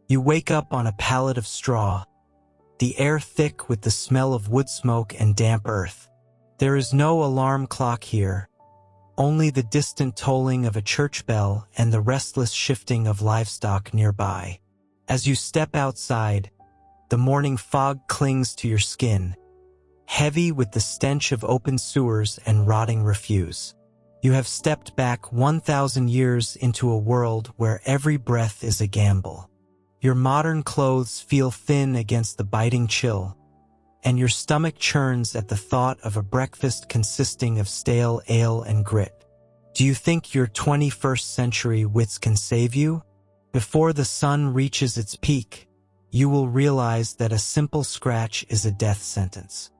You wake up on a pallet of straw, the air thick with the smell of wood smoke and damp earth. There is no alarm clock here, only the distant tolling of a church bell and the restless shifting of livestock nearby. As you step outside, the morning fog clings to your skin, heavy with the stench of open sewers and rotting refuse. You have stepped back 1,000 years into a world where every breath is a gamble. Your modern clothes feel thin against the biting chill, and your stomach churns at the thought of a breakfast consisting of stale ale and grit. Do you think your 21st century wits can save you? Before the sun reaches its peak, you will realize that a simple scratch is a death sentence.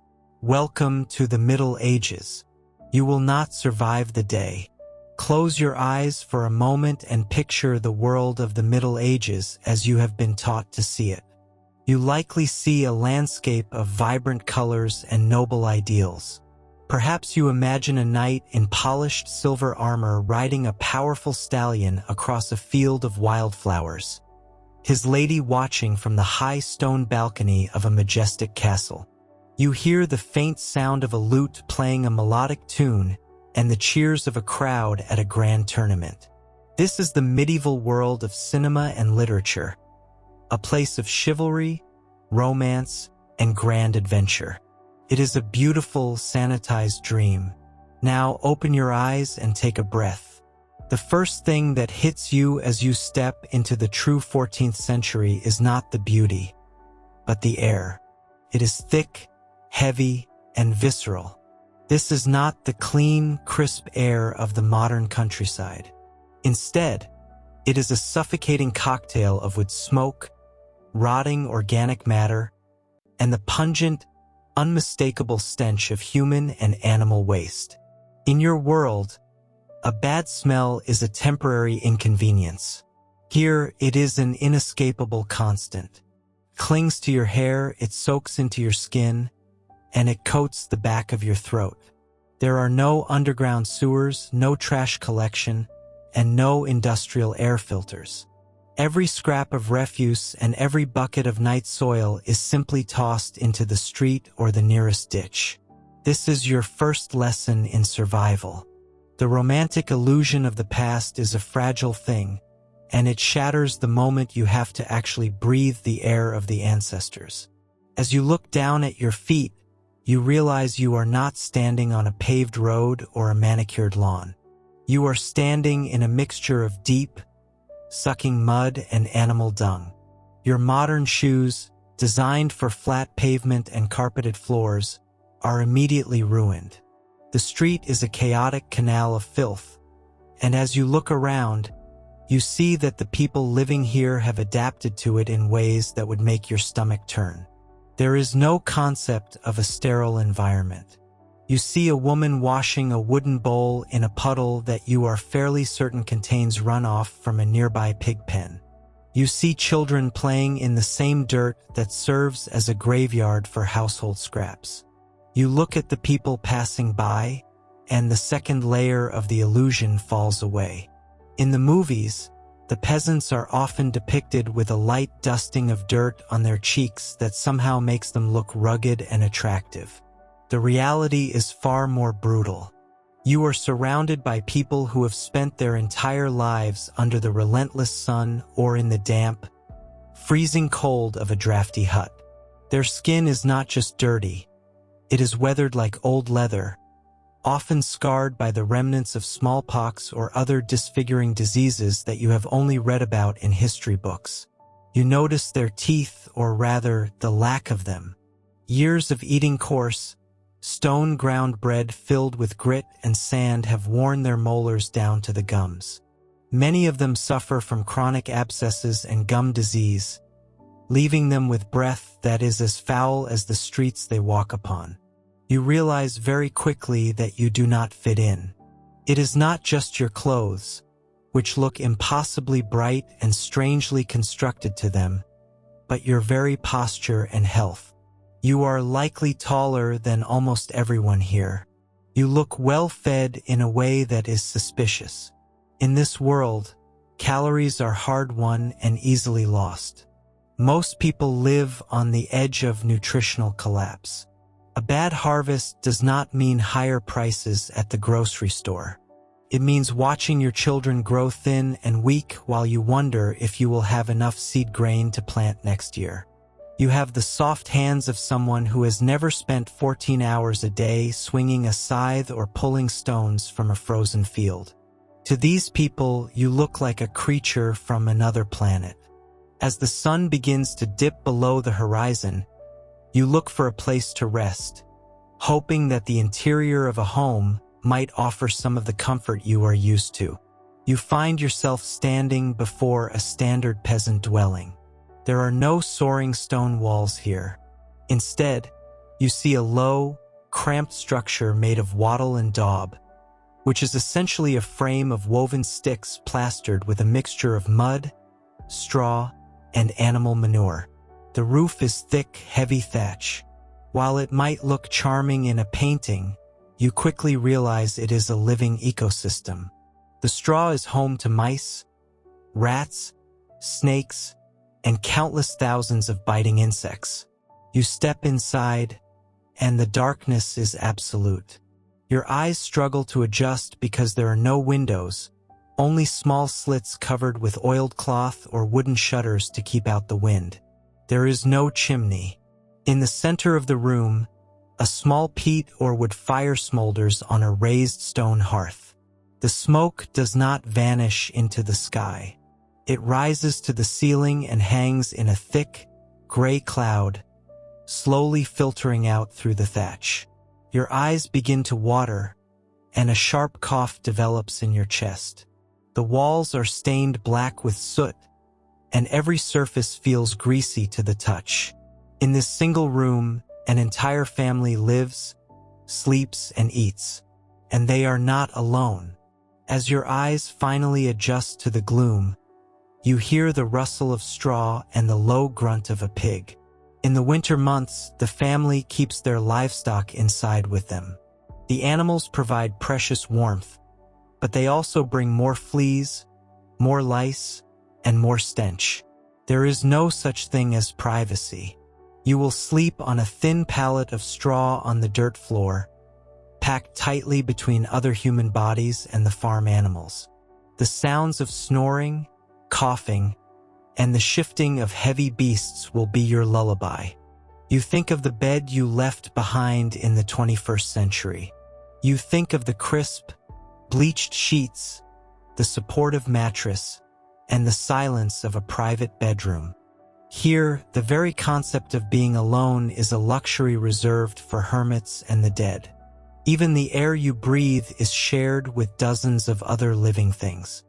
Welcome to the Middle Ages. You will not survive the day. Close your eyes for a moment and picture the world of the Middle Ages as you have been taught to see it. You likely see a landscape of vibrant colors and noble ideals. Perhaps you imagine a knight in polished silver armor riding a powerful stallion across a field of wildflowers, his lady watching from the high stone balcony of a majestic castle. You hear the faint sound of a lute playing a melodic tune and the cheers of a crowd at a grand tournament. This is the medieval world of cinema and literature, a place of chivalry, romance, and grand adventure. It is a beautiful, sanitized dream. Now open your eyes and take a breath. The first thing that hits you as you step into the true 14th century is not the beauty, but the air. It is thick, heavy, and visceral. This is not the clean, crisp air of the modern countryside. Instead, it is a suffocating cocktail of wood smoke, rotting organic matter, and the pungent, unmistakable stench of human and animal waste. In your world, a bad smell is a temporary inconvenience. Here, it is an inescapable constant. It clings to your hair, it soaks into your skin, and it coats the back of your throat. There are no underground sewers, no trash collection, and no industrial air filters. Every scrap of refuse and every bucket of night soil is simply tossed into the street or the nearest ditch. This is your first lesson in survival. The romantic illusion of the past is a fragile thing, and it shatters the moment you have to actually breathe the air of the ancestors. As you look down at your feet, you realize you are not standing on a paved road or a manicured lawn. You are standing in a mixture of deep, sucking mud and animal dung. Your modern shoes, designed for flat pavement and carpeted floors, are immediately ruined. The street is a chaotic canal of filth, and as you look around, you see that the people living here have adapted to it in ways that would make your stomach turn. There is no concept of a sterile environment. You see a woman washing a wooden bowl in a puddle that you are fairly certain contains runoff from a nearby pig pen. You see children playing in the same dirt that serves as a graveyard for household scraps. You look at the people passing by, and the second layer of the illusion falls away. In the movies, the peasants are often depicted with a light dusting of dirt on their cheeks that somehow makes them look rugged and attractive. The reality is far more brutal. You are surrounded by people who have spent their entire lives under the relentless sun or in the damp, freezing cold of a drafty hut. Their skin is not just dirty, it is weathered like old leather, often scarred by the remnants of smallpox or other disfiguring diseases that you have only read about in history books. You notice their teeth, or rather, the lack of them. Years of eating coarse, stone-ground bread filled with grit and sand have worn their molars down to the gums. Many of them suffer from chronic abscesses and gum disease, leaving them with breath that is as foul as the streets they walk upon. You realize very quickly that you do not fit in. It is not just your clothes, which look impossibly bright and strangely constructed to them, but your very posture and health. You are likely taller than almost everyone here. You look well-fed in a way that is suspicious. In this world, calories are hard-won and easily lost. Most people live on the edge of nutritional collapse. A bad harvest does not mean higher prices at the grocery store. It means watching your children grow thin and weak while you wonder if you will have enough seed grain to plant next year. You have the soft hands of someone who has never spent 14 hours a day swinging a scythe or pulling stones from a frozen field. To these people, you look like a creature from another planet. As the sun begins to dip below the horizon, you look for a place to rest, hoping that the interior of a home might offer some of the comfort you are used to. You find yourself standing before a standard peasant dwelling. There are no soaring stone walls here. Instead, you see a low, cramped structure made of wattle and daub, which is essentially a frame of woven sticks plastered with a mixture of mud, straw, and animal manure. The roof is thick, heavy thatch. While it might look charming in a painting, you quickly realize it is a living ecosystem. The straw is home to mice, rats, snakes, and countless thousands of biting insects. You step inside, and the darkness is absolute. Your eyes struggle to adjust because there are no windows, only small slits covered with oiled cloth or wooden shutters to keep out the wind. There is no chimney. In the center of the room, a small peat or wood fire smolders on a raised stone hearth. The smoke does not vanish into the sky. It rises to the ceiling and hangs in a thick, gray cloud, slowly filtering out through the thatch. Your eyes begin to water, and a sharp cough develops in your chest. The walls are stained black with soot, and every surface feels greasy to the touch. In this single room, an entire family lives, sleeps, and eats, and they are not alone. As your eyes finally adjust to the gloom, you hear the rustle of straw and the low grunt of a pig. In the winter months, the family keeps their livestock inside with them. The animals provide precious warmth, but they also bring more fleas, more lice, and more stench. There is no such thing as privacy. You will sleep on a thin pallet of straw on the dirt floor, packed tightly between other human bodies and the farm animals. The sounds of snoring, coughing, and the shifting of heavy beasts will be your lullaby. You think of the bed you left behind in the 21st century. You think of the crisp, bleached sheets, the supportive mattress, and the silence of a private bedroom. Here, the very concept of being alone is a luxury reserved for hermits and the dead. Even the air you breathe is shared with dozens of other living things.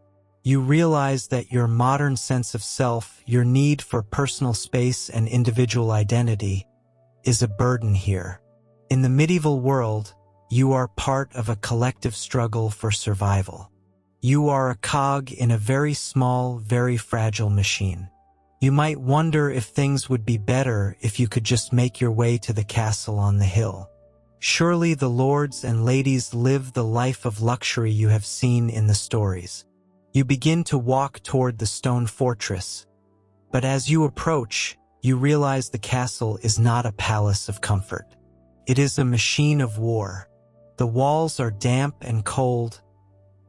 You realize that your modern sense of self, your need for personal space and individual identity, is a burden here. In the medieval world, you are part of a collective struggle for survival. You are a cog in a very small, very fragile machine. You might wonder if things would be better if you could just make your way to the castle on the hill. Surely the lords and ladies live the life of luxury you have seen in the stories. You begin to walk toward the stone fortress, but as you approach, you realize the castle is not a palace of comfort. It is a machine of war. The walls are damp and cold,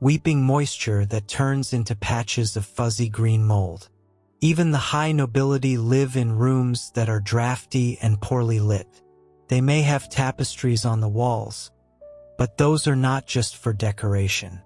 weeping moisture that turns into patches of fuzzy green mold. Even the high nobility live in rooms that are drafty and poorly lit. They may have tapestries on the walls, but those are not just for decoration.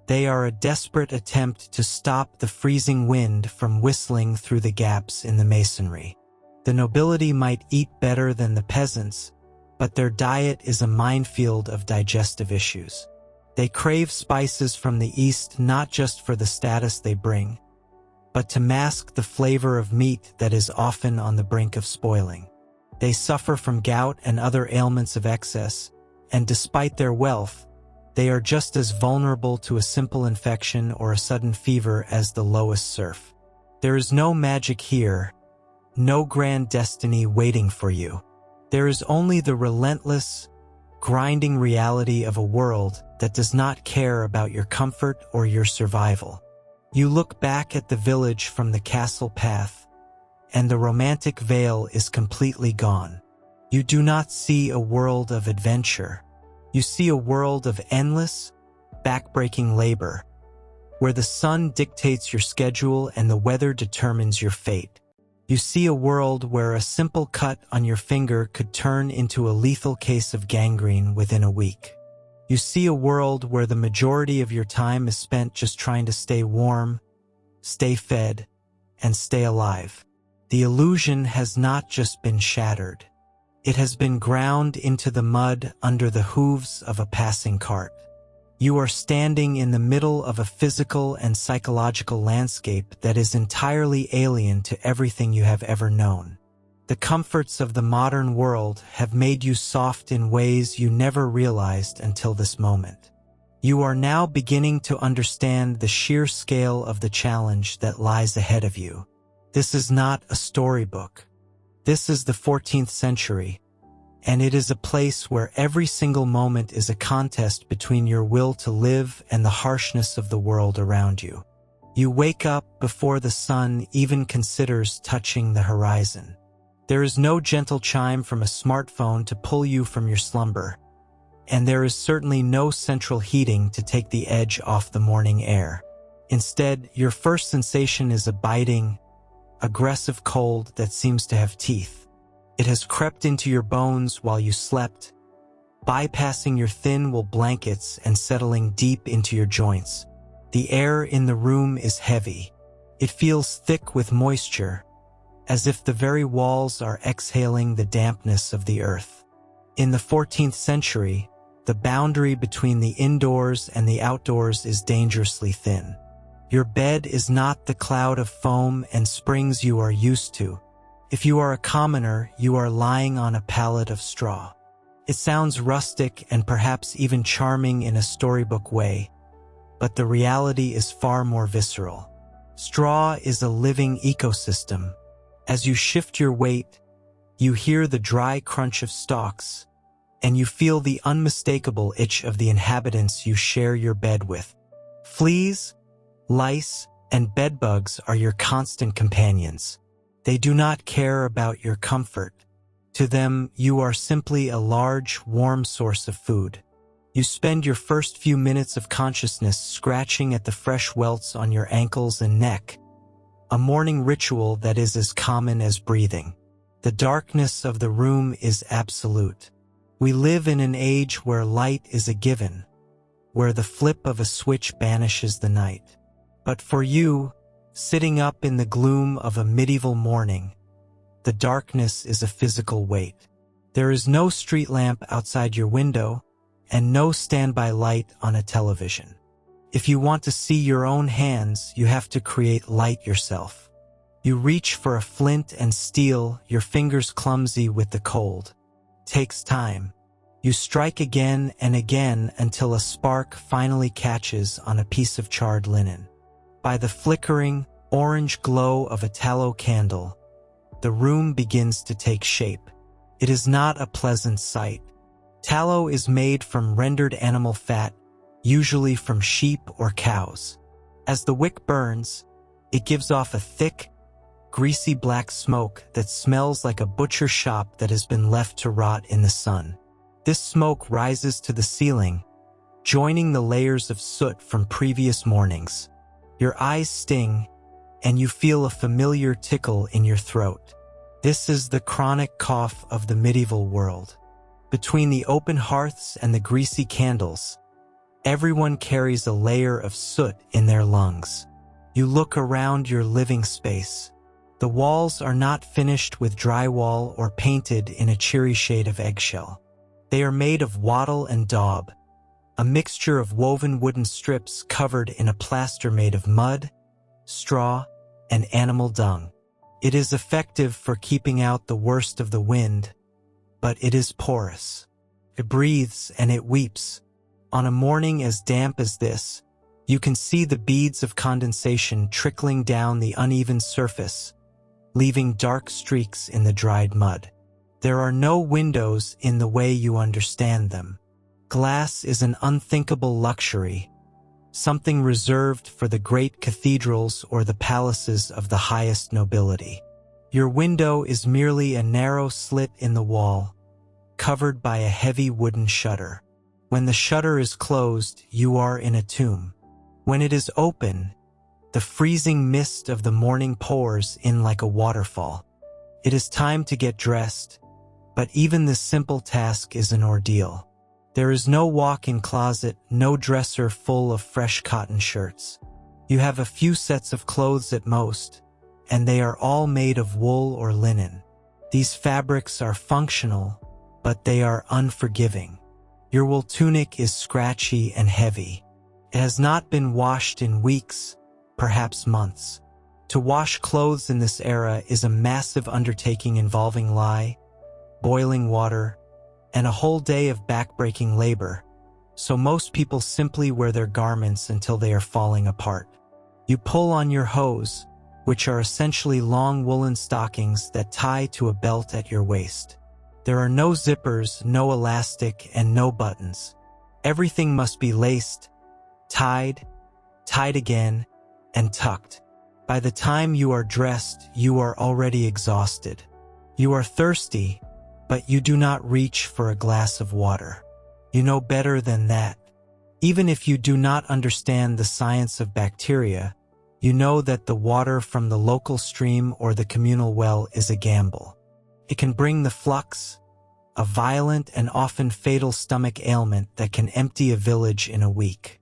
They are a desperate attempt to stop the freezing wind from whistling through the gaps in the masonry. The nobility might eat better than the peasants, but their diet is a minefield of digestive issues. They crave spices from the east not just for the status they bring, but to mask the flavor of meat that is often on the brink of spoiling. They suffer from gout and other ailments of excess, and despite their wealth, they are just as vulnerable to a simple infection or a sudden fever as the lowest serf. There is no magic here, no grand destiny waiting for you. There is only the relentless, grinding reality of a world that does not care about your comfort or your survival. You look back at the village from the castle path, and the romantic veil is completely gone. You do not see a world of adventure. You see a world of endless, backbreaking labor, where the sun dictates your schedule and the weather determines your fate. You see a world where a simple cut on your finger could turn into a lethal case of gangrene within a week. You see a world where the majority of your time is spent just trying to stay warm, stay fed, and stay alive. The illusion has not just been shattered. It has been ground into the mud under the hooves of a passing cart. You are standing in the middle of a physical and psychological landscape that is entirely alien to everything you have ever known. The comforts of the modern world have made you soft in ways you never realized until this moment. You are now beginning to understand the sheer scale of the challenge that lies ahead of you. This is not a storybook. This is the 14th century, and it is a place where every single moment is a contest between your will to live and the harshness of the world around you. You wake up before the sun even considers touching the horizon. There is no gentle chime from a smartphone to pull you from your slumber, and there is certainly no central heating to take the edge off the morning air. Instead, your first sensation is a biting, aggressive cold that seems to have teeth. It has crept into your bones while you slept, bypassing your thin wool blankets and settling deep into your joints. The air in the room is heavy. It feels thick with moisture, as if the very walls are exhaling the dampness of the earth. In the 14th century, the boundary between the indoors and the outdoors is dangerously thin. Your bed is not the cloud of foam and springs you are used to. If you are a commoner, you are lying on a pallet of straw. It sounds rustic and perhaps even charming in a storybook way, but the reality is far more visceral. Straw is a living ecosystem. As you shift your weight, you hear the dry crunch of stalks, and you feel the unmistakable itch of the inhabitants you share your bed with. Fleas, lice, and bedbugs are your constant companions. They do not care about your comfort. To them, you are simply a large, warm source of food. You spend your first few minutes of consciousness scratching at the fresh welts on your ankles and neck, a morning ritual that is as common as breathing. The darkness of the room is absolute. We live in an age where light is a given, where the flip of a switch banishes the night. But for you, sitting up in the gloom of a medieval morning, the darkness is a physical weight. There is no street lamp outside your window, and no standby light on a television. If you want to see your own hands, you have to create light yourself. You reach for a flint and steel, your fingers clumsy with the cold. Takes time. You strike again and again until a spark finally catches on a piece of charred linen. By the flickering, orange glow of a tallow candle, the room begins to take shape. It is not a pleasant sight. Tallow is made from rendered animal fat, usually from sheep or cows. As the wick burns, it gives off a thick, greasy black smoke that smells like a butcher shop that has been left to rot in the sun. This smoke rises to the ceiling, joining the layers of soot from previous mornings. Your eyes sting, and you feel a familiar tickle in your throat. This is the chronic cough of the medieval world. Between the open hearths and the greasy candles, everyone carries a layer of soot in their lungs. You look around your living space. The walls are not finished with drywall or painted in a cheery shade of eggshell. They are made of wattle and daub, a mixture of woven wooden strips covered in a plaster made of mud, straw, and animal dung. It is effective for keeping out the worst of the wind, but it is porous. It breathes and it weeps. On a morning as damp as this, you can see the beads of condensation trickling down the uneven surface, leaving dark streaks in the dried mud. There are no windows in the way you understand them. Glass is an unthinkable luxury, something reserved for the great cathedrals or the palaces of the highest nobility. Your window is merely a narrow slit in the wall, covered by a heavy wooden shutter. When the shutter is closed, you are in a tomb. When it is open, the freezing mist of the morning pours in like a waterfall. It is time to get dressed, but even this simple task is an ordeal. There is no walk-in closet, no dresser full of fresh cotton shirts. You have a few sets of clothes at most, and they are all made of wool or linen. These fabrics are functional, but they are unforgiving. Your wool tunic is scratchy and heavy. It has not been washed in weeks, perhaps months. To wash clothes in this era is a massive undertaking involving lye, boiling water, and a whole day of backbreaking labor, so most people simply wear their garments until they are falling apart. You pull on your hose, which are essentially long woolen stockings that tie to a belt at your waist. There are no zippers, no elastic, and no buttons. Everything must be laced, tied again, and tucked. By the time you are dressed, you are already exhausted. You are thirsty, but you do not reach for a glass of water. You know better than that. Even if you do not understand the science of bacteria, you know that the water from the local stream or the communal well is a gamble. It can bring the flux, a violent and often fatal stomach ailment that can empty a village in a week.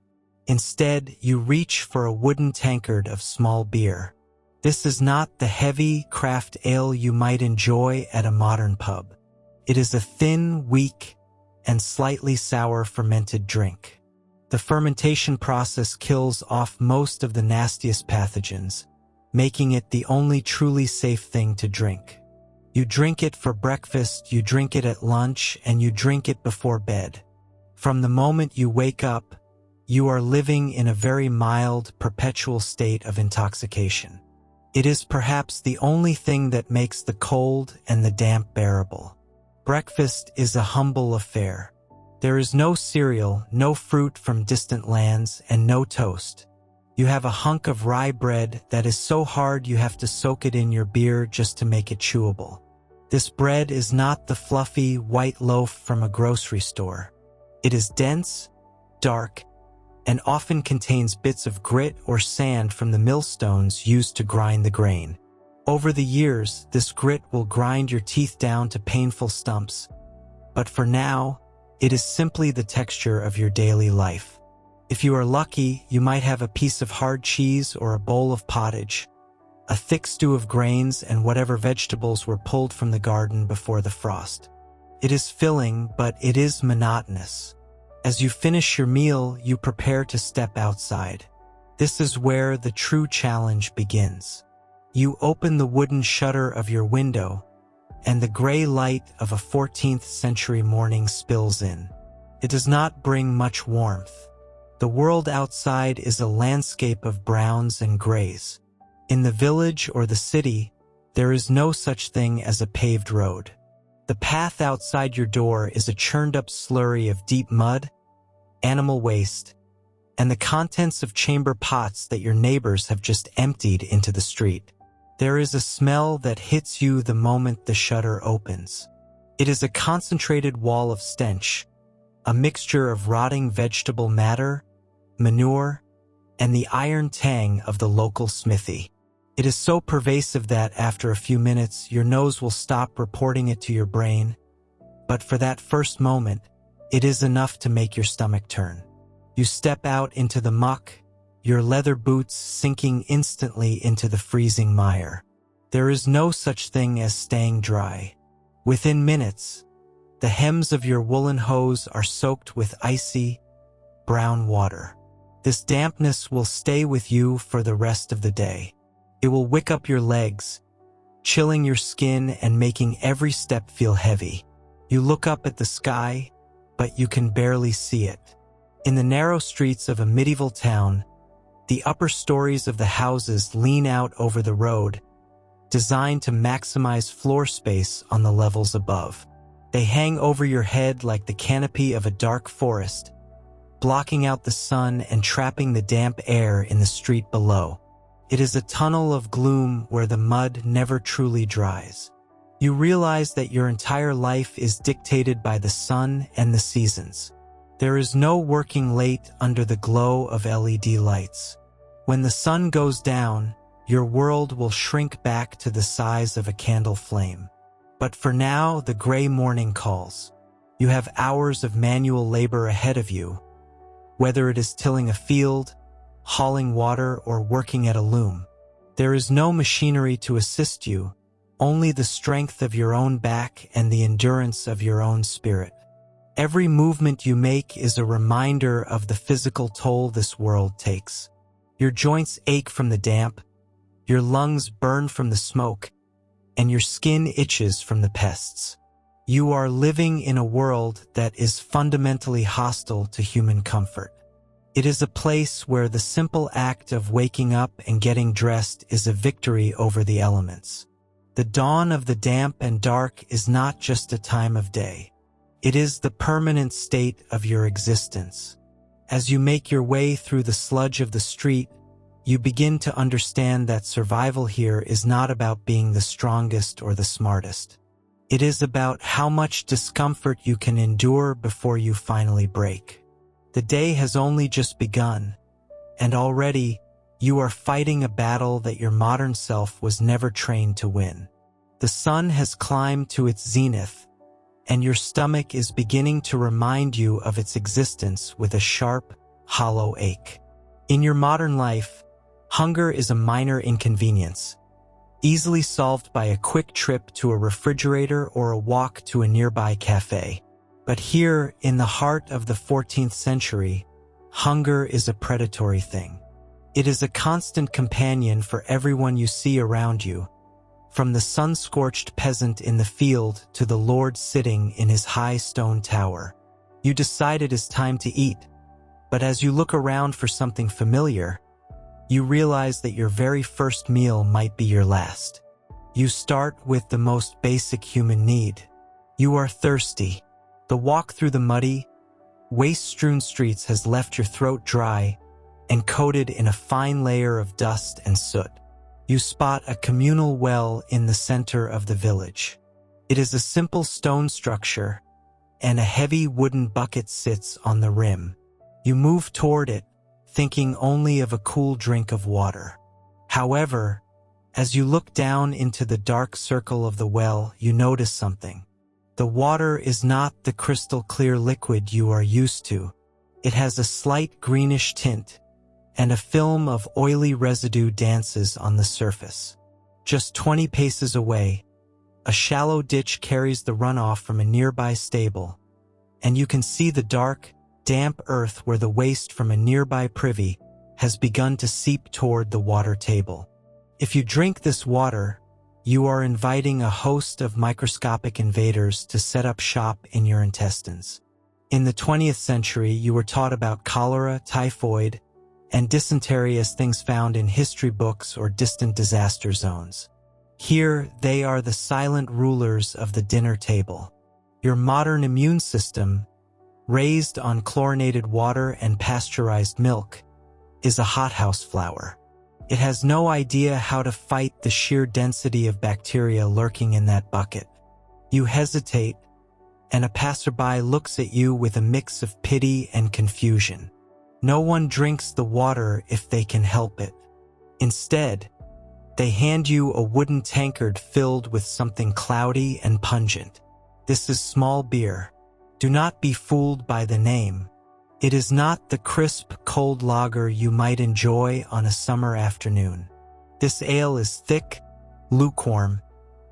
Instead, you reach for a wooden tankard of small beer. This is not the heavy craft ale you might enjoy at a modern pub. It is a thin, weak, and slightly sour fermented drink. The fermentation process kills off most of the nastiest pathogens, making it the only truly safe thing to drink. You drink it for breakfast, you drink it at lunch, and you drink it before bed. From the moment you wake up, you are living in a very mild, perpetual state of intoxication. It is perhaps the only thing that makes the cold and the damp bearable. Breakfast is a humble affair. There is no cereal, no fruit from distant lands, and no toast. You have a hunk of rye bread that is so hard you have to soak it in your beer just to make it chewable. This bread is not the fluffy, white loaf from a grocery store. It is dense, dark, and often contains bits of grit or sand from the millstones used to grind the grain. Over the years, this grit will grind your teeth down to painful stumps. But for now, it is simply the texture of your daily life. If you are lucky, you might have a piece of hard cheese or a bowl of pottage, a thick stew of grains and whatever vegetables were pulled from the garden before the frost. It is filling, but it is monotonous. As you finish your meal, you prepare to step outside. This is where the true challenge begins. You open the wooden shutter of your window, and the gray light of a 14th century morning spills in. It does not bring much warmth. The world outside is a landscape of browns and grays. In the village or the city, there is no such thing as a paved road. The path outside your door is a churned-up slurry of deep mud, animal waste, and the contents of chamber pots that your neighbors have just emptied into the street. There is a smell that hits you the moment the shutter opens. It is a concentrated wall of stench, a mixture of rotting vegetable matter, manure, and the iron tang of the local smithy. It is so pervasive that after a few minutes, your nose will stop reporting it to your brain. But for that first moment, it is enough to make your stomach turn. You step out into the muck, your leather boots sinking instantly into the freezing mire. There is no such thing as staying dry. Within minutes, the hems of your woolen hose are soaked with icy, brown water. This dampness will stay with you for the rest of the day. It will wick up your legs, chilling your skin and making every step feel heavy. You look up at the sky, but you can barely see it. In the narrow streets of a medieval town, the upper stories of the houses lean out over the road, designed to maximize floor space on the levels above. They hang over your head like the canopy of a dark forest, blocking out the sun and trapping the damp air in the street below. It is a tunnel of gloom where the mud never truly dries. You realize that your entire life is dictated by the sun and the seasons. There is no working late under the glow of LED lights. When the sun goes down, your world will shrink back to the size of a candle flame. But for now, the gray morning calls. You have hours of manual labor ahead of you, whether it is tilling a field, hauling water, or working at a loom. There is no machinery to assist you, only the strength of your own back and the endurance of your own spirit. Every movement you make is a reminder of the physical toll this world takes. Your joints ache from the damp, your lungs burn from the smoke, and your skin itches from the pests. You are living in a world that is fundamentally hostile to human comfort. It is a place where the simple act of waking up and getting dressed is a victory over the elements. The dawn of the damp and dark is not just a time of day. It is the permanent state of your existence. As you make your way through the sludge of the street, you begin to understand that survival here is not about being the strongest or the smartest. It is about how much discomfort you can endure before you finally break. The day has only just begun, and already you are fighting a battle that your modern self was never trained to win. The sun has climbed to its zenith, and your stomach is beginning to remind you of its existence with a sharp, hollow ache. In your modern life, hunger is a minor inconvenience, easily solved by a quick trip to a refrigerator or a walk to a nearby cafe. But here, in the heart of the 14th century, hunger is a predatory thing. It is a constant companion for everyone you see around you, from the sun-scorched peasant in the field to the lord sitting in his high stone tower. You decide it is time to eat, but as you look around for something familiar, you realize that your very first meal might be your last. You start with the most basic human need. You are thirsty. The walk through the muddy, waste-strewn streets has left your throat dry and coated in a fine layer of dust and soot. You spot a communal well in the center of the village. It is a simple stone structure, and a heavy wooden bucket sits on the rim. You move toward it, thinking only of a cool drink of water. However, as you look down into the dark circle of the well, you notice something. The water is not the crystal-clear liquid you are used to. It has a slight greenish tint, and a film of oily residue dances on the surface. Just 20 paces away, a shallow ditch carries the runoff from a nearby stable, and you can see the dark, damp earth where the waste from a nearby privy has begun to seep toward the water table. If you drink this water, you are inviting a host of microscopic invaders to set up shop in your intestines. In the 20th century, you were taught about cholera, typhoid, and dysentery as things found in history books or distant disaster zones. Here, they are the silent rulers of the dinner table. Your modern immune system, raised on chlorinated water and pasteurized milk, is a hothouse flower. It has no idea how to fight the sheer density of bacteria lurking in that bucket. You hesitate, and a passerby looks at you with a mix of pity and confusion. No one drinks the water if they can help it. Instead, they hand you a wooden tankard filled with something cloudy and pungent. This is small beer. Do not be fooled by the name. It is not the crisp, cold lager you might enjoy on a summer afternoon. This ale is thick, lukewarm,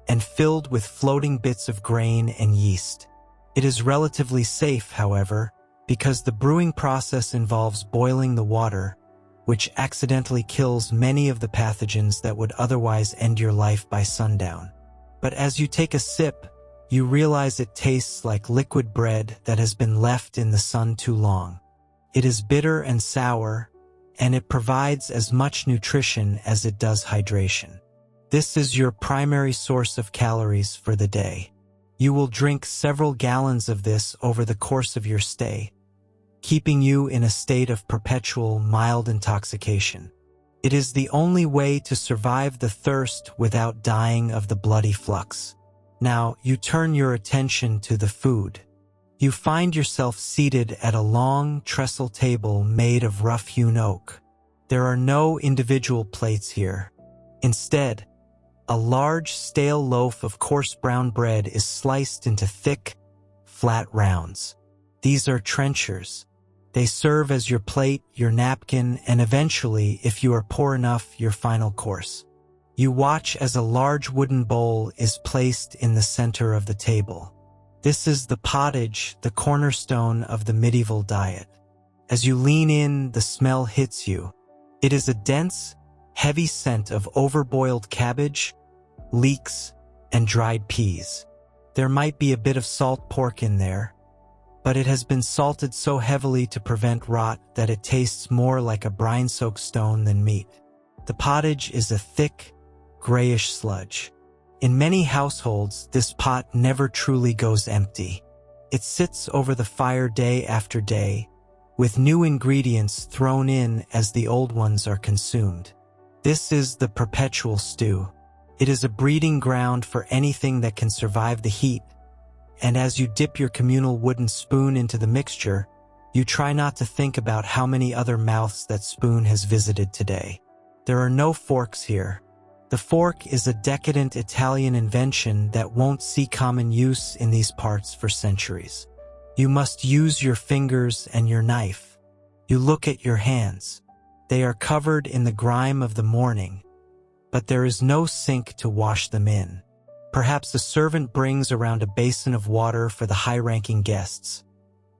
and filled with floating bits of grain and yeast. It is relatively safe, however, because the brewing process involves boiling the water, which accidentally kills many of the pathogens that would otherwise end your life by sundown. But as you take a sip, you realize it tastes like liquid bread that has been left in the sun too long. It is bitter and sour, and it provides as much nutrition as it does hydration. This is your primary source of calories for the day. You will drink several gallons of this over the course of your stay, keeping you in a state of perpetual mild intoxication. It is the only way to survive the thirst without dying of the bloody flux. Now, you turn your attention to the food. You find yourself seated at a long trestle table made of rough-hewn oak. There are no individual plates here. Instead, a large stale loaf of coarse brown bread is sliced into thick, flat rounds. These are trenchers. They serve as your plate, your napkin, and eventually, if you are poor enough, your final course. You watch as a large wooden bowl is placed in the center of the table. This is the pottage, the cornerstone of the medieval diet. As you lean in, the smell hits you. It is a dense, heavy scent of overboiled cabbage, leeks, and dried peas. There might be a bit of salt pork in there, but it has been salted so heavily to prevent rot that it tastes more like a brine-soaked stone than meat. The pottage is a thick, grayish sludge. In many households, this pot never truly goes empty. It sits over the fire day after day, with new ingredients thrown in as the old ones are consumed. This is the perpetual stew. It is a breeding ground for anything that can survive the heat, and as you dip your communal wooden spoon into the mixture, you try not to think about how many other mouths that spoon has visited today. There are no forks here. The fork is a decadent Italian invention that won't see common use in these parts for centuries. You must use your fingers and your knife. You look at your hands. They are covered in the grime of the morning, but there is no sink to wash them in. Perhaps a servant brings around a basin of water for the high-ranking guests,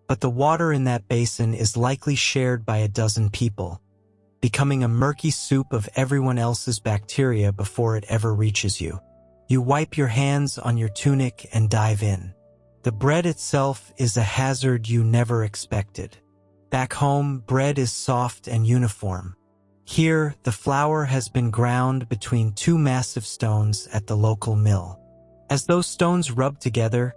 but the water in that basin is likely shared by a dozen people, becoming a murky soup of everyone else's bacteria before it ever reaches you. You wipe your hands on your tunic and dive in. The bread itself is a hazard you never expected. Back home, bread is soft and uniform. Here, the flour has been ground between two massive stones at the local mill. As those stones rub together,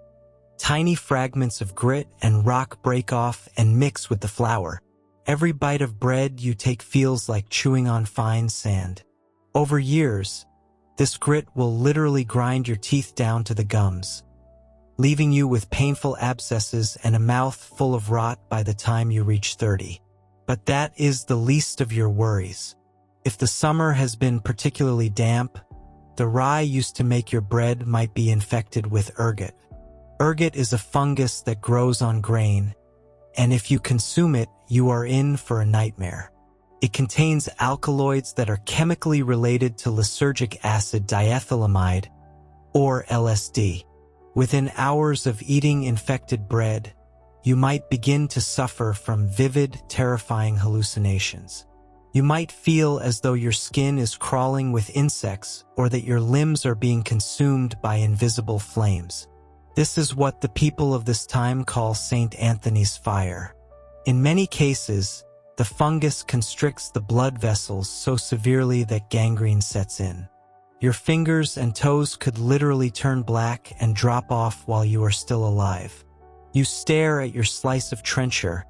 tiny fragments of grit and rock break off and mix with the flour. Every bite of bread you take feels like chewing on fine sand. Over years, this grit will literally grind your teeth down to the gums, leaving you with painful abscesses and a mouth full of rot by the time you reach 30. But that is the least of your worries. If the summer has been particularly damp, the rye used to make your bread might be infected with ergot. Ergot is a fungus that grows on grain, and if you consume it, you are in for a nightmare. It contains alkaloids that are chemically related to lysergic acid diethylamide, or LSD. Within hours of eating infected bread, you might begin to suffer from vivid, terrifying hallucinations. You might feel as though your skin is crawling with insects or that your limbs are being consumed by invisible flames. This is what the people of this time call St. Anthony's fire. In many cases, the fungus constricts the blood vessels so severely that gangrene sets in. Your fingers and toes could literally turn black and drop off while you are still alive. You stare at your slice of trencher,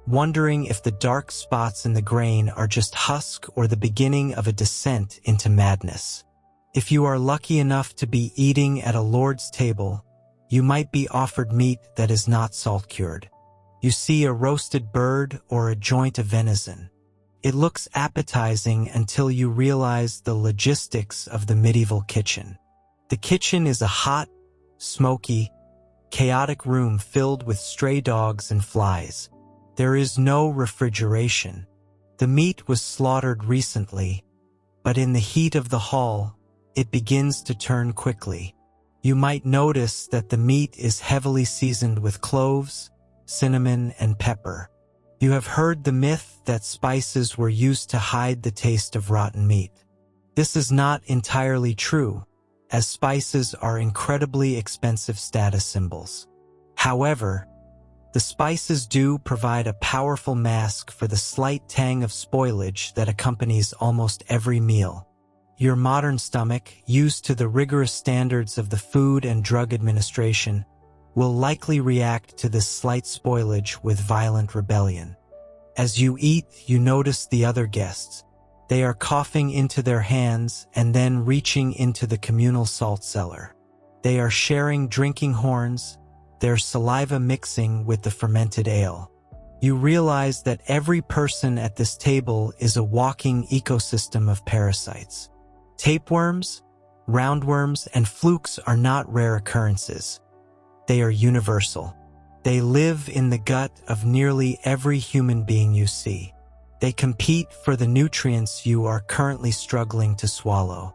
wondering if the dark spots in the grain are just husk or the beginning of a descent into madness. If you are lucky enough to be eating at a lord's table, you might be offered meat that is not salt-cured. You see a roasted bird or a joint of venison. It looks appetizing until you realize the logistics of the medieval kitchen. The kitchen is a hot, smoky, chaotic room filled with stray dogs and flies. There is no refrigeration. The meat was slaughtered recently, but in the heat of the hall, it begins to turn quickly. You might notice that the meat is heavily seasoned with cloves, cinnamon, and pepper. You have heard the myth that spices were used to hide the taste of rotten meat. This is not entirely true, as spices are incredibly expensive status symbols. However, the spices do provide a powerful mask for the slight tang of spoilage that accompanies almost every meal. Your modern stomach, used to the rigorous standards of the Food and Drug Administration, will likely react to this slight spoilage with violent rebellion. As you eat, you notice the other guests. They are coughing into their hands and then reaching into the communal salt cellar. They are sharing drinking horns, their saliva mixing with the fermented ale. You realize that every person at this table is a walking ecosystem of parasites. Tapeworms, roundworms, and flukes are not rare occurrences. They are universal. They live in the gut of nearly every human being you see. They compete for the nutrients you are currently struggling to swallow.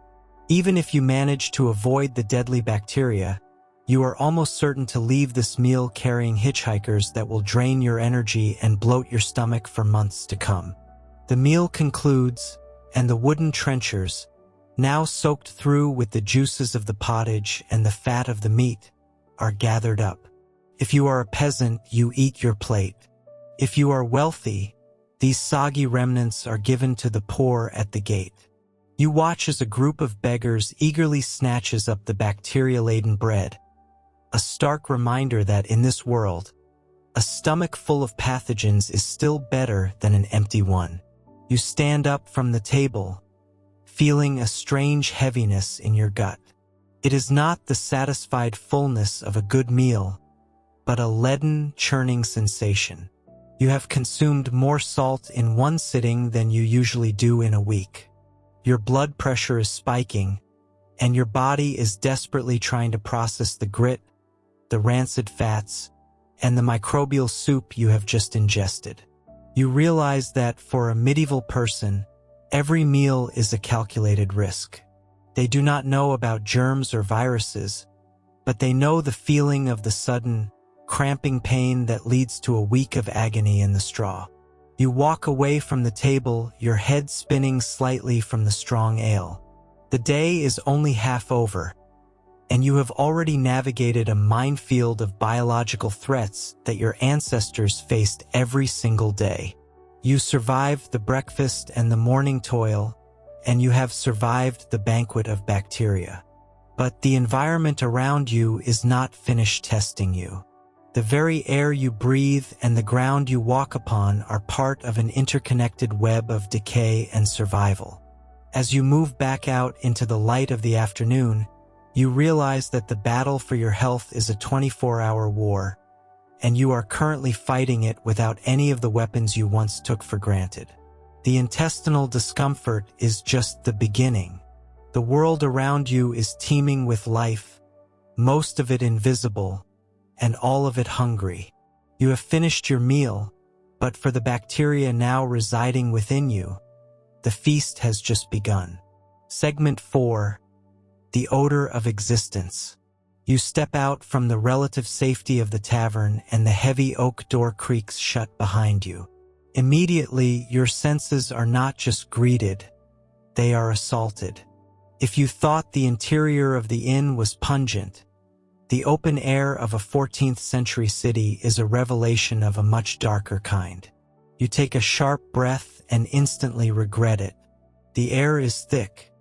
Even if you manage to avoid the deadly bacteria, you are almost certain to leave this meal carrying hitchhikers that will drain your energy and bloat your stomach for months to come. The meal concludes, and the wooden trenchers, now soaked through with the juices of the pottage and the fat of the meat, are gathered up. If you are a peasant, you eat your plate. If you are wealthy, these soggy remnants are given to the poor at the gate. You watch as a group of beggars eagerly snatches up the bacteria-laden bread, a stark reminder that in this world, a stomach full of pathogens is still better than an empty one. You stand up from the table, feeling a strange heaviness in your gut. It is not the satisfied fullness of a good meal, but a leaden, churning sensation. You have consumed more salt in one sitting than you usually do in a week. Your blood pressure is spiking, and your body is desperately trying to process the grit, the rancid fats, and the microbial soup you have just ingested. You realize that for a medieval person, every meal is a calculated risk. They do not know about germs or viruses, but they know the feeling of the sudden, cramping pain that leads to a week of agony in the straw. You walk away from the table, your head spinning slightly from the strong ale. The day is only half over, and you have already navigated a minefield of biological threats that your ancestors faced every single day. You survived the breakfast and the morning toil, and you have survived the banquet of bacteria. But the environment around you is not finished testing you. The very air you breathe and the ground you walk upon are part of an interconnected web of decay and survival. As you move back out into the light of the afternoon, you realize that the battle for your health is a 24-hour war, and you are currently fighting it without any of the weapons you once took for granted. The intestinal discomfort is just the beginning. The world around you is teeming with life, most of it invisible, and all of it hungry. You have finished your meal, but for the bacteria now residing within you, the feast has just begun. Segment 4. The odor of existence. You step out from the relative safety of the tavern and the heavy oak door creaks shut behind you. Immediately, your senses are not just greeted, they are assaulted. If you thought the interior of the inn was pungent, the open air of a 14th century city is a revelation of a much darker kind. You take a sharp breath and instantly regret it. The air is thick.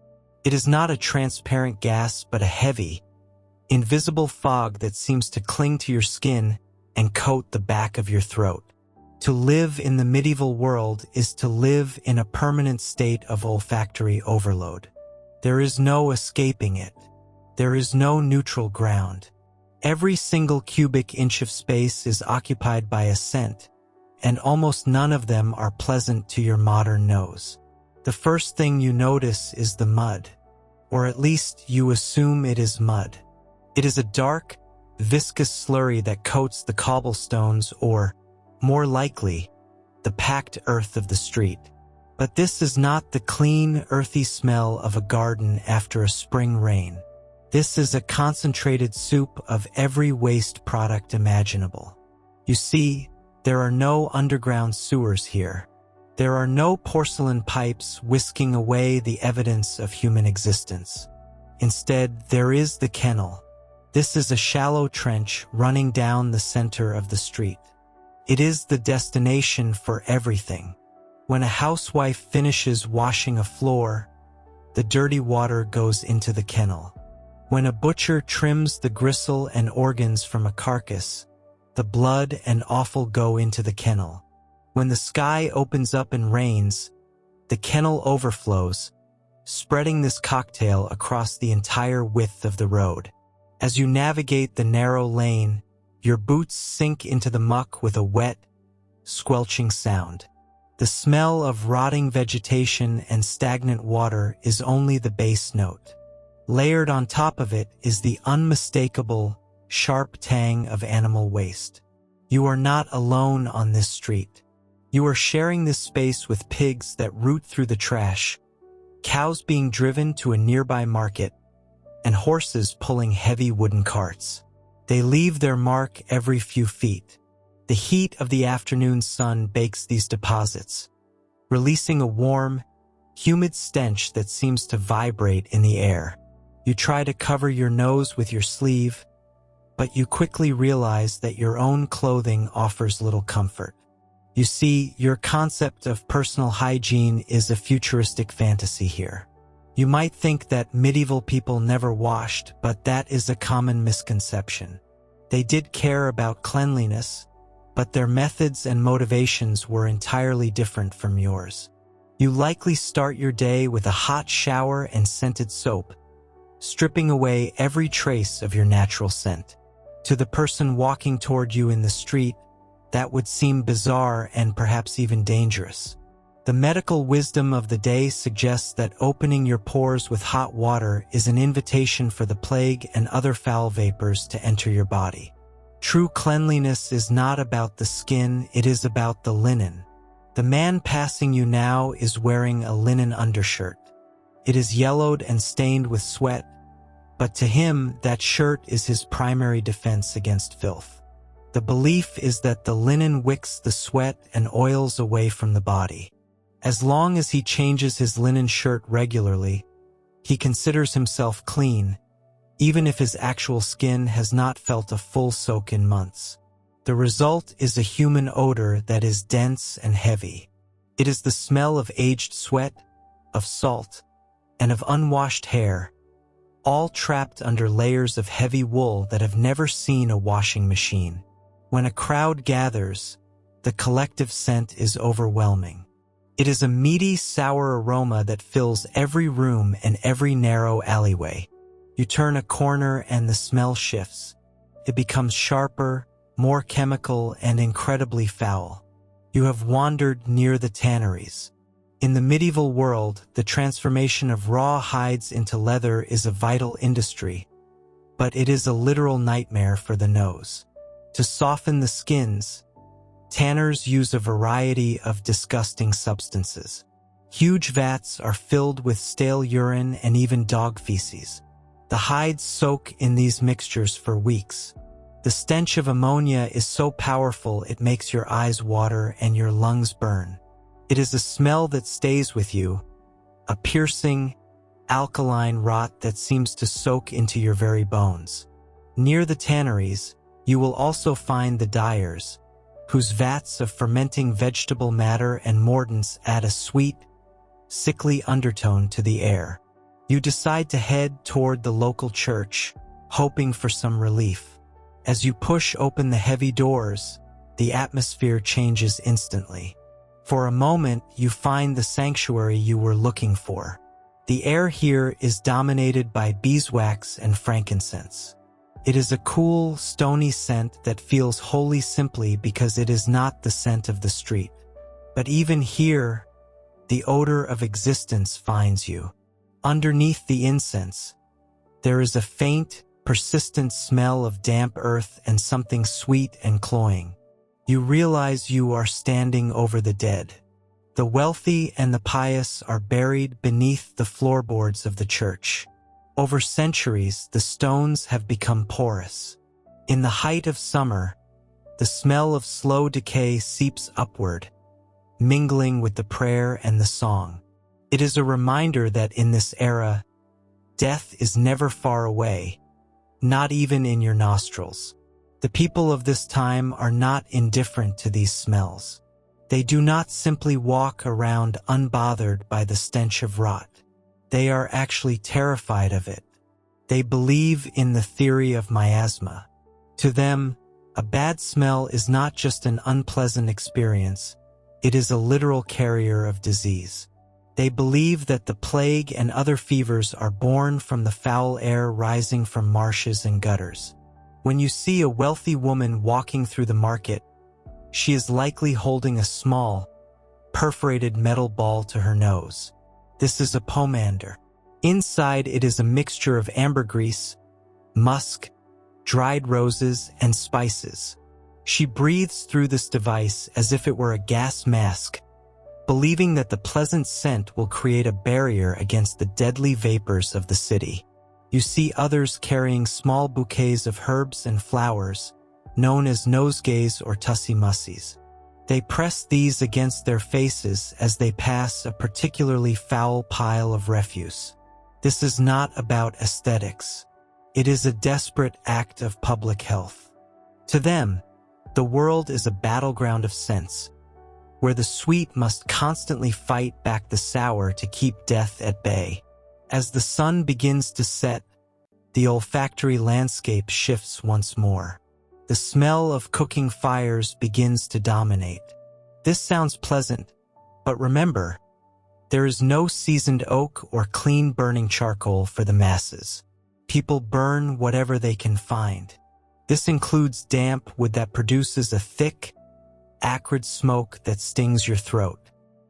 It is not a transparent gas, but a heavy, invisible fog that seems to cling to your skin and coat the back of your throat. To live in the medieval world is to live in a permanent state of olfactory overload. There is no escaping it. There is no neutral ground. Every single cubic inch of space is occupied by a scent, and almost none of them are pleasant to your modern nose. The first thing you notice is the mud, or at least you assume it is mud. It is a dark, viscous slurry that coats the cobblestones or, more likely, the packed earth of the street. But this is not the clean, earthy smell of a garden after a spring rain. This is a concentrated soup of every waste product imaginable. You see, there are no underground sewers here. There are no porcelain pipes whisking away the evidence of human existence. Instead, there is the kennel. This is a shallow trench running down the center of the street. It is the destination for everything. When a housewife finishes washing a floor, the dirty water goes into the kennel. When a butcher trims the gristle and organs from a carcass, the blood and offal go into the kennel. When the sky opens up and rains, The kennel overflows, spreading this cocktail across the entire width of the road. As you navigate the narrow lane, your boots sink into the muck with a wet, squelching sound. The smell of rotting vegetation and stagnant water is only the base note. Layered on top of it is the unmistakable, sharp tang of animal waste. You are not alone on this street. You are sharing this space with pigs that root through the trash, cows being driven to a nearby market, and horses pulling heavy wooden carts. They leave their mark every few feet. The heat of the afternoon sun bakes these deposits, releasing a warm, humid stench that seems to vibrate in the air. You try to cover your nose with your sleeve, but you quickly realize that your own clothing offers little comfort. You see, your concept of personal hygiene is a futuristic fantasy here. You might think that medieval people never washed, but that is a common misconception. They did care about cleanliness, but their methods and motivations were entirely different from yours. You likely start your day with a hot shower and scented soap, stripping away every trace of your natural scent. To the person walking toward you in the street, that would seem bizarre and perhaps even dangerous. The medical wisdom of the day suggests that opening your pores with hot water is an invitation for the plague and other foul vapors to enter your body. True cleanliness is not about the skin, it is about the linen. The man passing you now is wearing a linen undershirt. It is yellowed and stained with sweat, but to him, that shirt is his primary defense against filth. The belief is that the linen wicks the sweat and oils away from the body. As long as he changes his linen shirt regularly, he considers himself clean, even if his actual skin has not felt a full soak in months. The result is a human odor that is dense and heavy. It is the smell of aged sweat, of salt, and of unwashed hair, all trapped under layers of heavy wool that have never seen a washing machine. When a crowd gathers, the collective scent is overwhelming. It is a meaty, sour aroma that fills every room and every narrow alleyway. You turn a corner and the smell shifts. It becomes sharper, more chemical, and incredibly foul. You have wandered near the tanneries. In the medieval world, the transformation of raw hides into leather is a vital industry, but it is a literal nightmare for the nose. To soften the skins, tanners use a variety of disgusting substances. Huge vats are filled with stale urine and even dog feces. The hides soak in these mixtures for weeks. The stench of ammonia is so powerful it makes your eyes water and your lungs burn. It is a smell that stays with you, a piercing, alkaline rot that seems to soak into your very bones. Near the tanneries, you will also find the dyers, whose vats of fermenting vegetable matter and mordants add a sweet, sickly undertone to the air. You decide to head toward the local church, hoping for some relief. As you push open the heavy doors, the atmosphere changes instantly. For a moment, you find the sanctuary you were looking for. The air here is dominated by beeswax and frankincense. It is a cool, stony scent that feels holy simply because it is not the scent of the street. But even here, the odor of existence finds you. Underneath the incense, there is a faint, persistent smell of damp earth and something sweet and cloying. You realize you are standing over the dead. The wealthy and the pious are buried beneath the floorboards of the church. Over centuries, the stones have become porous. In the height of summer, the smell of slow decay seeps upward, mingling with the prayer and the song. It is a reminder that in this era, death is never far away, not even in your nostrils. The people of this time are not indifferent to these smells. They do not simply walk around unbothered by the stench of rot. They are actually terrified of it. They believe in the theory of miasma. To them, a bad smell is not just an unpleasant experience, it is a literal carrier of disease. They believe that the plague and other fevers are born from the foul air rising from marshes and gutters. When you see a wealthy woman walking through the market, she is likely holding a small, perforated metal ball to her nose. This is a pomander. Inside it is a mixture of ambergris, musk, dried roses, and spices. She breathes through this device as if it were a gas mask, believing that the pleasant scent will create a barrier against the deadly vapors of the city. You see others carrying small bouquets of herbs and flowers, known as nosegays or tussie-mussies. They press these against their faces as they pass a particularly foul pile of refuse. This is not about aesthetics. It is a desperate act of public health. To them, the world is a battleground of scents, where the sweet must constantly fight back the sour to keep death at bay. As the sun begins to set, the olfactory landscape shifts once more. The smell of cooking fires begins to dominate. This sounds pleasant, but remember, there is no seasoned oak or clean burning charcoal for the masses. People burn whatever they can find. This includes damp wood that produces a thick, acrid smoke that stings your throat.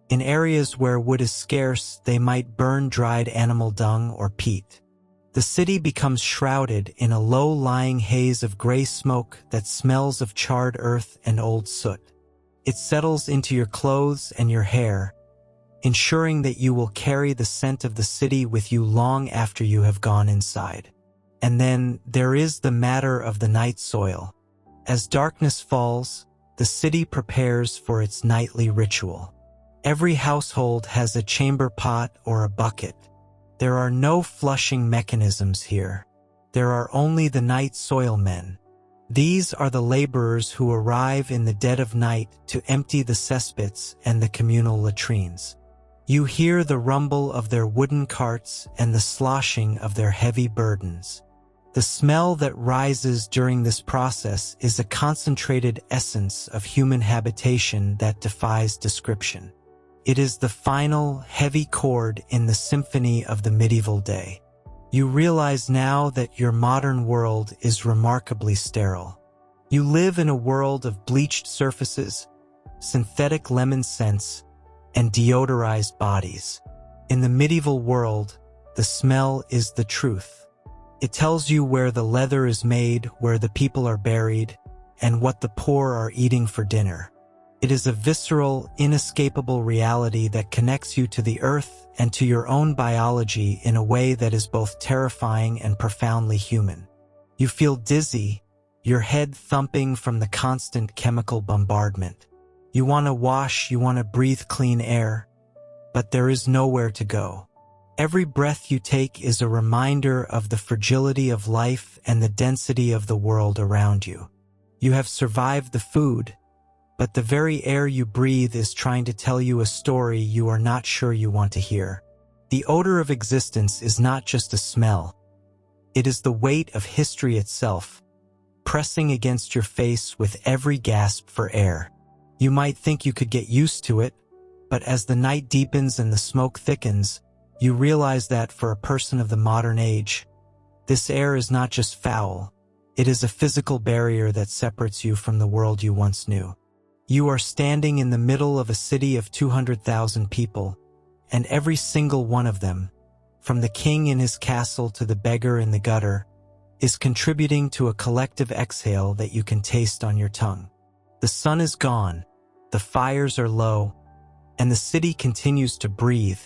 In areas where wood is scarce, they might burn dried animal dung or peat. The city becomes shrouded in a low-lying haze of gray smoke that smells of charred earth and old soot. It settles into your clothes and your hair, ensuring that you will carry the scent of the city with you long after you have gone inside. And then there is the matter of the night soil. As darkness falls, the city prepares for its nightly ritual. Every household has a chamber pot or a bucket. There are no flushing mechanisms here. There are only the night soil men. These are the laborers who arrive in the dead of night to empty the cesspits and the communal latrines. You hear the rumble of their wooden carts and the sloshing of their heavy burdens. The smell that rises during this process is a concentrated essence of human habitation that defies description. It is the final, heavy chord in the symphony of the medieval day. You realize now that your modern world is remarkably sterile. You live in a world of bleached surfaces, synthetic lemon scents, and deodorized bodies. In the medieval world, the smell is the truth. It tells you where the leather is made, where the people are buried, and what the poor are eating for dinner. It is a visceral, inescapable reality that connects you to the earth and to your own biology in a way that is both terrifying and profoundly human. You feel dizzy, your head thumping from the constant chemical bombardment. You want to wash, you want to breathe clean air, but there is nowhere to go. Every breath you take is a reminder of the fragility of life and the density of the world around you. You have survived the food, but the very air you breathe is trying to tell you a story you are not sure you want to hear. The odor of existence is not just a smell. It is the weight of history itself, pressing against your face with every gasp for air. You might think you could get used to it, but as the night deepens and the smoke thickens, you realize that for a person of the modern age, this air is not just foul, it is a physical barrier that separates you from the world you once knew. You are standing in the middle of a city of 200,000 people, and every single one of them, from the king in his castle to the beggar in the gutter, is contributing to a collective exhale that you can taste on your tongue. The sun is gone, the fires are low, and the city continues to breathe,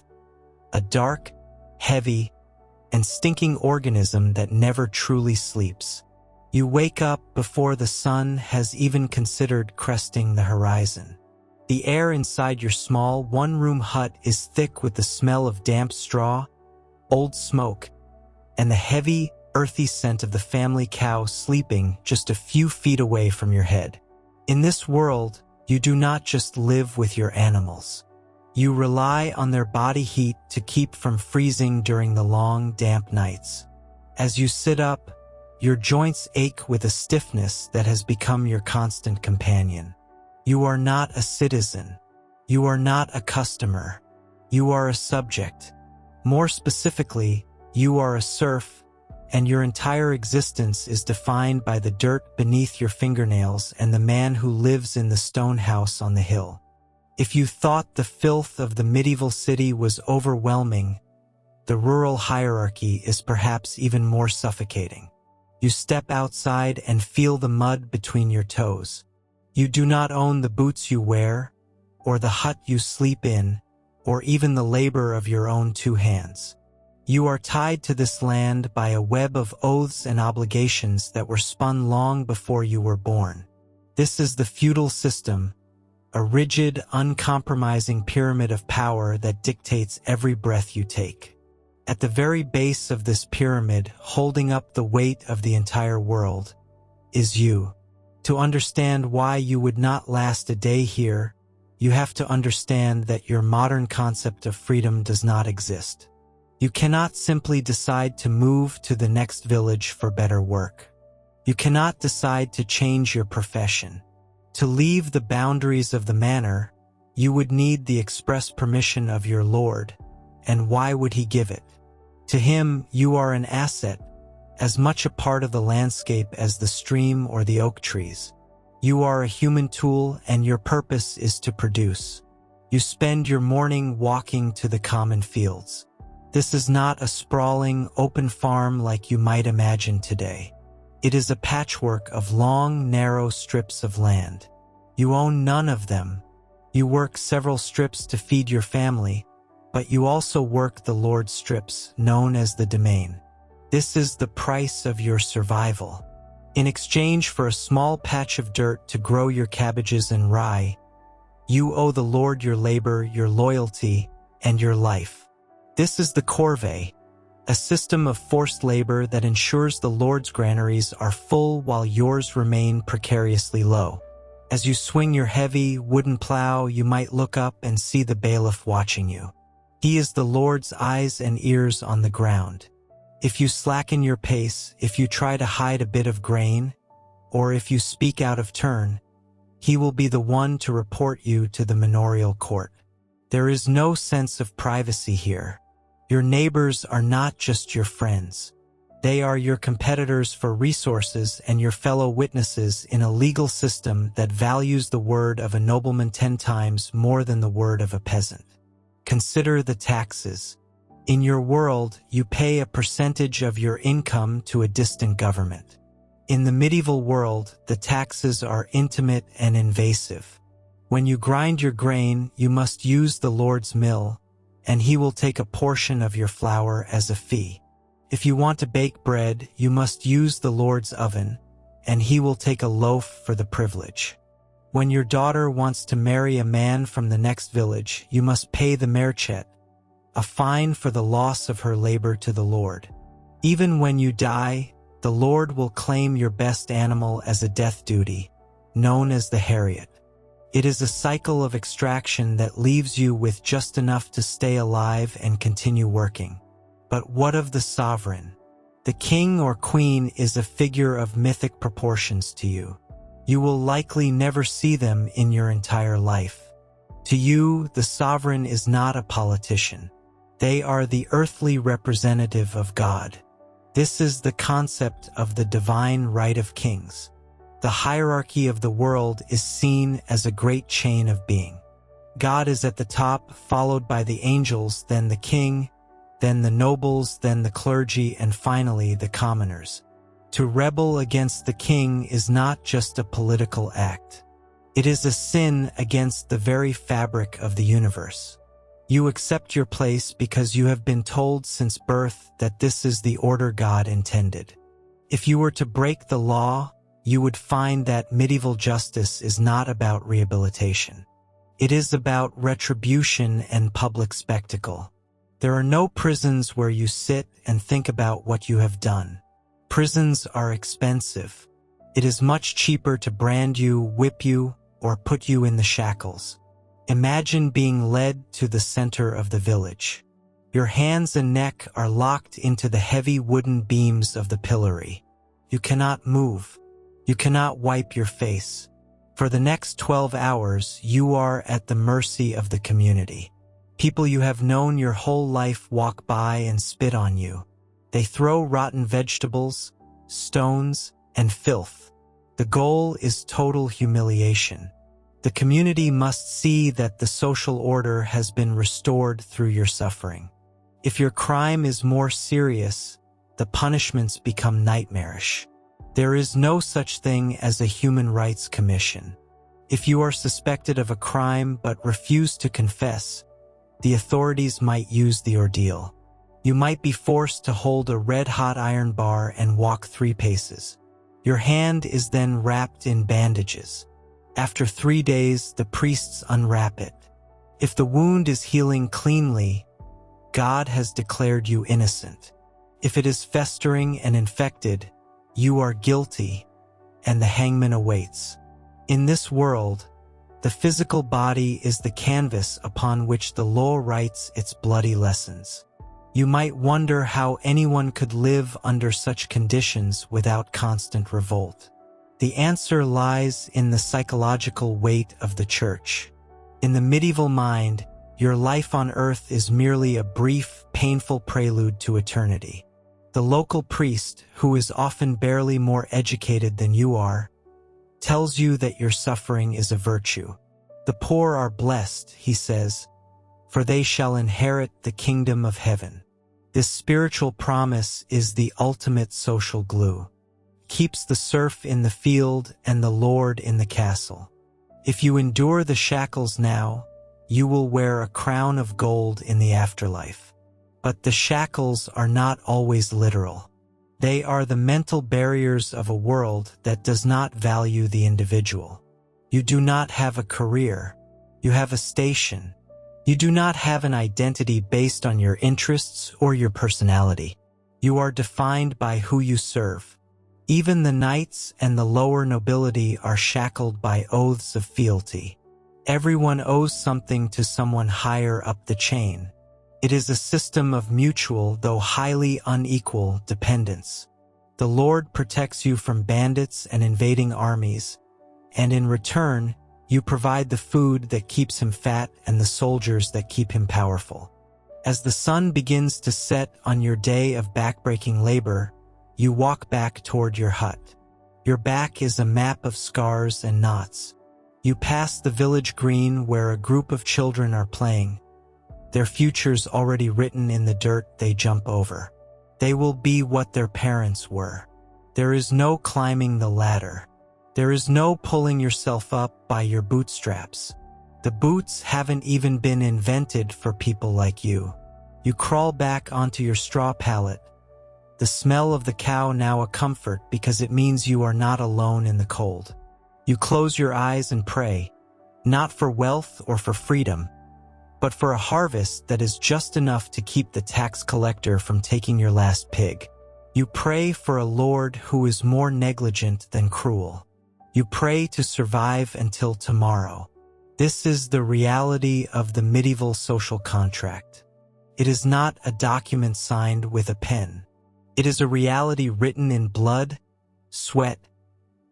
a dark, heavy, and stinking organism that never truly sleeps. You wake up before the sun has even considered cresting the horizon. The air inside your small, one-room hut is thick with the smell of damp straw, old smoke, and the heavy, earthy scent of the family cow sleeping just a few feet away from your head. In this world, you do not just live with your animals. You rely on their body heat to keep from freezing during the long, damp nights. As you sit up, your joints ache with a stiffness that has become your constant companion. You are not a citizen. You are not a customer. You are a subject. More specifically, you are a serf, and your entire existence is defined by the dirt beneath your fingernails and the man who lives in the stone house on the hill. If you thought the filth of the medieval city was overwhelming, the rural hierarchy is perhaps even more suffocating. You step outside and feel the mud between your toes. You do not own the boots you wear, or the hut you sleep in, or even the labor of your own two hands. You are tied to this land by a web of oaths and obligations that were spun long before you were born. This is the feudal system, a rigid, uncompromising pyramid of power that dictates every breath you take. At the very base of this pyramid, holding up the weight of the entire world, is you. To understand why you would not last a day here, you have to understand that your modern concept of freedom does not exist. You cannot simply decide to move to the next village for better work. You cannot decide to change your profession. To leave the boundaries of the manor, you would need the express permission of your lord, and why would he give it? To him, you are an asset, as much a part of the landscape as the stream or the oak trees. You are a human tool, and your purpose is to produce. You spend your morning walking to the common fields. This is not a sprawling, open farm like you might imagine today. It is a patchwork of long, narrow strips of land. You own none of them. You work several strips to feed your family, but you also work the Lord's strips, known as the domain. This is the price of your survival. In exchange for a small patch of dirt to grow your cabbages and rye, you owe the Lord your labor, your loyalty, and your life. This is the corvée, a system of forced labor that ensures the Lord's granaries are full while yours remain precariously low. As you swing your heavy, wooden plow, you might look up and see the bailiff watching you. He is the Lord's eyes and ears on the ground. If you slacken your pace, if you try to hide a bit of grain, or if you speak out of turn, he will be the one to report you to the manorial court. There is no sense of privacy here. Your neighbors are not just your friends. They are your competitors for resources and your fellow witnesses in a legal system that values the word of a nobleman 10 times more than the word of a peasant. Consider the taxes. In your world, you pay a percentage of your income to a distant government. In the medieval world, the taxes are intimate and invasive. When you grind your grain, you must use the Lord's mill, and he will take a portion of your flour as a fee. If you want to bake bread, you must use the Lord's oven, and he will take a loaf for the privilege. When your daughter wants to marry a man from the next village, you must pay the merchet, a fine for the loss of her labor to the Lord. Even when you die, the Lord will claim your best animal as a death duty, known as the harriet. It is a cycle of extraction that leaves you with just enough to stay alive and continue working. But what of the sovereign? The king or queen is a figure of mythic proportions to you. You will likely never see them in your entire life. To you, the sovereign is not a politician. They are the earthly representative of God. This is the concept of the divine right of kings. The hierarchy of the world is seen as a great chain of being. God is at the top, followed by the angels, then the king, then the nobles, then the clergy, and finally the commoners. To rebel against the king is not just a political act. It is a sin against the very fabric of the universe. You accept your place because you have been told since birth that this is the order God intended. If you were to break the law, you would find that medieval justice is not about rehabilitation. It is about retribution and public spectacle. There are no prisons where you sit and think about what you have done. Prisons are expensive. It is much cheaper to brand you, whip you, or put you in the shackles. Imagine being led to the center of the village. Your hands and neck are locked into the heavy wooden beams of the pillory. You cannot move. You cannot wipe your face. For the next 12 hours, you are at the mercy of the community. People you have known your whole life walk by and spit on you. They throw rotten vegetables, stones, and filth. The goal is total humiliation. The community must see that the social order has been restored through your suffering. If your crime is more serious, the punishments become nightmarish. There is no such thing as a human rights commission. If you are suspected of a crime but refuse to confess, the authorities might use the ordeal. You might be forced to hold a red-hot iron bar and walk 3 paces. Your hand is then wrapped in bandages. After 3 days, the priests unwrap it. If the wound is healing cleanly, God has declared you innocent. If it is festering and infected, you are guilty, and the hangman awaits. In this world, the physical body is the canvas upon which the law writes its bloody lessons. You might wonder how anyone could live under such conditions without constant revolt. The answer lies in the psychological weight of the church. In the medieval mind, your life on earth is merely a brief, painful prelude to eternity. The local priest, who is often barely more educated than you are, tells you that your suffering is a virtue. The poor are blessed, he says, for they shall inherit the kingdom of heaven. This spiritual promise is the ultimate social glue. Keeps the serf in the field and the lord in the castle. If you endure the shackles now, you will wear a crown of gold in the afterlife. But the shackles are not always literal. They are the mental barriers of a world that does not value the individual. You do not have a career. You have a station. You do not have an identity based on your interests or your personality. You are defined by who you serve. Even the knights and the lower nobility are shackled by oaths of fealty. Everyone owes something to someone higher up the chain. It is a system of mutual, though highly unequal, dependence. The Lord protects you from bandits and invading armies, and in return, you provide the food that keeps him fat and the soldiers that keep him powerful. As the sun begins to set on your day of backbreaking labor, you walk back toward your hut. Your back is a map of scars and knots. You pass the village green where a group of children are playing. Their futures already written in the dirt they jump over. They will be what their parents were. There is no climbing the ladder. There is no pulling yourself up by your bootstraps. The boots haven't even been invented for people like you. You crawl back onto your straw pallet. The smell of the cow now a comfort because it means you are not alone in the cold. You close your eyes and pray, not for wealth or for freedom, but for a harvest that is just enough to keep the tax collector from taking your last pig. You pray for a Lord who is more negligent than cruel. You pray to survive until tomorrow. This is the reality of the medieval social contract. It is not a document signed with a pen. It is a reality written in blood, sweat,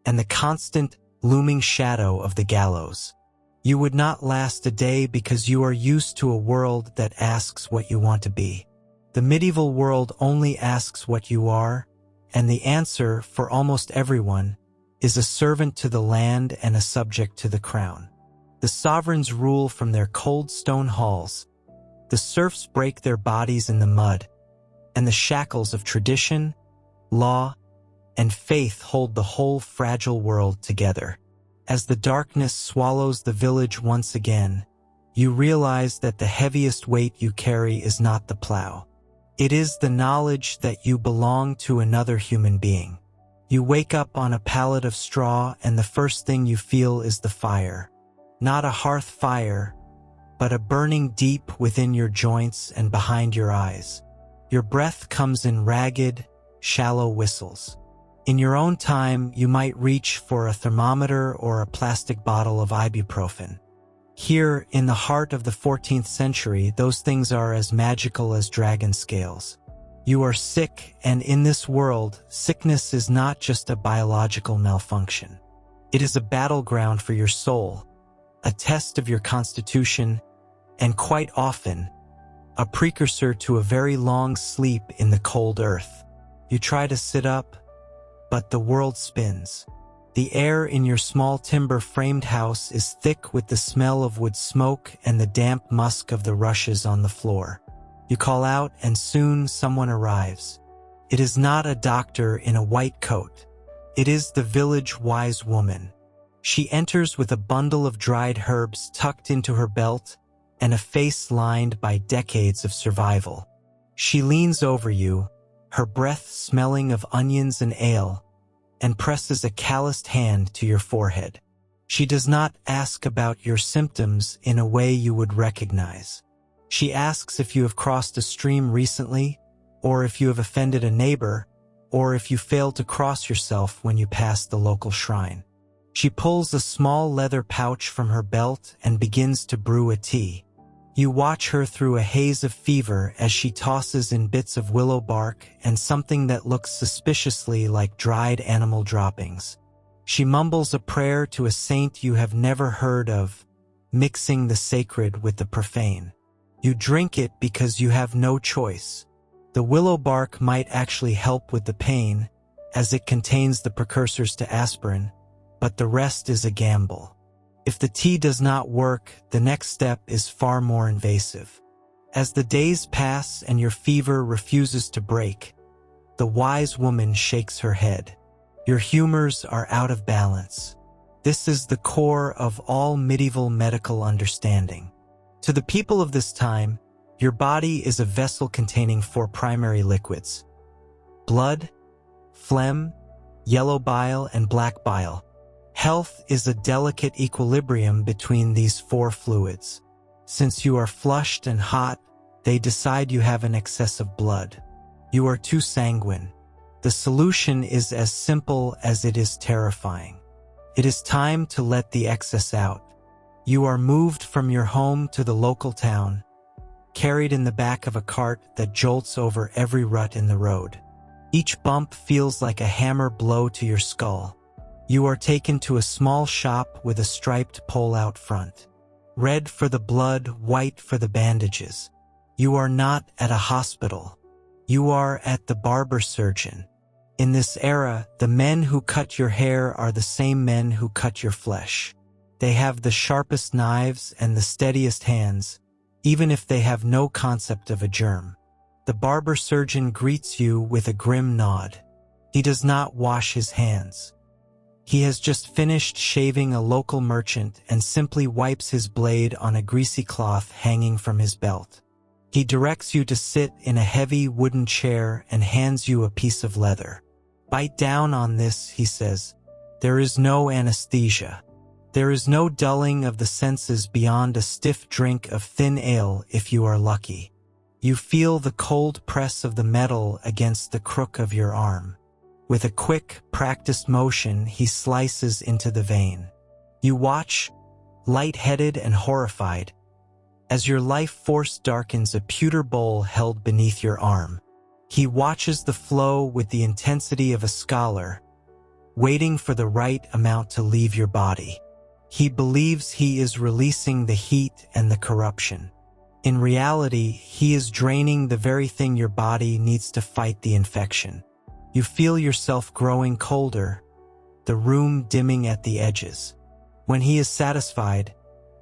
and the constant, looming shadow of the gallows. You would not last a day because you are used to a world that asks what you want to be. The medieval world only asks what you are, and the answer, for almost everyone, is a servant to the land and a subject to the crown. The sovereigns rule from their cold stone halls. The serfs break their bodies in the mud, and the shackles of tradition, law, and faith hold the whole fragile world together. As the darkness swallows the village once again, you realize that the heaviest weight you carry is not the plow. It is the knowledge that you belong to another human being. You wake up on a pallet of straw and the first thing you feel is the fire. Not a hearth fire, but a burning deep within your joints and behind your eyes. Your breath comes in ragged, shallow whistles. In your own time, you might reach for a thermometer or a plastic bottle of ibuprofen. Here, in the heart of the 14th century, those things are as magical as dragon scales. You are sick, and in this world, sickness is not just a biological malfunction. It is a battleground for your soul, a test of your constitution, and quite often, a precursor to a very long sleep in the cold earth. You try to sit up, but the world spins. The air in your small timber-framed house is thick with the smell of wood smoke and the damp musk of the rushes on the floor. You call out, and soon someone arrives. It is not a doctor in a white coat. It is the village wise woman. She enters with a bundle of dried herbs tucked into her belt and a face lined by decades of survival. She leans over you, her breath smelling of onions and ale, and presses a calloused hand to your forehead. She does not ask about your symptoms in a way you would recognize. She asks if you have crossed a stream recently, or if you have offended a neighbor, or if you failed to cross yourself when you passed the local shrine. She pulls a small leather pouch from her belt and begins to brew a tea. You watch her through a haze of fever as she tosses in bits of willow bark and something that looks suspiciously like dried animal droppings. She mumbles a prayer to a saint you have never heard of, mixing the sacred with the profane. You drink it because you have no choice. The willow bark might actually help with the pain, as it contains the precursors to aspirin, but the rest is a gamble. If the tea does not work, the next step is far more invasive. As the days pass and your fever refuses to break, the wise woman shakes her head. Your humors are out of balance. This is the core of all medieval medical understanding. To the people of this time, your body is a vessel containing 4 primary liquids: blood, phlegm, yellow bile, and black bile. Health is a delicate equilibrium between these 4 fluids. Since you are flushed and hot, they decide you have an excess of blood. You are too sanguine. The solution is as simple as it is terrifying. It is time to let the excess out. You are moved from your home to the local town, carried in the back of a cart that jolts over every rut in the road. Each bump feels like a hammer blow to your skull. You are taken to a small shop with a striped pole out front. Red for the blood, white for the bandages. You are not at a hospital. You are at the barber surgeon. In this era, the men who cut your hair are the same men who cut your flesh. They have the sharpest knives and the steadiest hands, even if they have no concept of a germ. The barber surgeon greets you with a grim nod. He does not wash his hands. He has just finished shaving a local merchant and simply wipes his blade on a greasy cloth hanging from his belt. He directs you to sit in a heavy wooden chair and hands you a piece of leather. Bite down on this, he says. There is no anesthesia. There is no dulling of the senses beyond a stiff drink of thin ale if you are lucky. You feel the cold press of the metal against the crook of your arm. With a quick, practiced motion, he slices into the vein. You watch, light-headed and horrified, as your life force darkens a pewter bowl held beneath your arm. He watches the flow with the intensity of a scholar, waiting for the right amount to leave your body. He believes he is releasing the heat and the corruption. In reality, he is draining the very thing your body needs to fight the infection. You feel yourself growing colder, the room dimming at the edges. When he is satisfied,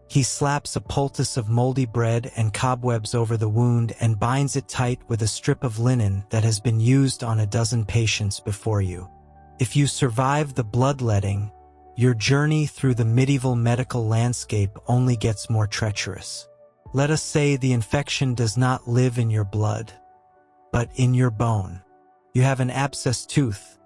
he slaps a poultice of moldy bread and cobwebs over the wound and binds it tight with a strip of linen that has been used on a dozen patients before you. If you survive the bloodletting, your journey through the medieval medical landscape only gets more treacherous. Let us say the infection does not live in your blood, but in your bone. You have an abscessed tooth,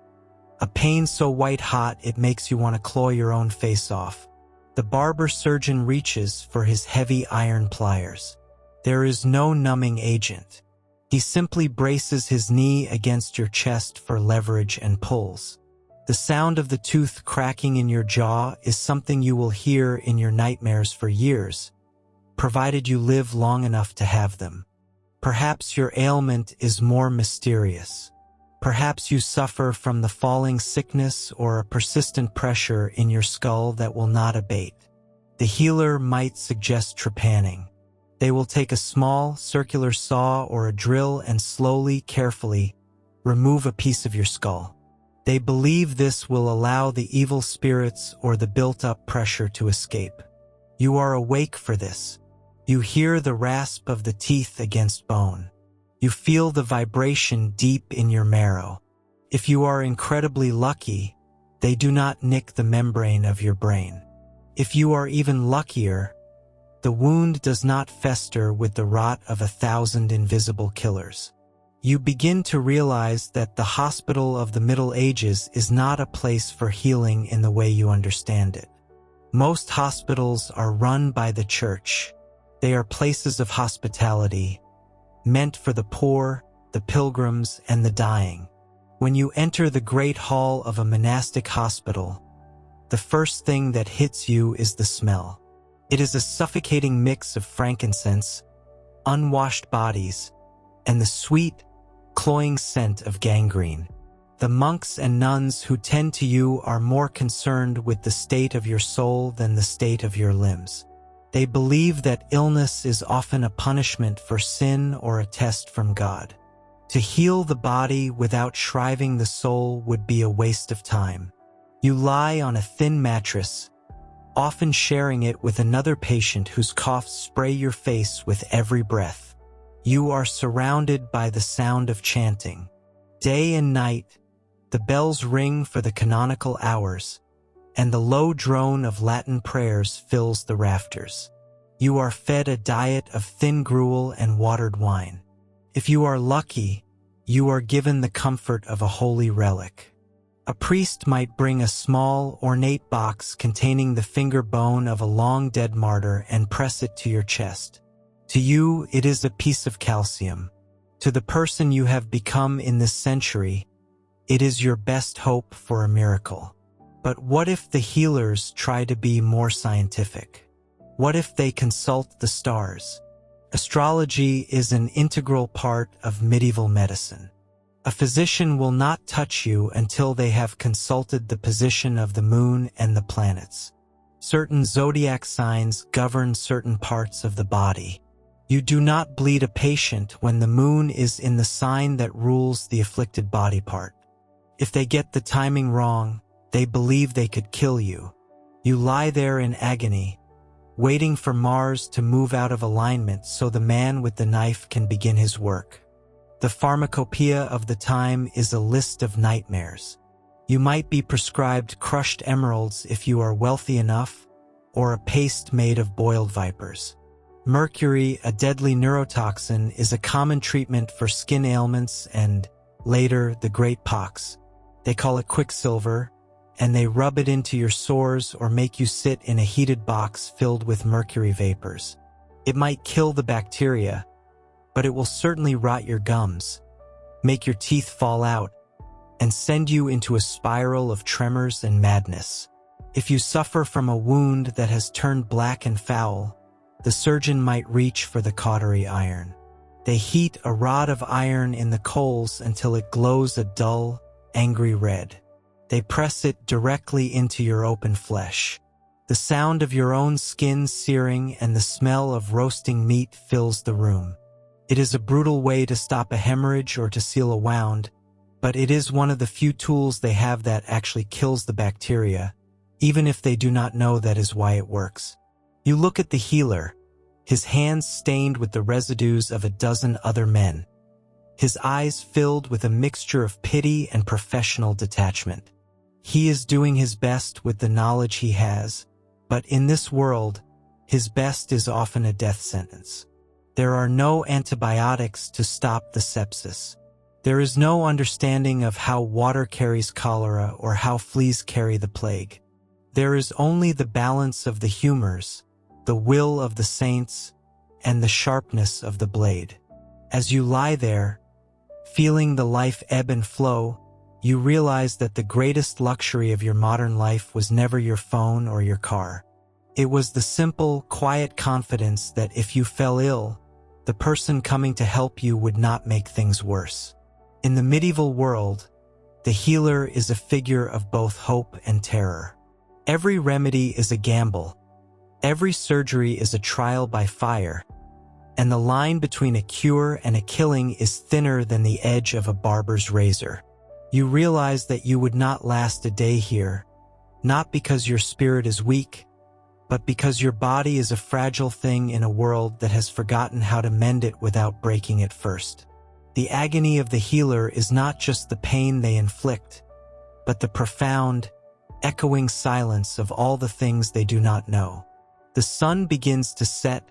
a pain so white-hot it makes you want to claw your own face off. The barber surgeon reaches for his heavy iron pliers. There is no numbing agent. He simply braces his knee against your chest for leverage and pulls. The sound of the tooth cracking in your jaw is something you will hear in your nightmares for years, provided you live long enough to have them. Perhaps your ailment is more mysterious. Perhaps you suffer from the falling sickness or a persistent pressure in your skull that will not abate. The healer might suggest trepanning. They will take a small, circular saw or a drill and slowly, carefully remove a piece of your skull. They believe this will allow the evil spirits or the built-up pressure to escape. You are awake for this. You hear the rasp of the teeth against bone. You feel the vibration deep in your marrow. If you are incredibly lucky, they do not nick the membrane of your brain. If you are even luckier, the wound does not fester with the rot of 1,000 invisible killers. You begin to realize that the hospital of the Middle Ages is not a place for healing in the way you understand it. Most hospitals are run by the church. They are places of hospitality, meant for the poor, the pilgrims, and the dying. When you enter the great hall of a monastic hospital, the first thing that hits you is the smell. It is a suffocating mix of frankincense, unwashed bodies, and the sweet, cloying scent of gangrene. The monks and nuns who tend to you are more concerned with the state of your soul than the state of your limbs. They believe that illness is often a punishment for sin or a test from God. To heal the body without shriving the soul would be a waste of time. You lie on a thin mattress, often sharing it with another patient whose coughs spray your face with every breath. You are surrounded by the sound of chanting. Day and night, the bells ring for the canonical hours, and the low drone of Latin prayers fills the rafters. You are fed a diet of thin gruel and watered wine. If you are lucky, you are given the comfort of a holy relic. A priest might bring a small, ornate box containing the finger bone of a long-dead martyr and press it to your chest. To you, it is a piece of calcium. To the person you have become in this century, it is your best hope for a miracle. But what if the healers try to be more scientific? What if they consult the stars? Astrology is an integral part of medieval medicine. A physician will not touch you until they have consulted the position of the moon and the planets. Certain zodiac signs govern certain parts of the body. You do not bleed a patient when the moon is in the sign that rules the afflicted body part. If they get the timing wrong, they believe they could kill you. You lie there in agony, waiting for Mars to move out of alignment so the man with the knife can begin his work. The pharmacopoeia of the time is a list of nightmares. You might be prescribed crushed emeralds if you are wealthy enough, or a paste made of boiled vipers. Mercury, a deadly neurotoxin, is a common treatment for skin ailments and, later, the Great Pox. They call it quicksilver, and they rub it into your sores or make you sit in a heated box filled with mercury vapors. It might kill the bacteria, but it will certainly rot your gums, make your teeth fall out, and send you into a spiral of tremors and madness. If you suffer from a wound that has turned black and foul, the surgeon might reach for the cautery iron. They heat a rod of iron in the coals until it glows a dull, angry red. They press it directly into your open flesh. The sound of your own skin searing and the smell of roasting meat fills the room. It is a brutal way to stop a hemorrhage or to seal a wound, but it is one of the few tools they have that actually kills the bacteria, even if they do not know that is why it works. You look at the healer, his hands stained with the residues of a dozen other men, his eyes filled with a mixture of pity and professional detachment. He is doing his best with the knowledge he has, but in this world, his best is often a death sentence. There are no antibiotics to stop the sepsis. There is no understanding of how water carries cholera or how fleas carry the plague. There is only the balance of the humors, the will of the saints, and the sharpness of the blade. As you lie there, feeling the life ebb and flow, you realize that the greatest luxury of your modern life was never your phone or your car. It was the simple, quiet confidence that if you fell ill, the person coming to help you would not make things worse. In the medieval world, the healer is a figure of both hope and terror. Every remedy is a gamble. Every surgery is a trial by fire, and the line between a cure and a killing is thinner than the edge of a barber's razor. You realize that you would not last a day here, not because your spirit is weak, but because your body is a fragile thing in a world that has forgotten how to mend it without breaking it first. The agony of the healer is not just the pain they inflict, but the profound, echoing silence of all the things they do not know. The sun begins to set,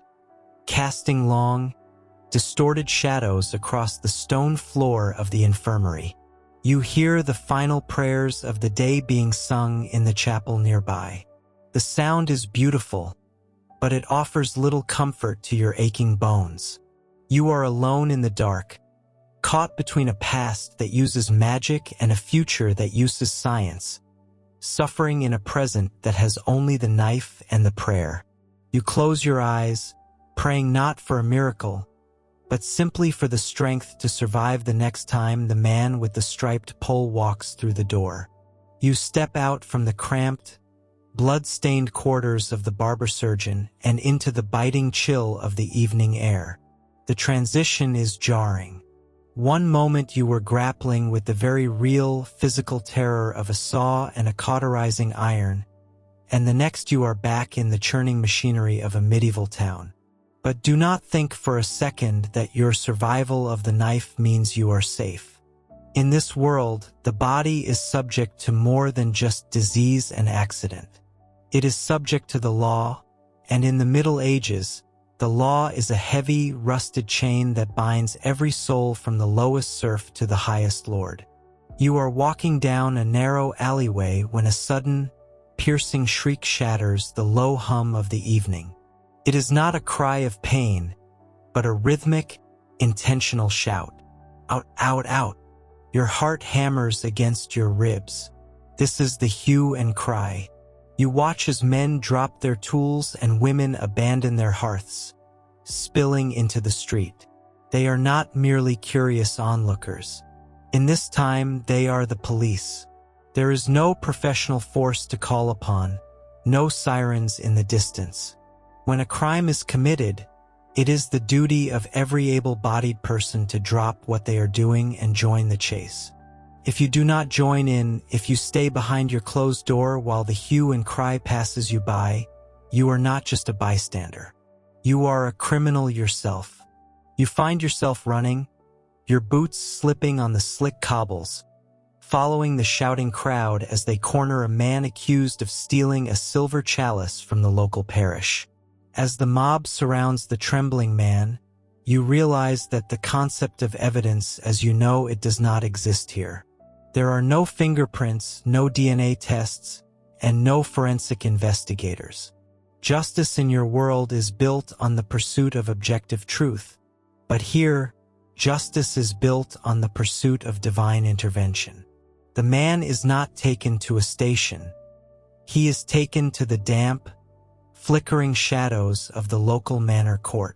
casting long, distorted shadows across the stone floor of the infirmary. You hear the final prayers of the day being sung in the chapel nearby. The sound is beautiful, but it offers little comfort to your aching bones. You are alone in the dark, caught between a past that uses magic and a future that uses science, suffering in a present that has only the knife and the prayer. You close your eyes, praying not for a miracle, but simply for the strength to survive the next time the man with the striped pole walks through the door. You step out from the cramped, blood-stained quarters of the barber surgeon and into the biting chill of the evening air. The transition is jarring. One moment you were grappling with the very real physical terror of a saw and a cauterizing iron, and the next you are back in the churning machinery of a medieval town. But do not think for a second that your survival of the knife means you are safe. In this world, the body is subject to more than just disease and accident. It is subject to the law, and in the Middle Ages, the law is a heavy, rusted chain that binds every soul from the lowest serf to the highest lord. You are walking down a narrow alleyway when a sudden, piercing shriek shatters the low hum of the evening. It is not a cry of pain, but a rhythmic, intentional shout. Out, out, out. Your heart hammers against your ribs. This is the hue and cry. You watch as men drop their tools and women abandon their hearths, spilling into the street. They are not merely curious onlookers. In this time, they are the police. There is no professional force to call upon, no sirens in the distance. When a crime is committed, it is the duty of every able-bodied person to drop what they are doing and join the chase. If you do not join in, if you stay behind your closed door while the hue and cry passes you by, you are not just a bystander. You are a criminal yourself. You find yourself running, your boots slipping on the slick cobbles, following the shouting crowd as they corner a man accused of stealing a silver chalice from the local parish. As the mob surrounds the trembling man, you realize that the concept of evidence as you know it does not exist here. There are no fingerprints, no DNA tests, and no forensic investigators. Justice in your world is built on the pursuit of objective truth, but here, justice is built on the pursuit of divine intervention. The man is not taken to a station. He is taken to the damp, flickering shadows of the local manor court.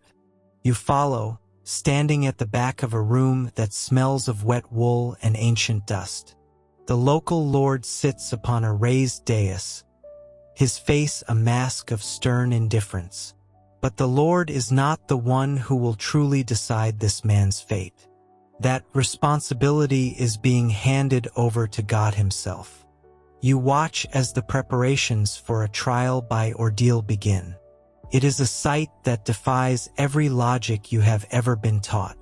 You follow, standing at the back of a room that smells of wet wool and ancient dust. The local lord sits upon a raised dais, his face a mask of stern indifference. But the Lord is not the one who will truly decide this man's fate. That responsibility is being handed over to God Himself. You watch as the preparations for a trial by ordeal begin. It is a sight that defies every logic you have ever been taught.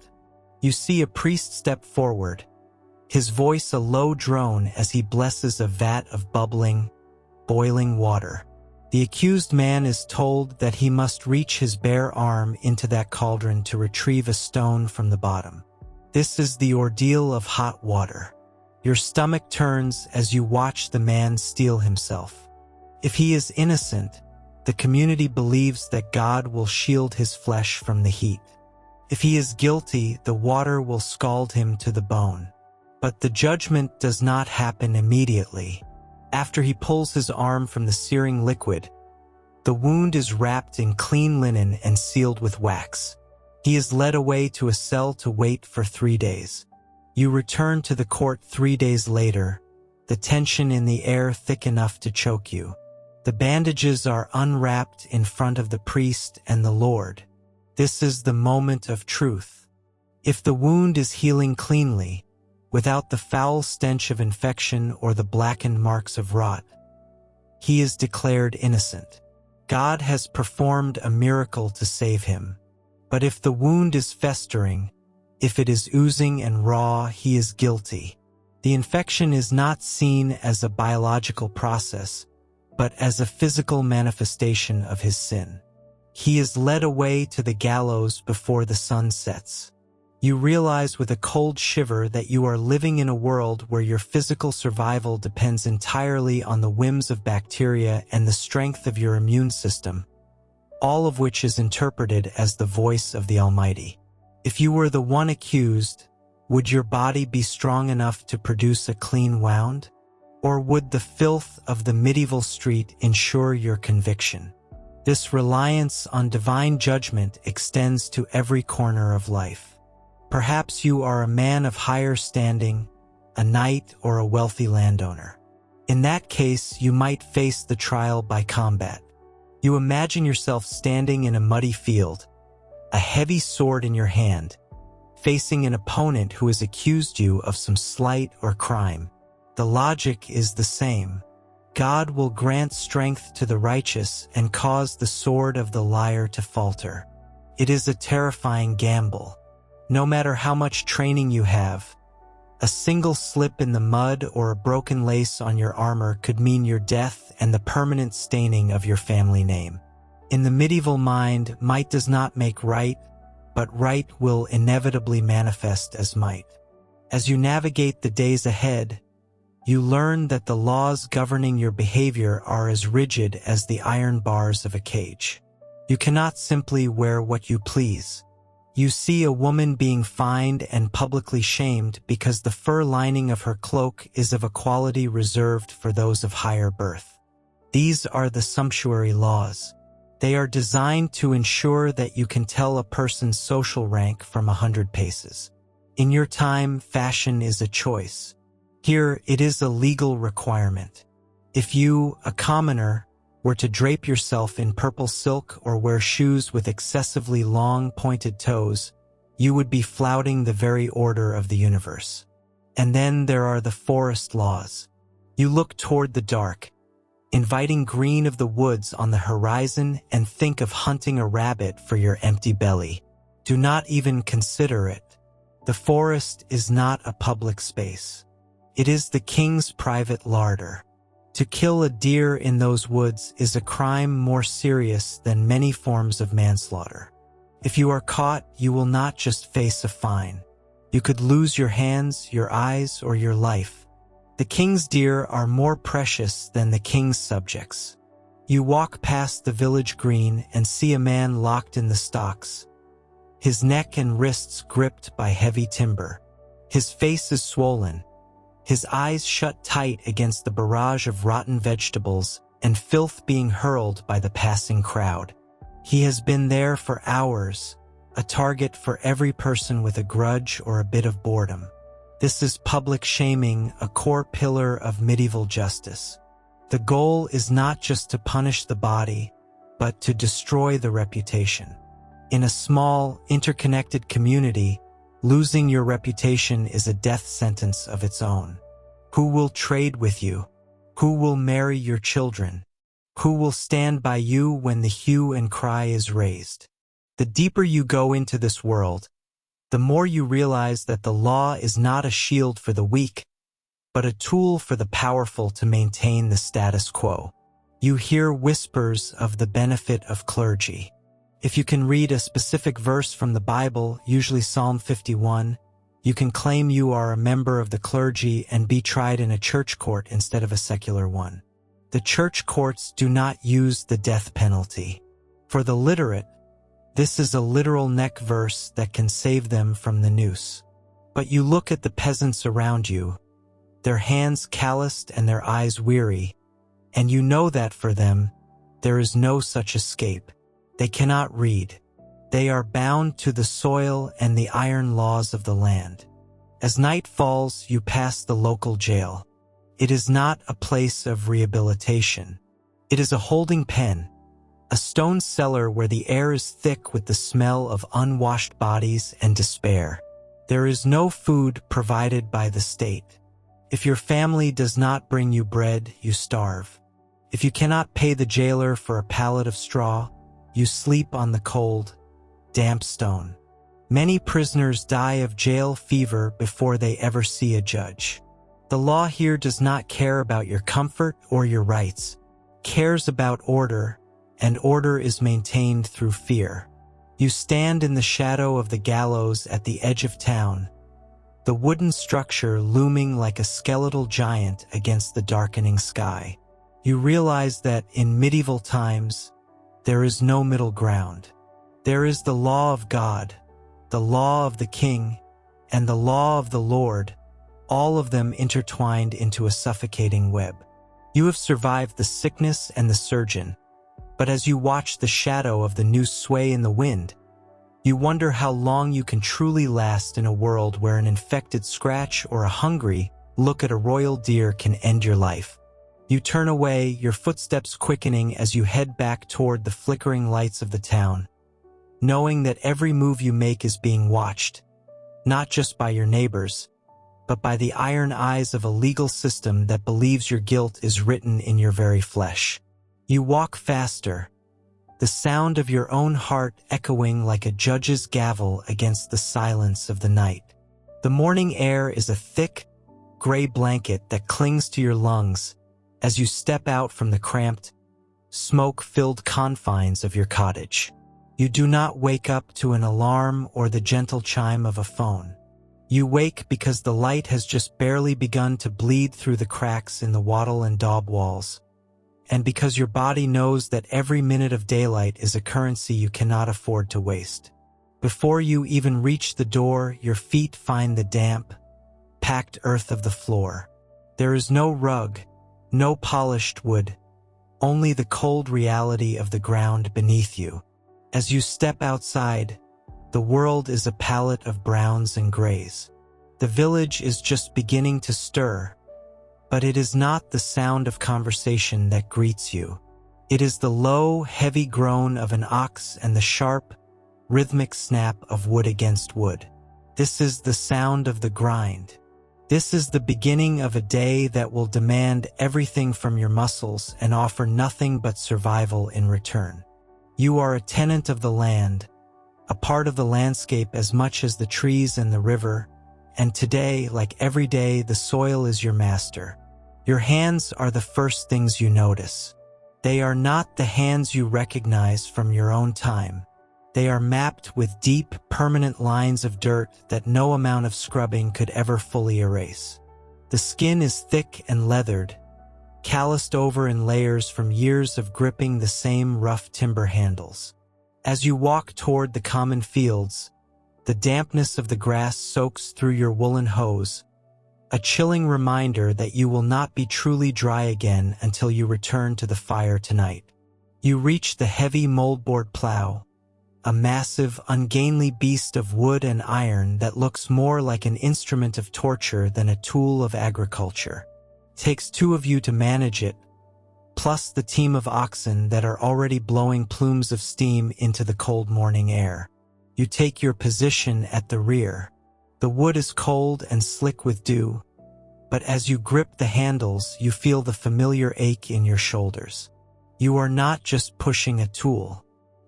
You see a priest step forward, his voice a low drone as he blesses a vat of bubbling, boiling water. The accused man is told that he must reach his bare arm into that cauldron to retrieve a stone from the bottom. This is the ordeal of hot water. Your stomach turns as you watch the man steel himself. If he is innocent, the community believes that God will shield his flesh from the heat. If he is guilty, the water will scald him to the bone. But the judgment does not happen immediately. After he pulls his arm from the searing liquid, the wound is wrapped in clean linen and sealed with wax. He is led away to a cell to wait for 3 days. You return to the court 3 days later, the tension in the air thick enough to choke you. The bandages are unwrapped in front of the priest and the Lord. This is the moment of truth. If the wound is healing cleanly, without the foul stench of infection or the blackened marks of rot, he is declared innocent. God has performed a miracle to save him. But if the wound is festering, if it is oozing and raw, he is guilty. The infection is not seen as a biological process, but as a physical manifestation of his sin. He is led away to the gallows before the sun sets. You realize with a cold shiver that you are living in a world where your physical survival depends entirely on the whims of bacteria and the strength of your immune system, all of which is interpreted as the voice of the Almighty. If you were the one accused, would your body be strong enough to produce a clean wound? Or would the filth of the medieval street ensure your conviction? This reliance on divine judgment extends to every corner of life. Perhaps you are a man of higher standing, a knight or a wealthy landowner. In that case, you might face the trial by combat. You imagine yourself standing in a muddy field, a heavy sword in your hand, facing an opponent who has accused you of some slight or crime. The logic is the same. God will grant strength to the righteous and cause the sword of the liar to falter. It is a terrifying gamble. No matter how much training you have, a single slip in the mud or a broken lace on your armor could mean your death and the permanent staining of your family name. In the medieval mind, might does not make right, but right will inevitably manifest as might. As you navigate the days ahead, you learn that the laws governing your behavior are as rigid as the iron bars of a cage. You cannot simply wear what you please. You see a woman being fined and publicly shamed because the fur lining of her cloak is of a quality reserved for those of higher birth. These are the sumptuary laws. They are designed to ensure that you can tell a person's social rank from 100 paces. In your time, fashion is a choice. Here, it is a legal requirement. If you, a commoner, were to drape yourself in purple silk or wear shoes with excessively long, pointed toes, you would be flouting the very order of the universe. And then there are the forest laws. You look toward the dark, inviting green of the woods on the horizon, and think of hunting a rabbit for your empty belly. Do not even consider it. The forest is not a public space. It is the king's private larder. To kill a deer in those woods is a crime more serious than many forms of manslaughter. If you are caught, you will not just face a fine. You could lose your hands, your eyes, or your life. The king's deer are more precious than the king's subjects. You walk past the village green and see a man locked in the stocks, his neck and wrists gripped by heavy timber. His face is swollen, his eyes shut tight against the barrage of rotten vegetables and filth being hurled by the passing crowd. He has been there for hours, a target for every person with a grudge or a bit of boredom. This is public shaming, a core pillar of medieval justice. The goal is not just to punish the body, but to destroy the reputation. In a small, interconnected community, losing your reputation is a death sentence of its own. Who will trade with you? Who will marry your children? Who will stand by you when the hue and cry is raised? The deeper you go into this world, the more you realize that the law is not a shield for the weak, but a tool for the powerful to maintain the status quo. You hear whispers of the benefit of clergy. If you can read a specific verse from the Bible, usually Psalm 51, you can claim you are a member of the clergy and be tried in a church court instead of a secular one. The church courts do not use the death penalty. For the literate, this is a literal neck verse that can save them from the noose. But you look at the peasants around you, their hands calloused and their eyes weary, and you know that for them, there is no such escape. They cannot read. They are bound to the soil and the iron laws of the land. As night falls, you pass the local jail. It is not a place of rehabilitation. It is a holding pen, a stone cellar where the air is thick with the smell of unwashed bodies and despair. There is no food provided by the state. If your family does not bring you bread, you starve. If you cannot pay the jailer for a pallet of straw, you sleep on the cold, damp stone. Many prisoners die of jail fever before they ever see a judge. The law here does not care about your comfort or your rights. It cares about order, and order is maintained through fear. You stand in the shadow of the gallows at the edge of town, the wooden structure looming like a skeletal giant against the darkening sky. You realize that in medieval times, there is no middle ground. There is the law of God, the law of the king, and the law of the Lord, all of them intertwined into a suffocating web. You have survived the sickness and the surgeon, but as you watch the shadow of the noose sway in the wind, you wonder how long you can truly last in a world where an infected scratch or a hungry look at a royal deer can end your life. You turn away, your footsteps quickening as you head back toward the flickering lights of the town, knowing that every move you make is being watched, not just by your neighbors, but by the iron eyes of a legal system that believes your guilt is written in your very flesh. You walk faster, the sound of your own heart echoing like a judge's gavel against the silence of the night. The morning air is a thick, gray blanket that clings to your lungs as you step out from the cramped, smoke-filled confines of your cottage. You do not wake up to an alarm or the gentle chime of a phone. You wake because the light has just barely begun to bleed through the cracks in the wattle and daub walls, and because your body knows that every minute of daylight is a currency you cannot afford to waste. Before you even reach the door, your feet find the damp, packed earth of the floor. There is no rug, no polished wood, only the cold reality of the ground beneath you. As you step outside, the world is a palette of browns and grays. The village is just beginning to stir, but it is not the sound of conversation that greets you. It is the low, heavy groan of an ox and the sharp, rhythmic snap of wood against wood. This is the sound of the grind. This is the beginning of a day that will demand everything from your muscles and offer nothing but survival in return. You are a tenant of the land, a part of the landscape as much as the trees and the river, and today, like every day, the soil is your master. Your hands are the first things you notice. They are not the hands you recognize from your own time. They are mapped with deep, permanent lines of dirt that no amount of scrubbing could ever fully erase. The skin is thick and leathered, calloused over in layers from years of gripping the same rough timber handles. As you walk toward the common fields, the dampness of the grass soaks through your woolen hose, a chilling reminder that you will not be truly dry again until you return to the fire tonight. You reach the heavy moldboard plow, a massive, ungainly beast of wood and iron that looks more like an instrument of torture than a tool of agriculture. It takes two of you to manage it, plus the team of oxen that are already blowing plumes of steam into the cold morning air. You take your position at the rear. The wood is cold and slick with dew, but as you grip the handles, you feel the familiar ache in your shoulders. You are not just pushing a tool.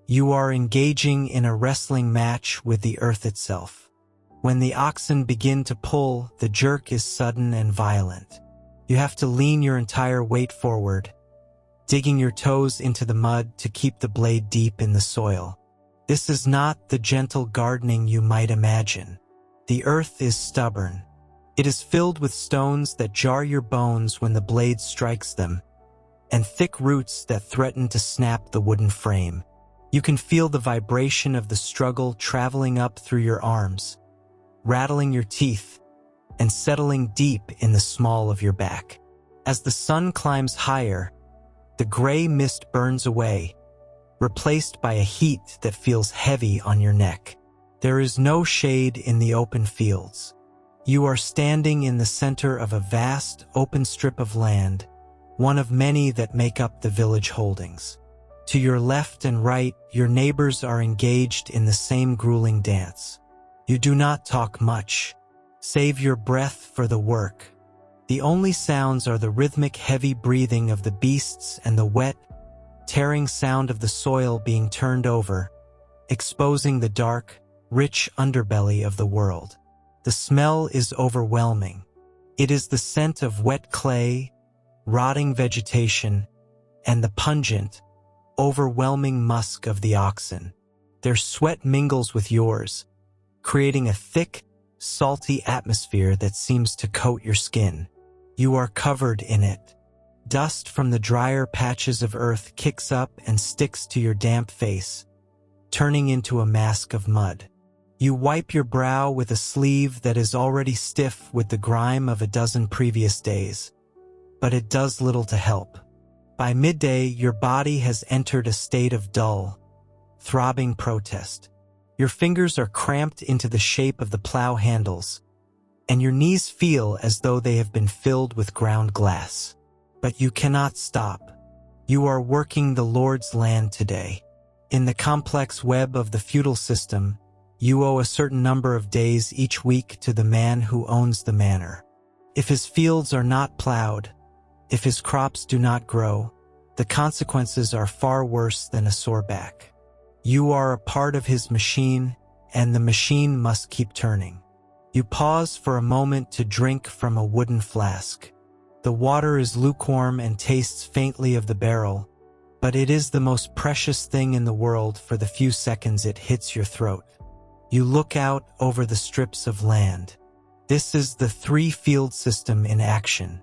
You are engaging in a wrestling match with the earth itself. When the oxen begin to pull, the jerk is sudden and violent. You have to lean your entire weight forward, digging your toes into the mud to keep the blade deep in the soil. This is not the gentle gardening you might imagine. The earth is stubborn. It is filled with stones that jar your bones when the blade strikes them, and thick roots that threaten to snap the wooden frame. You can feel the vibration of the struggle traveling up through your arms, rattling your teeth, and settling deep in the small of your back. As the sun climbs higher, the gray mist burns away, replaced by a heat that feels heavy on your neck. There is no shade in the open fields. You are standing in the center of a vast, open strip of land, one of many that make up the village holdings. To your left and right, your neighbors are engaged in the same grueling dance. You do not talk much. Save your breath for the work. The only sounds are the rhythmic heavy breathing of the beasts and the wet, tearing sound of the soil being turned over, exposing the dark, rich underbelly of the world. The smell is overwhelming. It is the scent of wet clay, rotting vegetation, and the pungent, overwhelming musk of the oxen. Their sweat mingles with yours, creating a thick, salty atmosphere that seems to coat your skin. You are covered in it. Dust from the drier patches of earth kicks up and sticks to your damp face, turning into a mask of mud. You wipe your brow with a sleeve that is already stiff with the grime of a dozen previous days. But it does little to help. By midday, your body has entered a state of dull, throbbing protest. Your fingers are cramped into the shape of the plow handles, and your knees feel as though they have been filled with ground glass. But you cannot stop. You are working the Lord's land today. In the complex web of the feudal system, you owe a certain number of days each week to the man who owns the manor. If his fields are not plowed, if his crops do not grow, the consequences are far worse than a sore back. You are a part of his machine, and the machine must keep turning. You pause for a moment to drink from a wooden flask. The water is lukewarm and tastes faintly of the barrel, but it is the most precious thing in the world for the few seconds it hits your throat. You look out over the strips of land. This is the three-field system in action.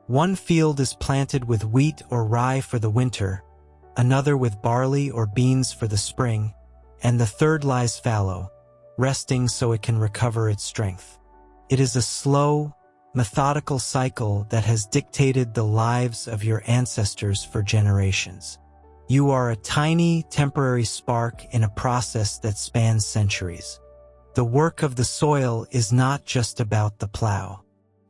One field is planted with wheat or rye for the winter, another with barley or beans for the spring, and the third lies fallow, resting so it can recover its strength. It is a slow, methodical cycle that has dictated the lives of your ancestors for generations. You are a tiny, temporary spark in a process that spans centuries. The work of the soil is not just about the plow.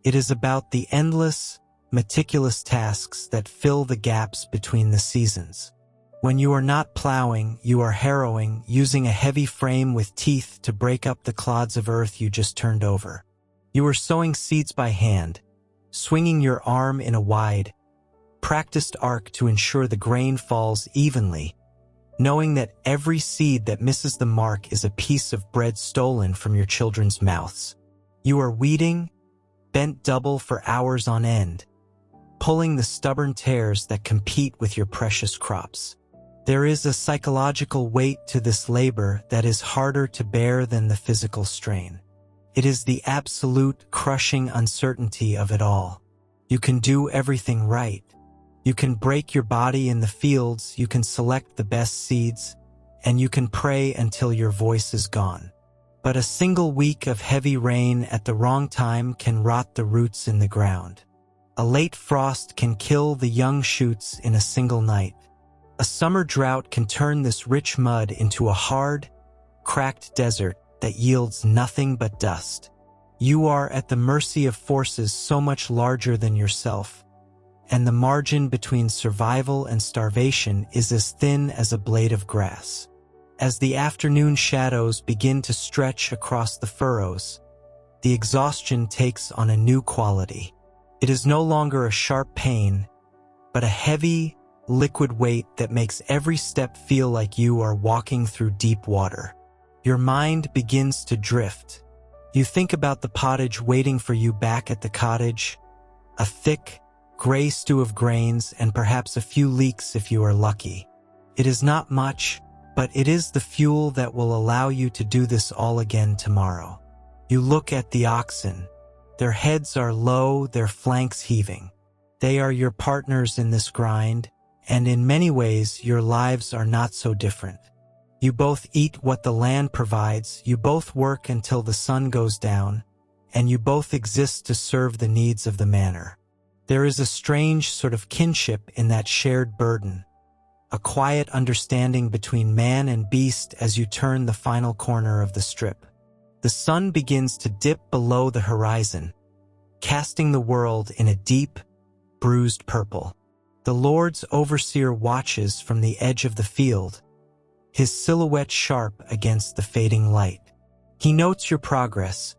It is about the endless, meticulous tasks that fill the gaps between the seasons. When you are not plowing, you are harrowing, using a heavy frame with teeth to break up the clods of earth you just turned over. You are sowing seeds by hand, swinging your arm in a wide, practiced arc to ensure the grain falls evenly, knowing that every seed that misses the mark is a piece of bread stolen from your children's mouths. You are weeding, bent double for hours on end, pulling the stubborn tares that compete with your precious crops. There is a psychological weight to this labor that is harder to bear than the physical strain. It is the absolute, crushing uncertainty of it all. You can do everything right. You can break your body in the fields, you can select the best seeds, and you can pray until your voice is gone. But a single week of heavy rain at the wrong time can rot the roots in the ground. A late frost can kill the young shoots in a single night. A summer drought can turn this rich mud into a hard, cracked desert that yields nothing but dust. You are at the mercy of forces so much larger than yourself, and the margin between survival and starvation is as thin as a blade of grass. As the afternoon shadows begin to stretch across the furrows, the exhaustion takes on a new quality. It is no longer a sharp pain, but a heavy, liquid weight that makes every step feel like you are walking through deep water. Your mind begins to drift. You think about the pottage waiting for you back at the cottage, a thick, gray stew of grains and perhaps a few leeks if you are lucky. It is not much, but it is the fuel that will allow you to do this all again tomorrow. You look at the oxen. Their heads are low, their flanks heaving. They are your partners in this grind, and in many ways your lives are not so different. You both eat what the land provides, you both work until the sun goes down, and you both exist to serve the needs of the manor. There is a strange sort of kinship in that shared burden, a quiet understanding between man and beast as you turn the final corner of the strip. The sun begins to dip below the horizon, casting the world in a deep, bruised purple. The Lord's overseer watches from the edge of the field, his silhouette sharp against the fading light. He notes your progress,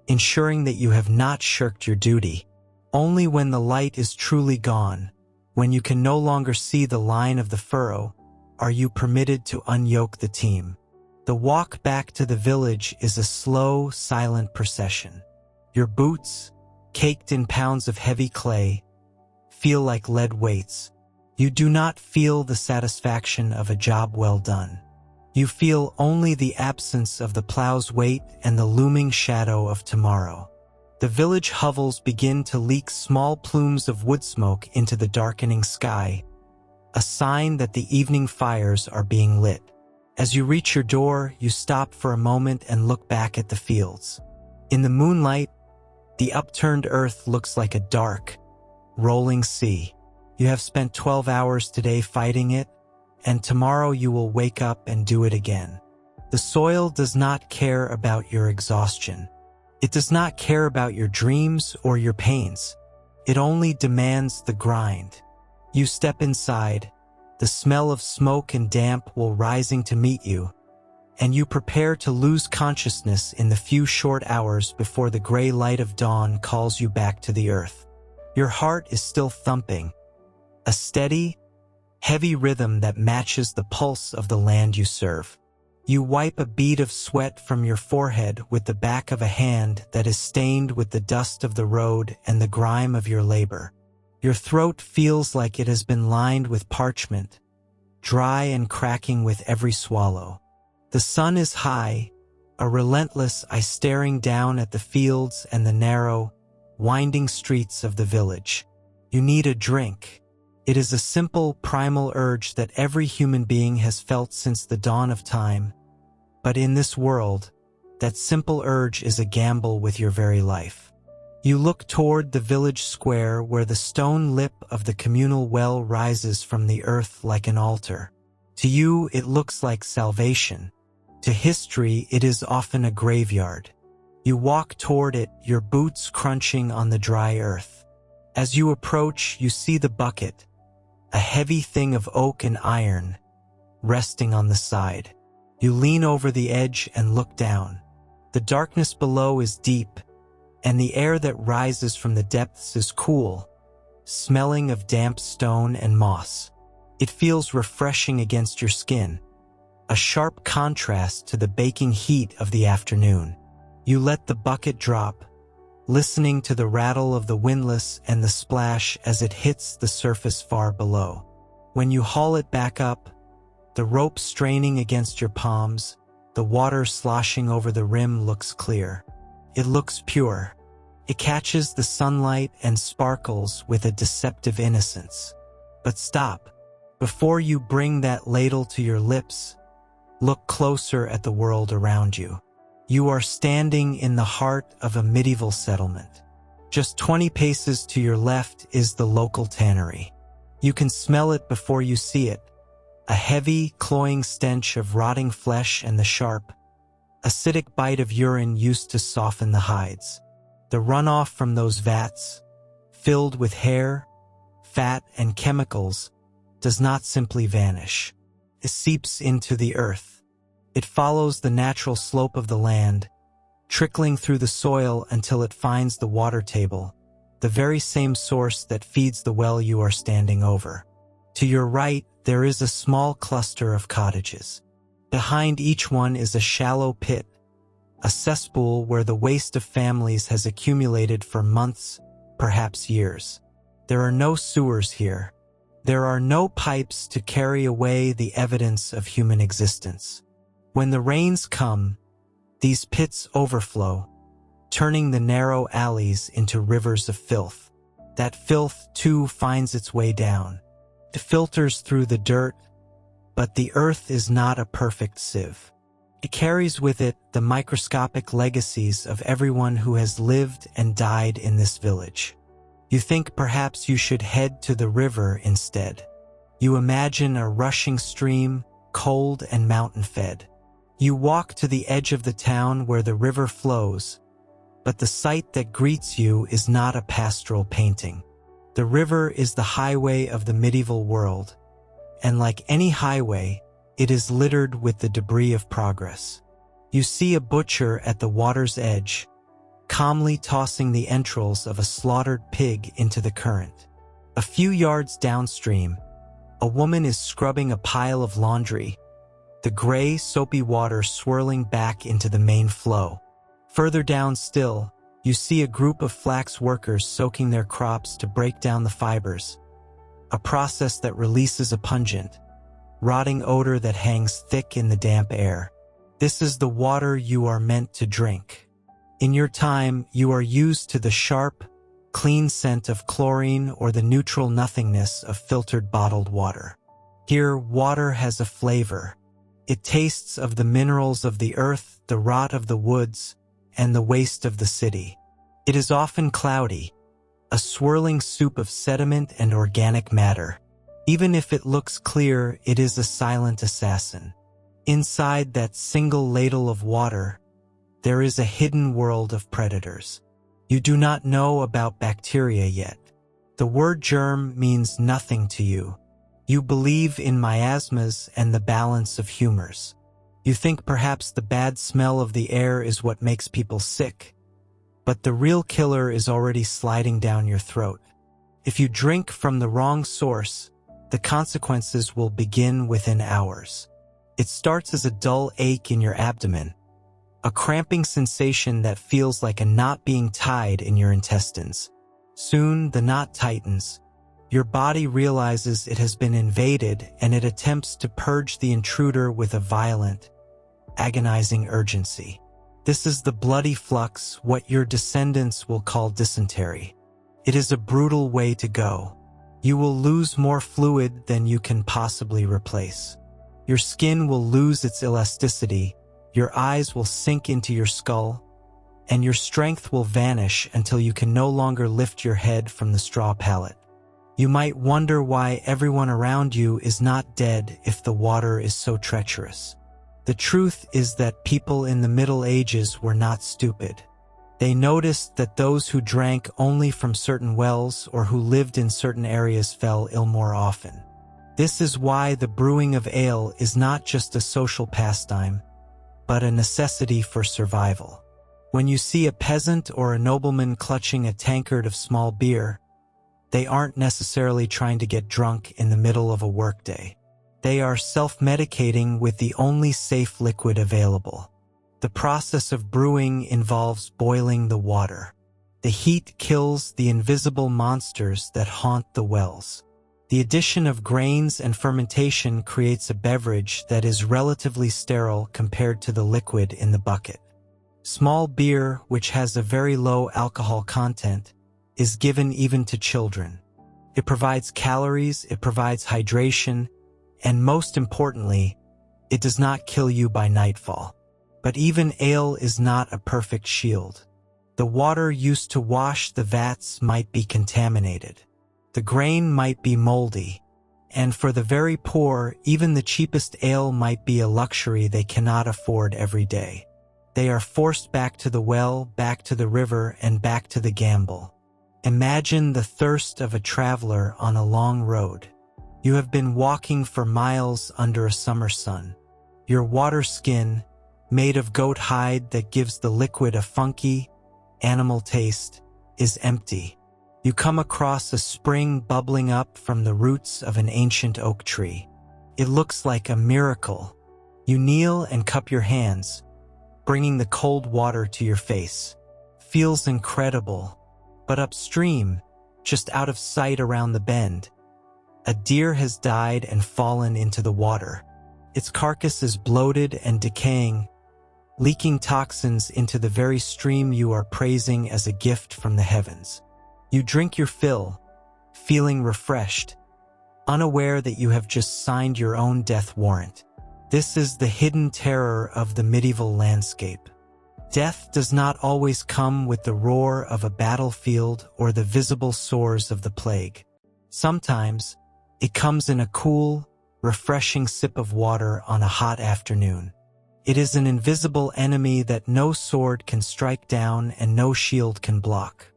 ensuring that you have not shirked your duty. Only when the light is truly gone, when you can no longer see the line of the furrow, are you permitted to unyoke the team. The walk back to the village is a slow, silent procession. Your boots, caked in pounds of heavy clay, feel like lead weights. You do not feel the satisfaction of a job well done. You feel only the absence of the plow's weight and the looming shadow of tomorrow. The village hovels begin to leak small plumes of wood smoke into the darkening sky, a sign that the evening fires are being lit. As you reach your door, you stop for a moment and look back at the fields. In the moonlight, the upturned earth looks like a dark, rolling sea. You have spent 12 hours today fighting it, and tomorrow you will wake up and do it again. The soil does not care about your exhaustion. It does not care about your dreams or your pains. It only demands the grind. You step inside, the smell of smoke and damp will rising to meet you, and you prepare to lose consciousness in the few short hours before the gray light of dawn calls you back to the earth. Your heart is still thumping, a steady, heavy rhythm that matches the pulse of the land you serve. You wipe a bead of sweat from your forehead with the back of a hand that is stained with the dust of the road and the grime of your labor. Your throat feels like it has been lined with parchment, dry and cracking with every swallow. The sun is high, a relentless eye staring down at the fields and the narrow, winding streets of the village. You need a drink. It is a simple, primal urge that every human being has felt since the dawn of time. But in this world, that simple urge is a gamble with your very life. You look toward the village square where the stone lip of the communal well rises from the earth like an altar. To you, it looks like salvation. To history, it is often a graveyard. You walk toward it, your boots crunching on the dry earth. As you approach, you see the bucket, a heavy thing of oak and iron, resting on the side. You lean over the edge and look down. The darkness below is deep, and the air that rises from the depths is cool, smelling of damp stone and moss. It feels refreshing against your skin, a sharp contrast to the baking heat of the afternoon. You let the bucket drop, listening to the rattle of the windlass and the splash as it hits the surface far below. When you haul it back up, the rope straining against your palms, the water sloshing over the rim looks clear. It looks pure. It catches the sunlight and sparkles with a deceptive innocence. But stop. Before you bring that ladle to your lips, look closer at the world around you. You are standing in the heart of a medieval settlement. Just 20 paces to your left is the local tannery. You can smell it before you see it, a heavy, cloying stench of rotting flesh and the sharp, acidic bite of urine used to soften the hides. The runoff from those vats, filled with hair, fat, and chemicals, does not simply vanish. It seeps into the earth. It follows the natural slope of the land, trickling through the soil until it finds the water table, the very same source that feeds the well you are standing over. To your right, there is a small cluster of cottages. Behind each one is a shallow pit, a cesspool where the waste of families has accumulated for months, perhaps years. There are no sewers here. There are no pipes to carry away the evidence of human existence. When the rains come, these pits overflow, turning the narrow alleys into rivers of filth. That filth, too, finds its way down. It filters through the dirt, but the earth is not a perfect sieve. It carries with it the microscopic legacies of everyone who has lived and died in this village. You think perhaps you should head to the river instead. You imagine a rushing stream, cold and mountain-fed. You walk to the edge of the town where the river flows, but the sight that greets you is not a pastoral painting. The river is the highway of the medieval world, and like any highway, it is littered with the debris of progress. You see a butcher at the water's edge, calmly tossing the entrails of a slaughtered pig into the current. A few yards downstream, a woman is scrubbing a pile of laundry, the gray, soapy water swirling back into the main flow. Further down still, you see a group of flax workers soaking their crops to break down the fibers, a process that releases a pungent, rotting odor that hangs thick in the damp air. This is the water you are meant to drink. In your time, you are used to the sharp, clean scent of chlorine or the neutral nothingness of filtered bottled water. Here, water has a flavor. It tastes of the minerals of the earth, the rot of the woods, and the waste of the city. It is often cloudy, a swirling soup of sediment and organic matter. Even if it looks clear, it is a silent assassin. Inside that single ladle of water, there is a hidden world of predators. You do not know about bacteria yet. The word germ means nothing to you. You believe in miasmas and the balance of humors. You think perhaps the bad smell of the air is what makes people sick, but the real killer is already sliding down your throat. If you drink from the wrong source, the consequences will begin within hours. It starts as a dull ache in your abdomen, a cramping sensation that feels like a knot being tied in your intestines. Soon, the knot tightens. Your body realizes it has been invaded, and it attempts to purge the intruder with a violent, agonizing urgency. This is the bloody flux, what your descendants will call dysentery. It is a brutal way to go. You will lose more fluid than you can possibly replace. Your skin will lose its elasticity, your eyes will sink into your skull, and your strength will vanish until you can no longer lift your head from the straw pallet. You might wonder why everyone around you is not dead if the water is so treacherous. The truth is that people in the Middle Ages were not stupid. They noticed that those who drank only from certain wells or who lived in certain areas fell ill more often. This is why the brewing of ale is not just a social pastime, but a necessity for survival. When you see a peasant or a nobleman clutching a tankard of small beer, they aren't necessarily trying to get drunk in the middle of a workday. They are self-medicating with the only safe liquid available. The process of brewing involves boiling the water. The heat kills the invisible monsters that haunt the wells. The addition of grains and fermentation creates a beverage that is relatively sterile compared to the liquid in the bucket. Small beer, which has a very low alcohol content, is given even to children. It provides calories, it provides hydration, and most importantly, it does not kill you by nightfall. But even ale is not a perfect shield. The water used to wash the vats might be contaminated. The grain might be moldy. And for the very poor, even the cheapest ale might be a luxury they cannot afford every day. They are forced back to the well, back to the river, and back to the gamble. Imagine the thirst of a traveler on a long road. You have been walking for miles under a summer sun. Your water skin, made of goat hide that gives the liquid a funky, animal taste, is empty. You come across a spring bubbling up from the roots of an ancient oak tree. It looks like a miracle. You kneel and cup your hands, bringing the cold water to your face. Feels incredible. But upstream, just out of sight around the bend, a deer has died and fallen into the water. Its carcass is bloated and decaying, leaking toxins into the very stream you are praising as a gift from the heavens. You drink your fill, feeling refreshed, unaware that you have just signed your own death warrant. This is the hidden terror of the medieval landscape. Death does not always come with the roar of a battlefield or the visible sores of the plague. Sometimes, it comes in a cool, refreshing sip of water on a hot afternoon. It is an invisible enemy that no sword can strike down and no shield can block.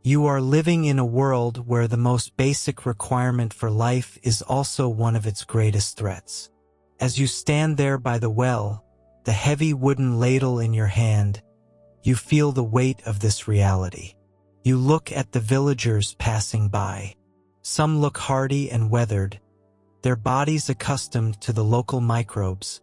You are living in a world where the most basic requirement for life is also one of its greatest threats. As you stand there by the well, the heavy wooden ladle in your hand, you feel the weight of this reality. You look at the villagers passing by. Some look hardy and weathered, their bodies accustomed to the local microbes,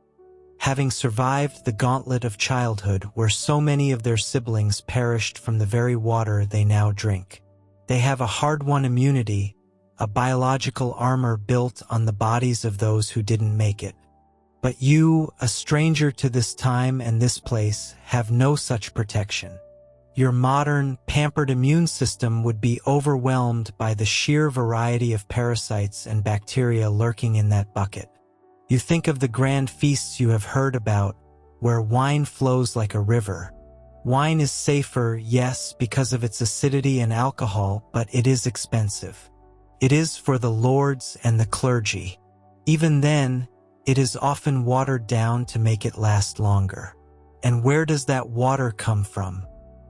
having survived the gauntlet of childhood where so many of their siblings perished from the very water they now drink. They have a hard-won immunity, a biological armor built on the bodies of those who didn't make it. But you, a stranger to this time and this place, have no such protection. Your modern, pampered immune system would be overwhelmed by the sheer variety of parasites and bacteria lurking in that bucket. You think of the grand feasts you have heard about, where wine flows like a river. Wine is safer, yes, because of its acidity and alcohol, but it is expensive. It is for the lords and the clergy. Even then, it is often watered down to make it last longer. And where does that water come from?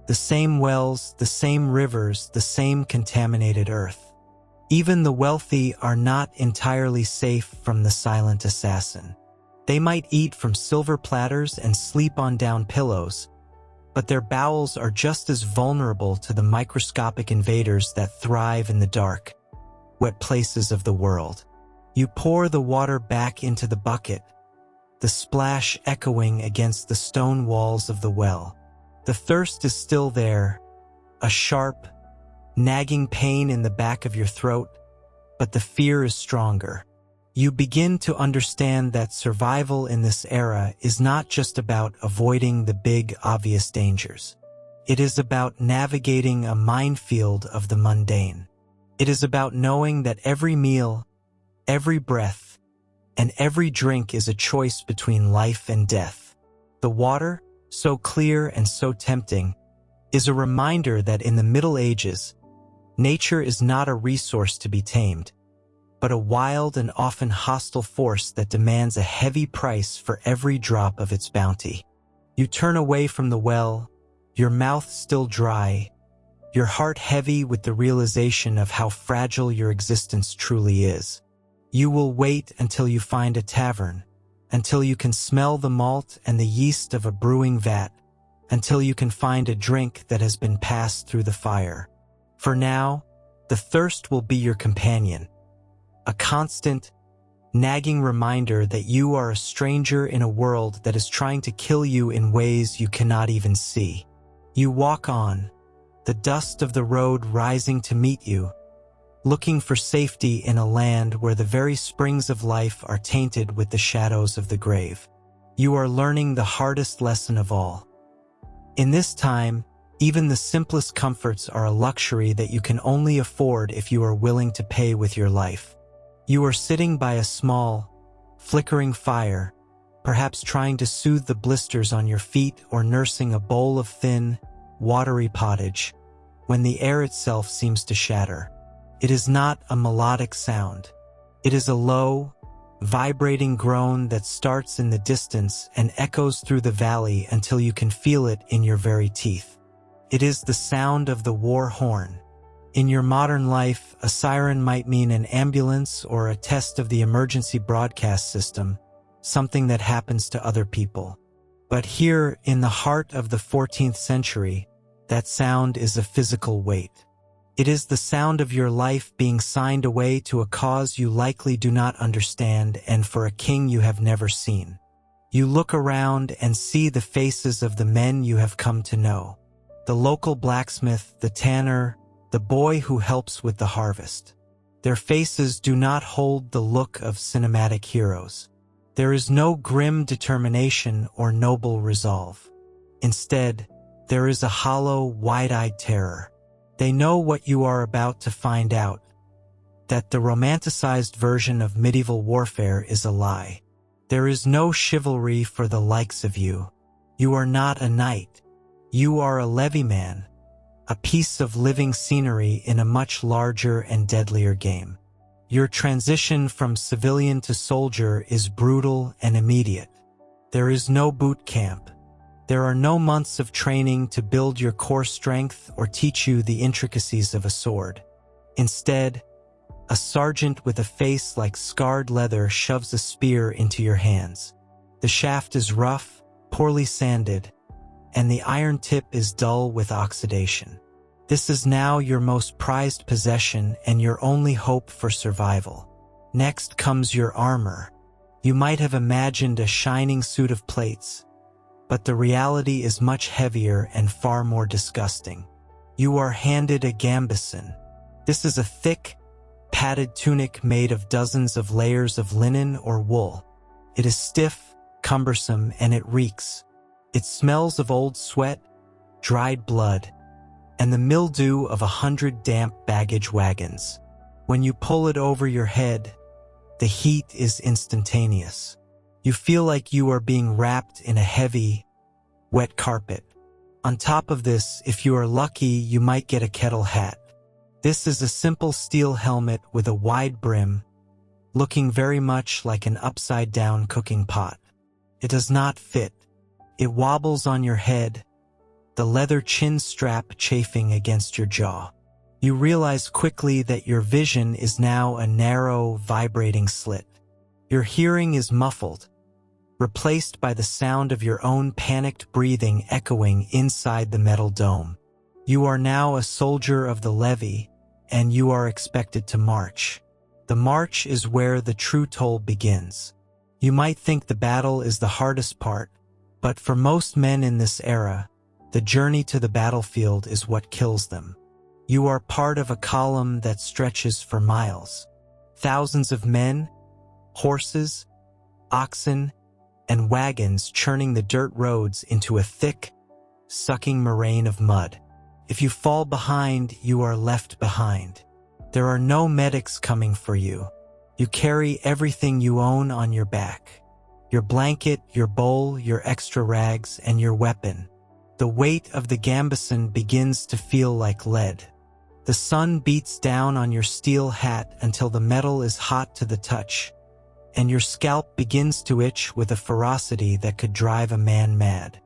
The same wells, the same rivers, the same contaminated earth. Even the wealthy are not entirely safe from the silent assassin. They might eat from silver platters and sleep on down pillows, but their bowels are just as vulnerable to the microscopic invaders that thrive in the dark, wet places of the world. You pour the water back into the bucket, the splash echoing against the stone walls of the well. The thirst is still there, a sharp, nagging pain in the back of your throat, but the fear is stronger. You begin to understand that survival in this era is not just about avoiding the big, obvious dangers. It is about navigating a minefield of the mundane. It is about knowing that every meal, every breath, and every drink is a choice between life and death. The water, so clear and so tempting, is a reminder that in the Middle Ages, nature is not a resource to be tamed, but a wild and often hostile force that demands a heavy price for every drop of its bounty. You turn away from the well, your mouth still dry, your heart heavy with the realization of how fragile your existence truly is. You will wait until you find a tavern, until you can smell the malt and the yeast of a brewing vat, until you can find a drink that has been passed through the fire. For now, the thirst will be your companion, a constant, nagging reminder that you are a stranger in a world that is trying to kill you in ways you cannot even see. You walk on, the dust of the road rising to meet you, looking for safety in a land where the very springs of life are tainted with the shadows of the grave. You are learning the hardest lesson of all. In this time, even the simplest comforts are a luxury that you can only afford if you are willing to pay with your life. You are sitting by a small, flickering fire, perhaps trying to soothe the blisters on your feet or nursing a bowl of thin, watery pottage, when the air itself seems to shatter. It is not a melodic sound. It is a low, vibrating groan that starts in the distance and echoes through the valley until you can feel it in your very teeth. It is the sound of the war horn. In your modern life, a siren might mean an ambulance or a test of the emergency broadcast system, something that happens to other people. But here, in the heart of the 14th century, that sound is a physical weight. It is the sound of your life being signed away to a cause you likely do not understand and for a king you have never seen. You look around and see the faces of the men you have come to know. The local blacksmith, the tanner, the boy who helps with the harvest. Their faces do not hold the look of cinematic heroes. There is no grim determination or noble resolve. Instead, there is a hollow, wide-eyed terror. They know what you are about to find out, that the romanticized version of medieval warfare is a lie. There is no chivalry for the likes of you. You are not a knight. You are a levyman, a piece of living scenery in a much larger and deadlier game. Your transition from civilian to soldier is brutal and immediate. There is no boot camp. There are no months of training to build your core strength or teach you the intricacies of a sword. Instead, a sergeant with a face like scarred leather shoves a spear into your hands. The shaft is rough, poorly sanded, and the iron tip is dull with oxidation. This is now your most prized possession and your only hope for survival. Next comes your armor. You might have imagined a shining suit of plates, but the reality is much heavier and far more disgusting. You are handed a gambeson. This is a thick, padded tunic made of dozens of layers of linen or wool. It is stiff, cumbersome, and it reeks. It smells of old sweat, dried blood, and the mildew of 100 damp baggage wagons. When you pull it over your head, the heat is instantaneous. You feel like you are being wrapped in a heavy, wet carpet. On top of this, if you are lucky, you might get a kettle hat. This is a simple steel helmet with a wide brim, looking very much like an upside-down cooking pot. It does not fit. It wobbles on your head, the leather chin strap chafing against your jaw. You realize quickly that your vision is now a narrow, vibrating slit. Your hearing is muffled, replaced by the sound of your own panicked breathing echoing inside the metal dome. You are now a soldier of the levy, and you are expected to march. The march is where the true toll begins. You might think the battle is the hardest part, but for most men in this era, the journey to the battlefield is what kills them. You are part of a column that stretches for miles. Thousands of men, horses, oxen, and wagons churning the dirt roads into a thick, sucking moraine of mud. If you fall behind, you are left behind. There are no medics coming for you. You carry everything you own on your back. Your blanket, your bowl, your extra rags, and your weapon. The weight of the gambeson begins to feel like lead. The sun beats down on your steel hat until the metal is hot to the touch, and your scalp begins to itch with a ferocity that could drive a man mad.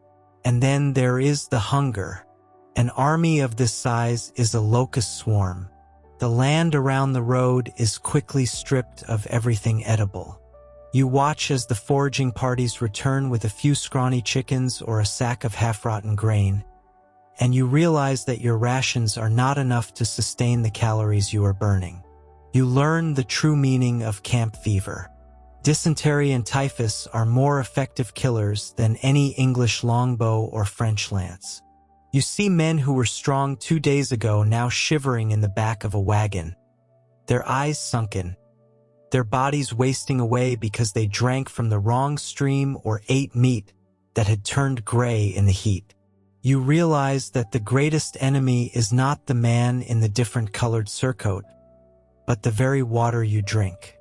And then there is the hunger. An army of this size is a locust swarm. The land around the road is quickly stripped of everything edible. You watch as the foraging parties return with a few scrawny chickens or a sack of half-rotten grain, and you realize that your rations are not enough to sustain the calories you are burning. You learn the true meaning of camp fever. Dysentery and typhus are more effective killers than any English longbow or French lance. You see men who were strong 2 days ago now shivering in the back of a wagon, their eyes sunken, their bodies wasting away because they drank from the wrong stream or ate meat that had turned gray in the heat. You realize that the greatest enemy is not the man in the different colored surcoat, but the very water you drink.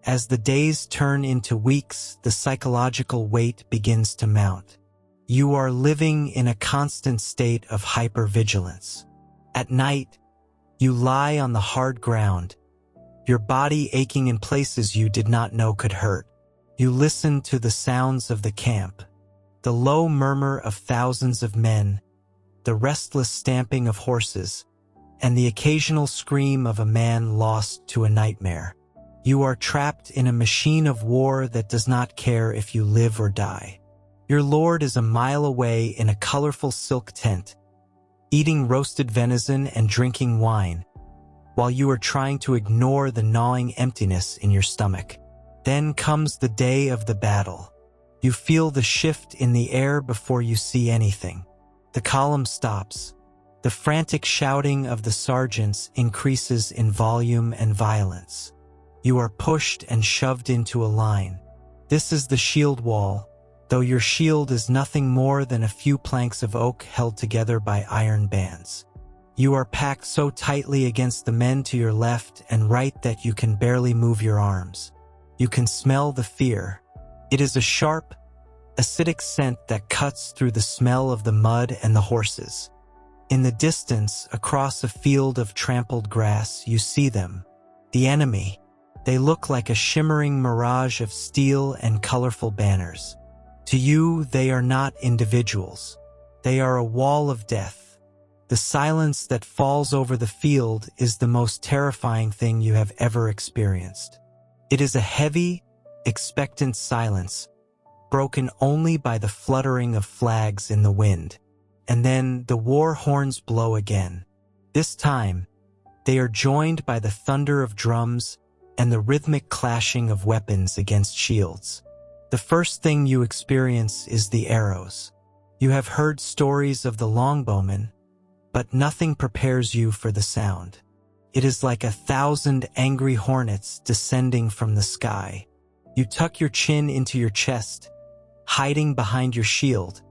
As the days turn into weeks, the psychological weight begins to mount. You are living in a constant state of hypervigilance. At night, you lie on the hard ground, your body aching in places you did not know could hurt. You listen to the sounds of the camp, the low murmur of thousands of men, the restless stamping of horses, and the occasional scream of a man lost to a nightmare. You are trapped in a machine of war that does not care if you live or die. Your lord is a mile away in a colorful silk tent, eating roasted venison and drinking wine, while you are trying to ignore the gnawing emptiness in your stomach. Then comes the day of the battle. You feel the shift in the air before you see anything. The column stops. The frantic shouting of the sergeants increases in volume and violence. You are pushed and shoved into a line. This is the shield wall, though your shield is nothing more than a few planks of oak held together by iron bands. You are packed so tightly against the men to your left and right that you can barely move your arms. You can smell the fear. It is a sharp, acidic scent that cuts through the smell of the mud and the horses. In the distance, across a field of trampled grass, you see them, the enemy. They look like a shimmering mirage of steel and colorful banners. To you, they are not individuals. They are a wall of death. The silence that falls over the field is the most terrifying thing you have ever experienced. It is a heavy, expectant silence, broken only by the fluttering of flags in the wind. And then the war horns blow again. This time, they are joined by the thunder of drums and the rhythmic clashing of weapons against shields. The first thing you experience is the arrows. You have heard stories of the longbowmen, but nothing prepares you for the sound. It is like 1,000 angry hornets descending from the sky. You tuck your chin into your chest, hiding behind your shield.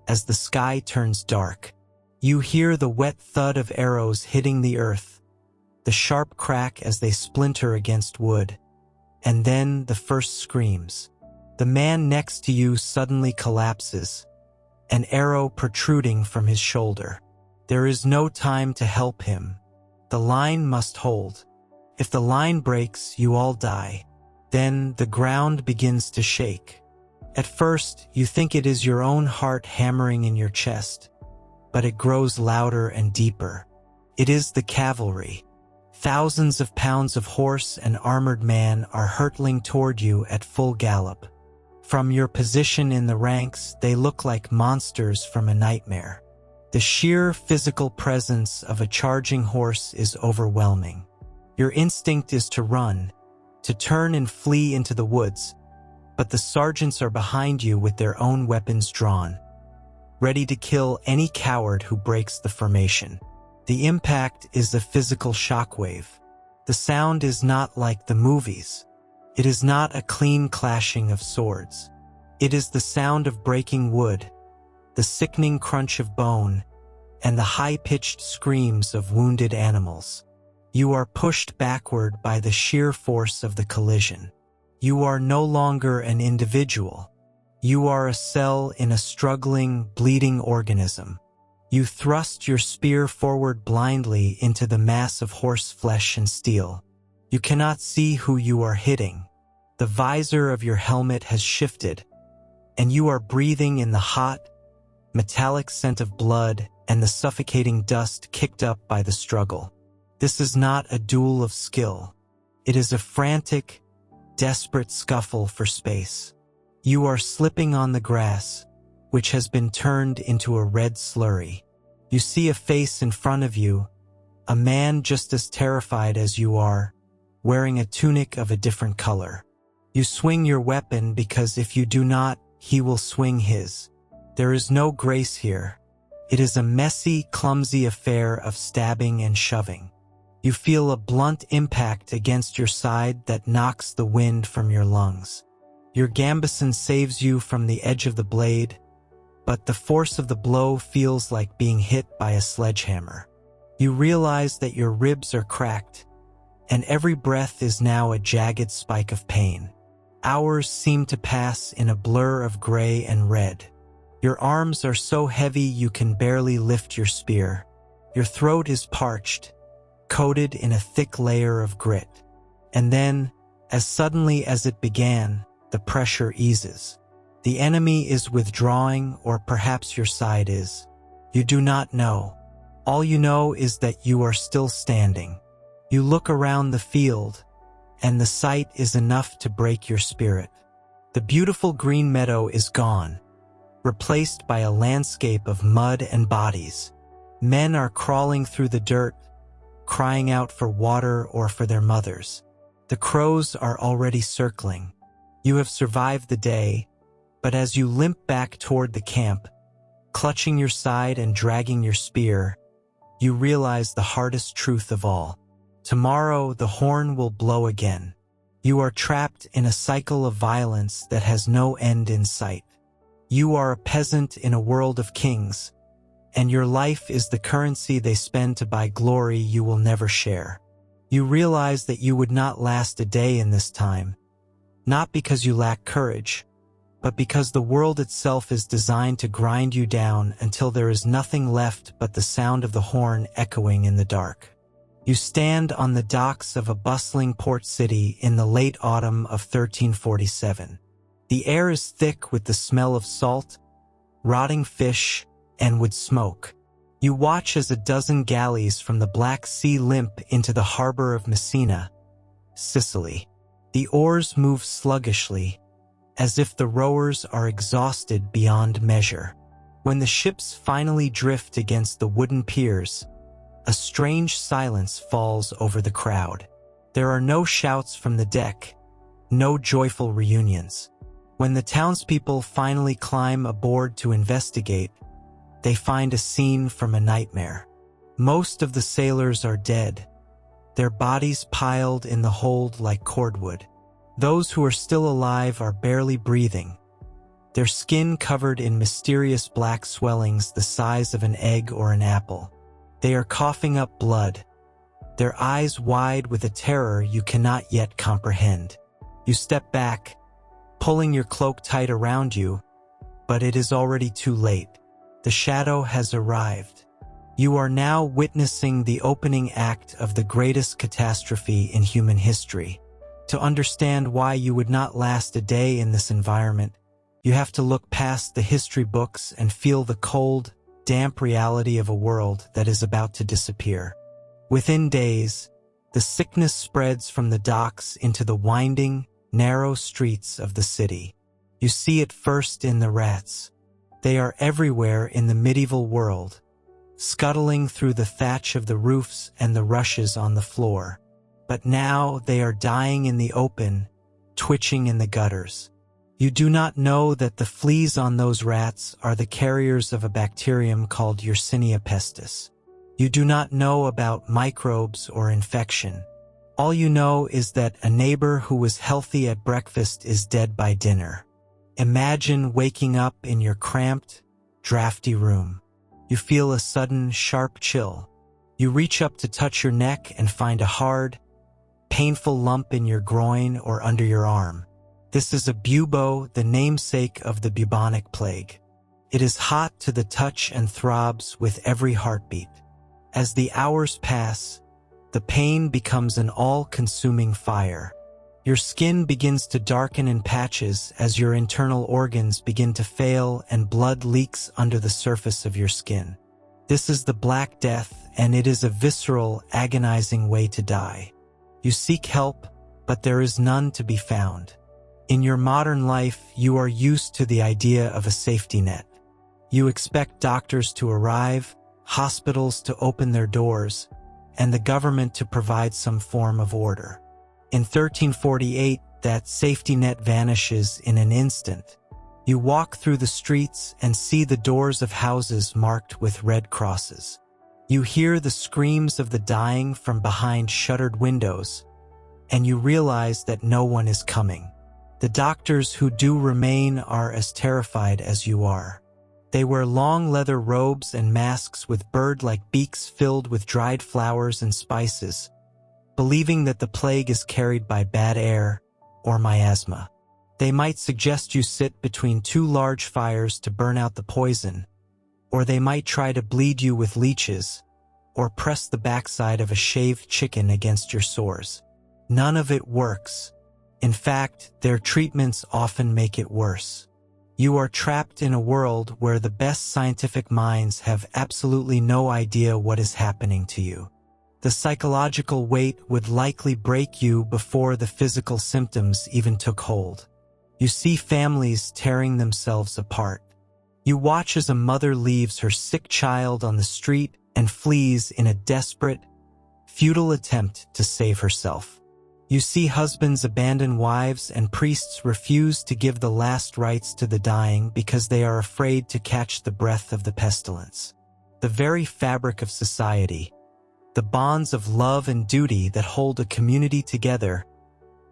As the sky turns dark, you hear the wet thud of arrows hitting the earth, the sharp crack as they splinter against wood, and then the first screams. The man next to you suddenly collapses, an arrow protruding from his shoulder. There is no time to help him. The line must hold. If the line breaks, you all die. Then the ground begins to shake. At first, you think it is your own heart hammering in your chest, but it grows louder and deeper. It is the cavalry. Thousands of pounds of horse and armored man are hurtling toward you at full gallop. From your position in the ranks, they look like monsters from a nightmare. The sheer physical presence of a charging horse is overwhelming. Your instinct is to run, to turn and flee into the woods, but the sergeants are behind you with their own weapons drawn, ready to kill any coward who breaks the formation. The impact is a physical shockwave. The sound is not like the movies. It is not a clean clashing of swords. It is the sound of breaking wood, the sickening crunch of bone, and the high-pitched screams of wounded animals. You are pushed backward by the sheer force of the collision. You are no longer an individual. You are a cell in a struggling, bleeding organism. You thrust your spear forward blindly into the mass of horse flesh and steel. You cannot see who you are hitting. The visor of your helmet has shifted, and you are breathing in the hot, metallic scent of blood and the suffocating dust kicked up by the struggle. This is not a duel of skill. It is a frantic, desperate scuffle for space. You are slipping on the grass, which has been turned into a red slurry. You see a face in front of you, a man just as terrified as you are, wearing a tunic of a different color. You swing your weapon because if you do not, he will swing his. There is no grace here. It is a messy, clumsy affair of stabbing and shoving. You feel a blunt impact against your side that knocks the wind from your lungs. Your gambeson saves you from the edge of the blade, but the force of the blow feels like being hit by a sledgehammer. You realize that your ribs are cracked, and every breath is now a jagged spike of pain. Hours seem to pass in a blur of gray and red. Your arms are so heavy you can barely lift your spear. Your throat is parched, coated in a thick layer of grit. And then, as suddenly as it began, the pressure eases. The enemy is withdrawing, or perhaps your side is. You do not know. All you know is that you are still standing. You look around the field, and the sight is enough to break your spirit. The beautiful green meadow is gone, replaced by a landscape of mud and bodies. Men are crawling through the dirt, crying out for water or for their mothers. The crows are already circling. You have survived the day, but as you limp back toward the camp, clutching your side and dragging your spear, you realize the hardest truth of all. Tomorrow the horn will blow again. You are trapped in a cycle of violence that has no end in sight. You are a peasant in a world of kings, and your life is the currency they spend to buy glory you will never share. You realize that you would not last a day in this time, not because you lack courage, but because the world itself is designed to grind you down until there is nothing left but the sound of the horn echoing in the dark. You stand on the docks of a bustling port city in the late autumn of 1347. The air is thick with the smell of salt, rotting fish, and wood smoke. You watch as a dozen galleys from the Black Sea limp into the harbor of Messina, Sicily. The oars move sluggishly, as if the rowers are exhausted beyond measure. When the ships finally drift against the wooden piers, a strange silence falls over the crowd. There are no shouts from the deck, no joyful reunions. When the townspeople finally climb aboard to investigate, they find a scene from a nightmare. Most of the sailors are dead, their bodies piled in the hold like cordwood. Those who are still alive are barely breathing, their skin covered in mysterious black swellings the size of an egg or an apple. They are coughing up blood, their eyes wide with a terror you cannot yet comprehend. You step back, pulling your cloak tight around you, but it is already too late. The shadow has arrived. You are now witnessing the opening act of the greatest catastrophe in human history. To understand why you would not last a day in this environment, you have to look past the history books and feel the cold, damp reality of a world that is about to disappear. Within days, the sickness spreads from the docks into the winding, narrow streets of the city. You see it first in the rats. They are everywhere in the medieval world, scuttling through the thatch of the roofs and the rushes on the floor. But now they are dying in the open, twitching in the gutters. You do not know that the fleas on those rats are the carriers of a bacterium called Yersinia pestis. You do not know about microbes or infection. All you know is that a neighbor who was healthy at breakfast is dead by dinner. Imagine waking up in your cramped, drafty room. You feel a sudden, sharp chill. You reach up to touch your neck and find a hard, painful lump in your groin or under your arm. This is a bubo, the namesake of the bubonic plague. It is hot to the touch and throbs with every heartbeat. As the hours pass, the pain becomes an all-consuming fire. Your skin begins to darken in patches as your internal organs begin to fail and blood leaks under the surface of your skin. This is the Black Death, and it is a visceral, agonizing way to die. You seek help, but there is none to be found. In your modern life, you are used to the idea of a safety net. You expect doctors to arrive, hospitals to open their doors, and the government to provide some form of order. In 1348, that safety net vanishes in an instant. You walk through the streets and see the doors of houses marked with red crosses. You hear the screams of the dying from behind shuttered windows, and you realize that no one is coming. The doctors who do remain are as terrified as you are. They wear long leather robes and masks with bird-like beaks filled with dried flowers and spices, believing that the plague is carried by bad air or miasma. They might suggest you sit between two large fires to burn out the poison, or they might try to bleed you with leeches, or press the backside of a shaved chicken against your sores. None of it works. In fact, their treatments often make it worse. You are trapped in a world where the best scientific minds have absolutely no idea what is happening to you. The psychological weight would likely break you before the physical symptoms even took hold. You see families tearing themselves apart. You watch as a mother leaves her sick child on the street and flees in a desperate, futile attempt to save herself. You see husbands abandon wives and priests refuse to give the last rites to the dying because they are afraid to catch the breath of the pestilence. The very fabric of society, the bonds of love and duty that hold a community together,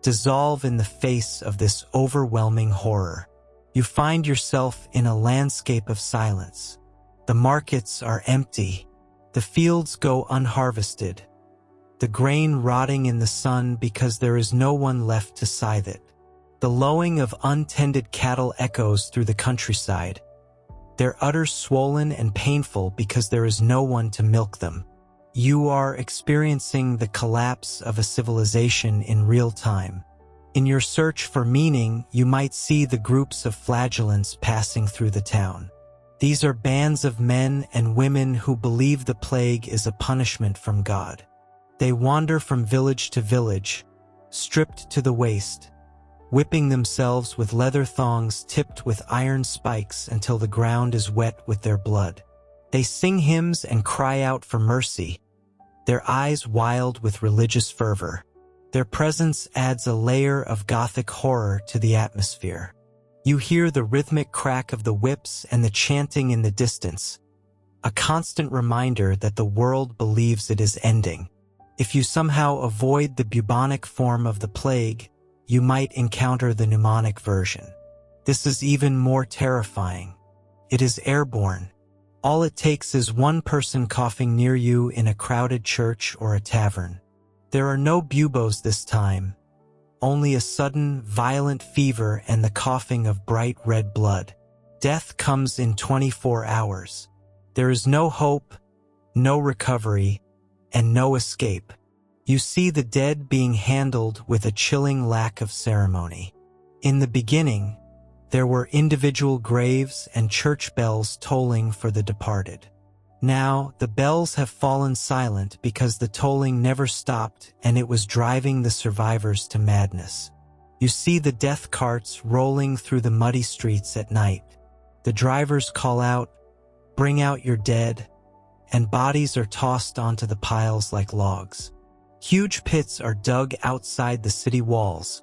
dissolve in the face of this overwhelming horror. You find yourself in a landscape of silence. The markets are empty. The fields go unharvested. The grain rotting in the sun because there is no one left to scythe it. The lowing of untended cattle echoes through the countryside, their udders swollen and painful because there is no one to milk them. You are experiencing the collapse of a civilization in real time. In your search for meaning, you might see the groups of flagellants passing through the town. These are bands of men and women who believe the plague is a punishment from God. They wander from village to village, stripped to the waist, whipping themselves with leather thongs tipped with iron spikes until the ground is wet with their blood. They sing hymns and cry out for mercy, their eyes wild with religious fervor. Their presence adds a layer of Gothic horror to the atmosphere. You hear the rhythmic crack of the whips and the chanting in the distance, a constant reminder that the world believes it is ending. If you somehow avoid the bubonic form of the plague, you might encounter the pneumonic version. This is even more terrifying. It is airborne. All it takes is one person coughing near you in a crowded church or a tavern. There are no buboes this time, only a sudden, violent fever and the coughing of bright red blood. Death comes in 24 hours. There is no hope, no recovery, and no escape. You see the dead being handled with a chilling lack of ceremony. In the beginning, there were individual graves and church bells tolling for the departed. Now, the bells have fallen silent because the tolling never stopped and it was driving the survivors to madness. You see the death carts rolling through the muddy streets at night. The drivers call out, "Bring out your dead," and bodies are tossed onto the piles like logs. Huge pits are dug outside the city walls,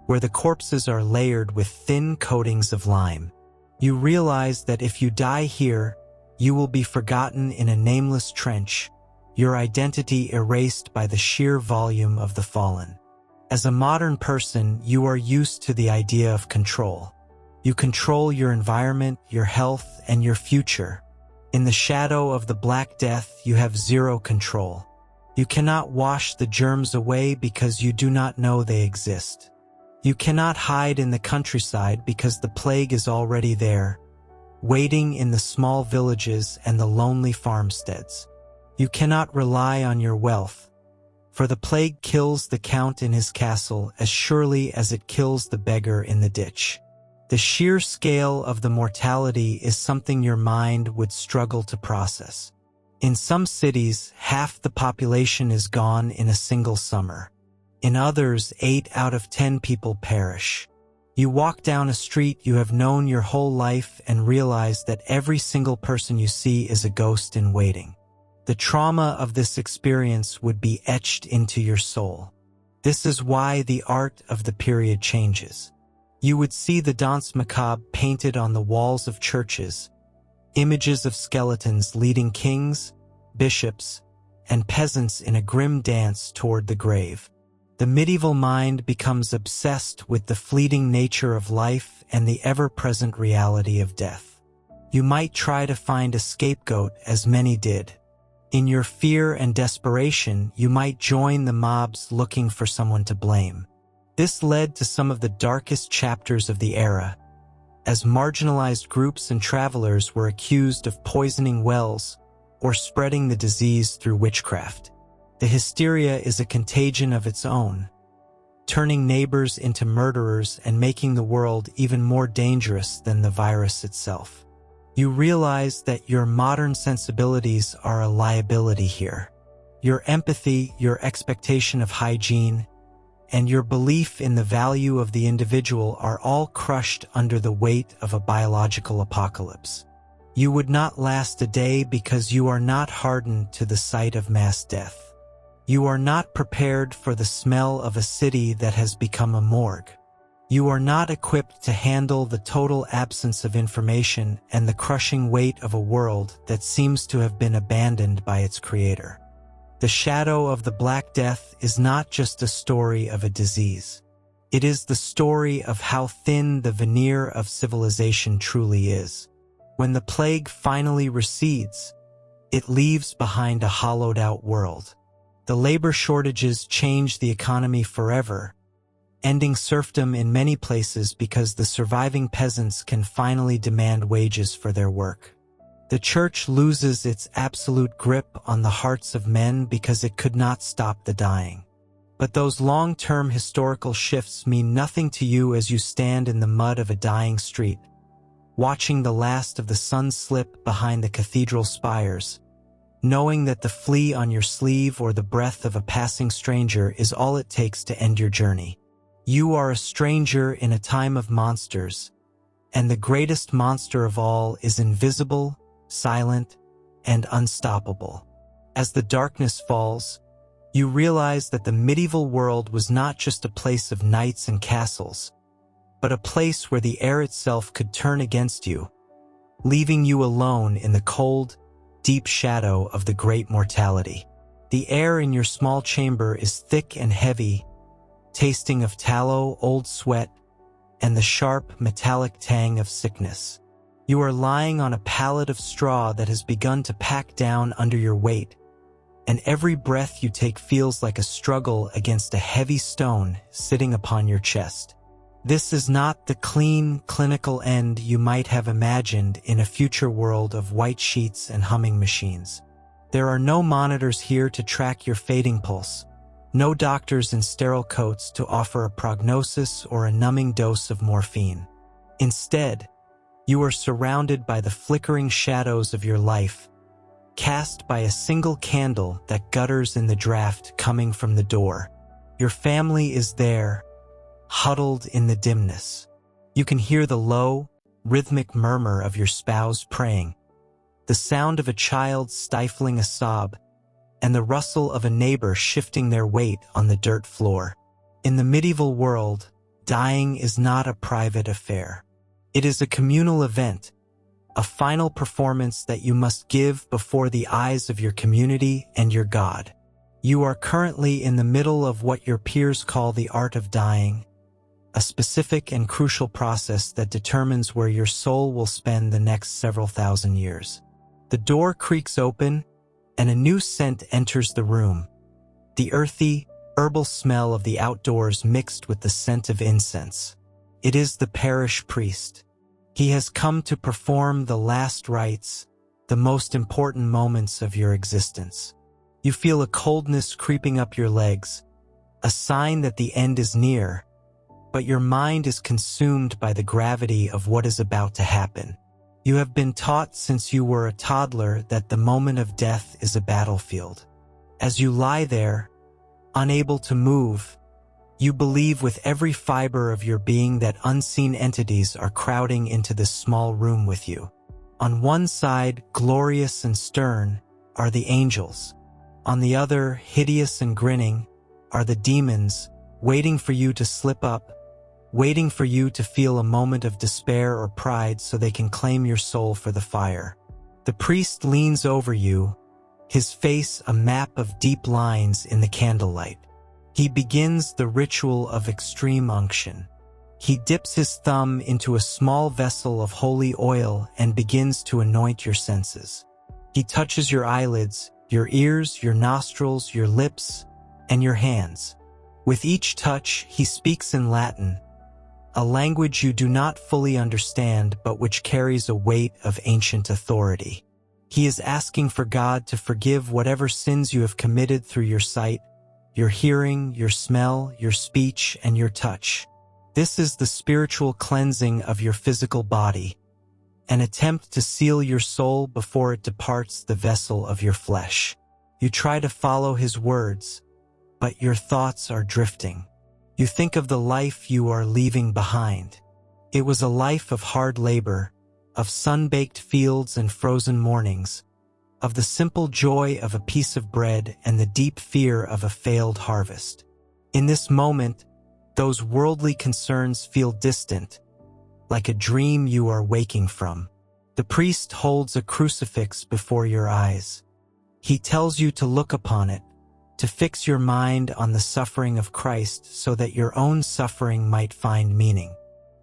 where the corpses are layered with thin coatings of lime. You realize that if you die here, you will be forgotten in a nameless trench, your identity erased by the sheer volume of the fallen. As a modern person, you are used to the idea of control. You control your environment, your health, and your future. In the shadow of the Black Death, you have zero control. You cannot wash the germs away because you do not know they exist. You cannot hide in the countryside because the plague is already there, waiting in the small villages and the lonely farmsteads. You cannot rely on your wealth, for the plague kills the count in his castle as surely as it kills the beggar in the ditch. The sheer scale of the mortality is something your mind would struggle to process. In some cities, half the population is gone in a single summer. In others, 8 out of 10 people perish. You walk down a street you have known your whole life and realize that every single person you see is a ghost in waiting. The trauma of this experience would be etched into your soul. This is why the art of the period changes. You would see the danse macabre painted on the walls of churches, images of skeletons leading kings, bishops, and peasants in a grim dance toward the grave. The medieval mind becomes obsessed with the fleeting nature of life and the ever-present reality of death. You might try to find a scapegoat, as many did. In your fear and desperation, you might join the mobs looking for someone to blame. This led to some of the darkest chapters of the era, as marginalized groups and travelers were accused of poisoning wells or spreading the disease through witchcraft. The hysteria is a contagion of its own, turning neighbors into murderers and making the world even more dangerous than the virus itself. You realize that your modern sensibilities are a liability here. Your empathy, your expectation of hygiene, and your belief in the value of the individual are all crushed under the weight of a biological apocalypse. You would not last a day because you are not hardened to the sight of mass death. You are not prepared for the smell of a city that has become a morgue. You are not equipped to handle the total absence of information and the crushing weight of a world that seems to have been abandoned by its creator. The shadow of the Black Death is not just a story of a disease. It is the story of how thin the veneer of civilization truly is. When the plague finally recedes, it leaves behind a hollowed-out world. The labor shortages change the economy forever, ending serfdom in many places because the surviving peasants can finally demand wages for their work. The church loses its absolute grip on the hearts of men because it could not stop the dying. But those long-term historical shifts mean nothing to you as you stand in the mud of a dying street, watching the last of the sun slip behind the cathedral spires, knowing that the flea on your sleeve or the breath of a passing stranger is all it takes to end your journey. You are a stranger in a time of monsters, and the greatest monster of all is invisible, silent, and unstoppable. As the darkness falls, you realize that the medieval world was not just a place of knights and castles, but a place where the air itself could turn against you, leaving you alone in the cold, deep shadow of the great mortality. The air in your small chamber is thick and heavy, tasting of tallow, old sweat, and the sharp, metallic tang of sickness. You are lying on a pallet of straw that has begun to pack down under your weight, and every breath you take feels like a struggle against a heavy stone sitting upon your chest. This is not the clean, clinical end you might have imagined in a future world of white sheets and humming machines. There are no monitors here to track your fading pulse, no doctors in sterile coats to offer a prognosis or a numbing dose of morphine. Instead, you are surrounded by the flickering shadows of your life, cast by a single candle that gutters in the draft coming from the door. Your family is there, huddled in the dimness. You can hear the low, rhythmic murmur of your spouse praying, the sound of a child stifling a sob, and the rustle of a neighbor shifting their weight on the dirt floor. In the medieval world, dying is not a private affair. It is a communal event, a final performance that you must give before the eyes of your community and your God. You are currently in the middle of what your peers call the art of dying, a specific and crucial process that determines where your soul will spend the next several thousand years. The door creaks open, and a new scent enters the room, the earthy, herbal smell of the outdoors mixed with the scent of incense. It is the parish priest. He has come to perform the last rites, the most important moments of your existence. You feel a coldness creeping up your legs, a sign that the end is near, but your mind is consumed by the gravity of what is about to happen. You have been taught since you were a toddler that the moment of death is a battlefield. As you lie there, unable to move, you believe with every fiber of your being that unseen entities are crowding into this small room with you. On one side, glorious and stern, are the angels. On the other, hideous and grinning, are the demons, waiting for you to slip up, waiting for you to feel a moment of despair or pride so they can claim your soul for the fire. The priest leans over you, his face a map of deep lines in the candlelight. He begins the ritual of extreme unction. He dips his thumb into a small vessel of holy oil and begins to anoint your senses. He touches your eyelids, your ears, your nostrils, your lips, and your hands. With each touch, he speaks in Latin, a language you do not fully understand but which carries a weight of ancient authority. He is asking for God to forgive whatever sins you have committed through your sight, your hearing, your smell, your speech, and your touch. This is the spiritual cleansing of your physical body, an attempt to seal your soul before it departs the vessel of your flesh. You try to follow his words, but your thoughts are drifting. You think of the life you are leaving behind. It was a life of hard labor, of sun-baked fields and frozen mornings, of the simple joy of a piece of bread and the deep fear of a failed harvest. In this moment, those worldly concerns feel distant, like a dream you are waking from. The priest holds a crucifix before your eyes. He tells you to look upon it, to fix your mind on the suffering of Christ so that your own suffering might find meaning.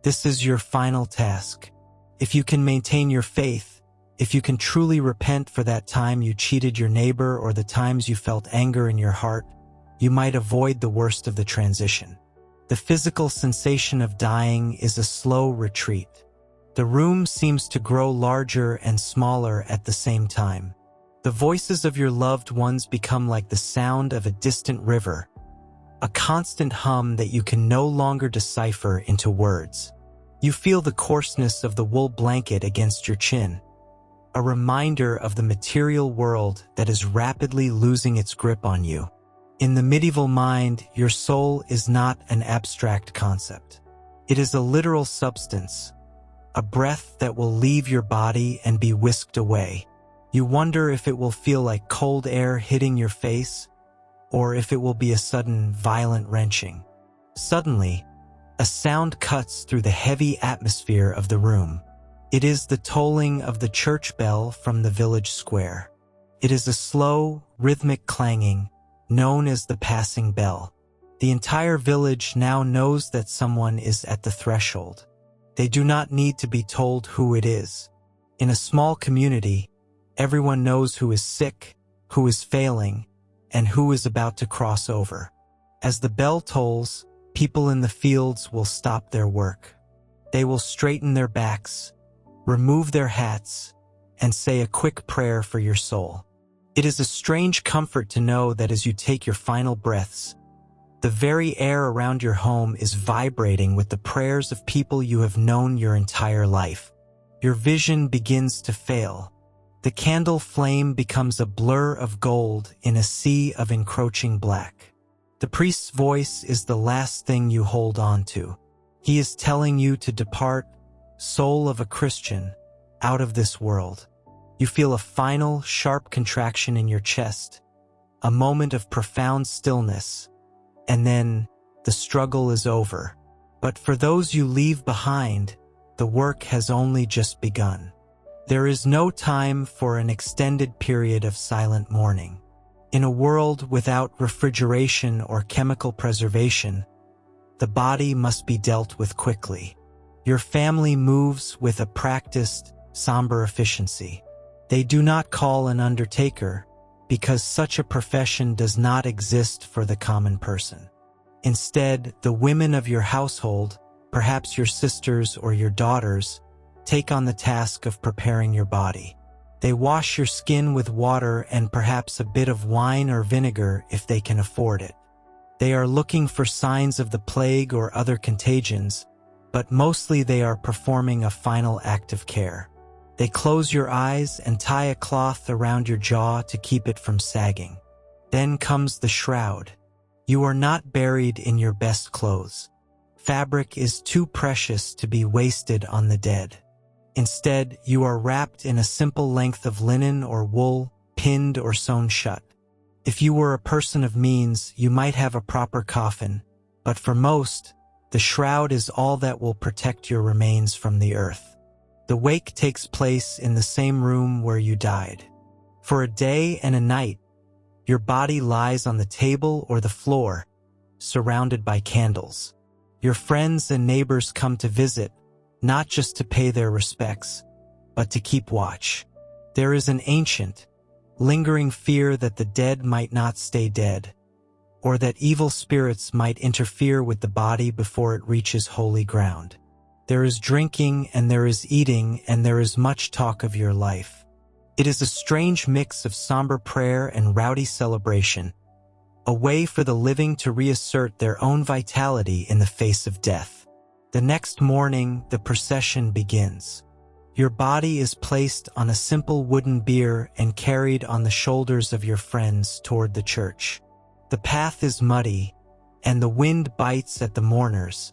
This is your final task. If you can maintain your faith, if you can truly repent for that time you cheated your neighbor or the times you felt anger in your heart, you might avoid the worst of the transition. The physical sensation of dying is a slow retreat. The room seems to grow larger and smaller at the same time. The voices of your loved ones become like the sound of a distant river, a constant hum that you can no longer decipher into words. You feel the coarseness of the wool blanket against your chin, a reminder of the material world that is rapidly losing its grip on you. In the medieval mind, your soul is not an abstract concept. It is a literal substance, a breath that will leave your body and be whisked away. You wonder if it will feel like cold air hitting your face, or if it will be a sudden, violent wrenching. Suddenly, a sound cuts through the heavy atmosphere of the room. It is the tolling of the church bell from the village square. It is a slow, rhythmic clanging, known as the passing bell. The entire village now knows that someone is at the threshold. They do not need to be told who it is. In a small community, everyone knows who is sick, who is failing, and who is about to cross over. As the bell tolls, people in the fields will stop their work. They will straighten their backs, remove their hats, and say a quick prayer for your soul. It is a strange comfort to know that as you take your final breaths, the very air around your home is vibrating with the prayers of people you have known your entire life. Your vision begins to fail. The candle flame becomes a blur of gold in a sea of encroaching black. The priest's voice is the last thing you hold on to. He is telling you to depart, soul of a Christian, out of this world. You feel a final, sharp contraction in your chest, a moment of profound stillness, and then the struggle is over. But for those you leave behind, the work has only just begun. There is no time for an extended period of silent mourning. In a world without refrigeration or chemical preservation, the body must be dealt with quickly. Your family moves with a practiced, somber efficiency. They do not call an undertaker because such a profession does not exist for the common person. Instead, the women of your household, perhaps your sisters or your daughters, take on the task of preparing your body. They wash your skin with water and perhaps a bit of wine or vinegar if they can afford it. They are looking for signs of the plague or other contagions, but mostly they are performing a final act of care. They close your eyes and tie a cloth around your jaw to keep it from sagging. Then comes the shroud. You are not buried in your best clothes. Fabric is too precious to be wasted on the dead. Instead, you are wrapped in a simple length of linen or wool, pinned or sewn shut. If you were a person of means, you might have a proper coffin, but for most, the shroud is all that will protect your remains from the earth. The wake takes place in the same room where you died. For a day and a night, your body lies on the table or the floor, surrounded by candles. Your friends and neighbors come to visit, not just to pay their respects, but to keep watch. There is an ancient, lingering fear that the dead might not stay dead, or that evil spirits might interfere with the body before it reaches holy ground. There is drinking and there is eating and there is much talk of your life. It is a strange mix of somber prayer and rowdy celebration, a way for the living to reassert their own vitality in the face of death. The next morning, the procession begins. Your body is placed on a simple wooden bier and carried on the shoulders of your friends toward the church. The path is muddy, and the wind bites at the mourners,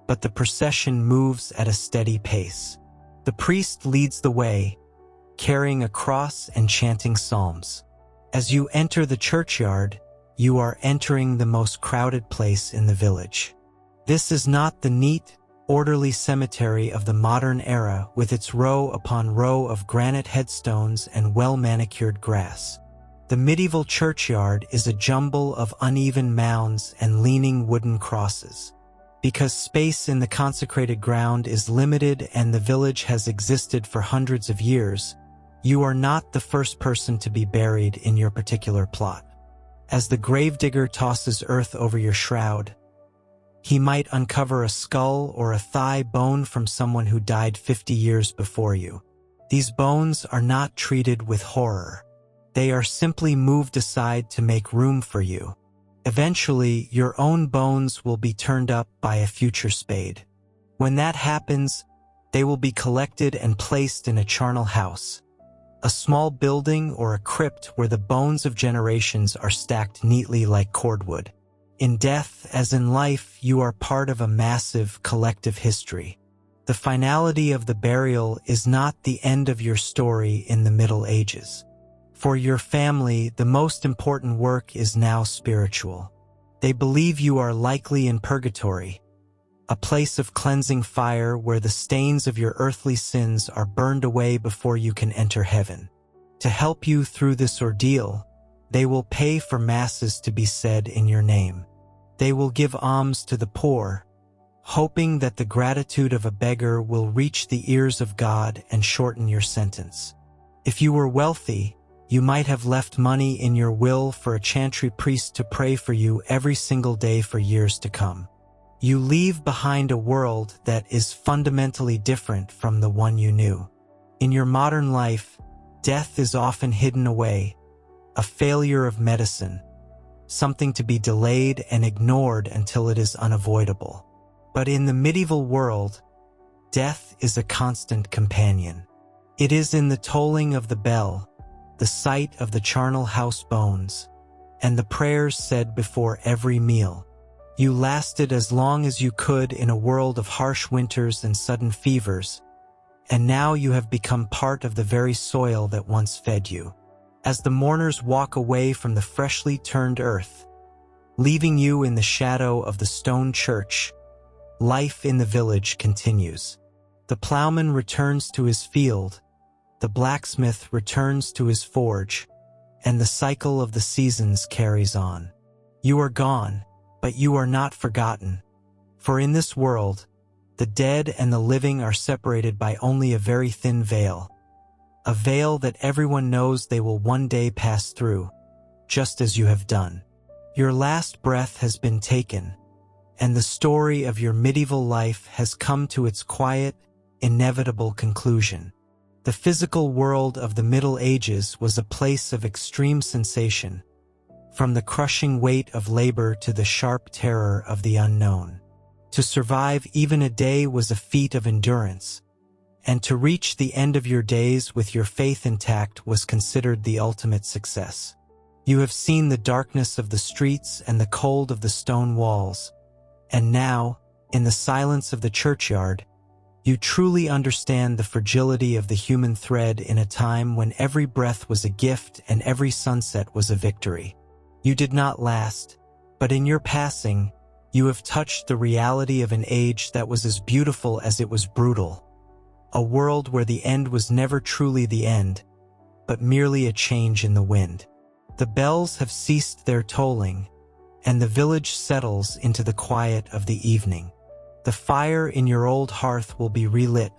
but the procession moves at a steady pace. The priest leads the way, carrying a cross and chanting psalms. As you enter the churchyard, you are entering the most crowded place in the village. This is not the neat, orderly cemetery of the modern era with its row upon row of granite headstones and well-manicured grass. The medieval churchyard is a jumble of uneven mounds and leaning wooden crosses. Because space in the consecrated ground is limited and the village has existed for hundreds of years, you are not the first person to be buried in your particular plot. As the gravedigger tosses earth over your shroud, he might uncover a skull or a thigh bone from someone who died 50 years before you. These bones are not treated with horror. They are simply moved aside to make room for you. Eventually, your own bones will be turned up by a future spade. When that happens, they will be collected and placed in a charnel house, a small building or a crypt where the bones of generations are stacked neatly like cordwood. In death, as in life, you are part of a massive collective history. The finality of the burial is not the end of your story in the Middle Ages. For your family, the most important work is now spiritual. They believe you are likely in purgatory, a place of cleansing fire where the stains of your earthly sins are burned away before you can enter heaven. To help you through this ordeal, they will pay for masses to be said in your name. They will give alms to the poor, hoping that the gratitude of a beggar will reach the ears of God and shorten your sentence. If you were wealthy, you might have left money in your will for a chantry priest to pray for you every single day for years to come. You leave behind a world that is fundamentally different from the one you knew. In your modern life, death is often hidden away, a failure of medicine, something to be delayed and ignored until it is unavoidable. But in the medieval world, death is a constant companion. It is in the tolling of the bell, the sight of the charnel house bones, and the prayers said before every meal. You lasted as long as you could in a world of harsh winters and sudden fevers, and now you have become part of the very soil that once fed you. As the mourners walk away from the freshly turned earth, leaving you in the shadow of the stone church, life in the village continues. The plowman returns to his field, the blacksmith returns to his forge, and the cycle of the seasons carries on. You are gone, but you are not forgotten. For in this world, the dead and the living are separated by only a very thin veil, a veil that everyone knows they will one day pass through, just as you have done. Your last breath has been taken, and the story of your medieval life has come to its quiet, inevitable conclusion. The physical world of the Middle Ages was a place of extreme sensation, from the crushing weight of labor to the sharp terror of the unknown. To survive even a day was a feat of endurance, and to reach the end of your days with your faith intact was considered the ultimate success. You have seen the darkness of the streets and the cold of the stone walls, and now, in the silence of the churchyard, you truly understand the fragility of the human thread in a time when every breath was a gift and every sunset was a victory. You did not last, but in your passing, you have touched the reality of an age that was as beautiful as it was brutal. A world where the end was never truly the end, but merely a change in the wind. The bells have ceased their tolling, and the village settles into the quiet of the evening. The fire in your old hearth will be relit,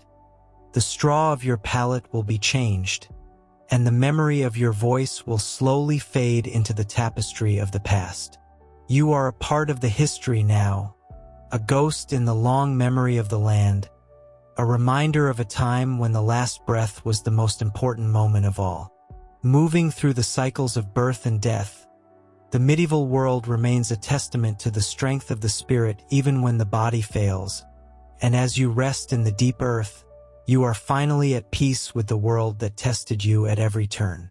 the straw of your pallet will be changed, and the memory of your voice will slowly fade into the tapestry of the past. You are a part of the history now, a ghost in the long memory of the land, a reminder of a time when the last breath was the most important moment of all. Moving through the cycles of birth and death, the medieval world remains a testament to the strength of the spirit even when the body fails, and as you rest in the deep earth, you are finally at peace with the world that tested you at every turn.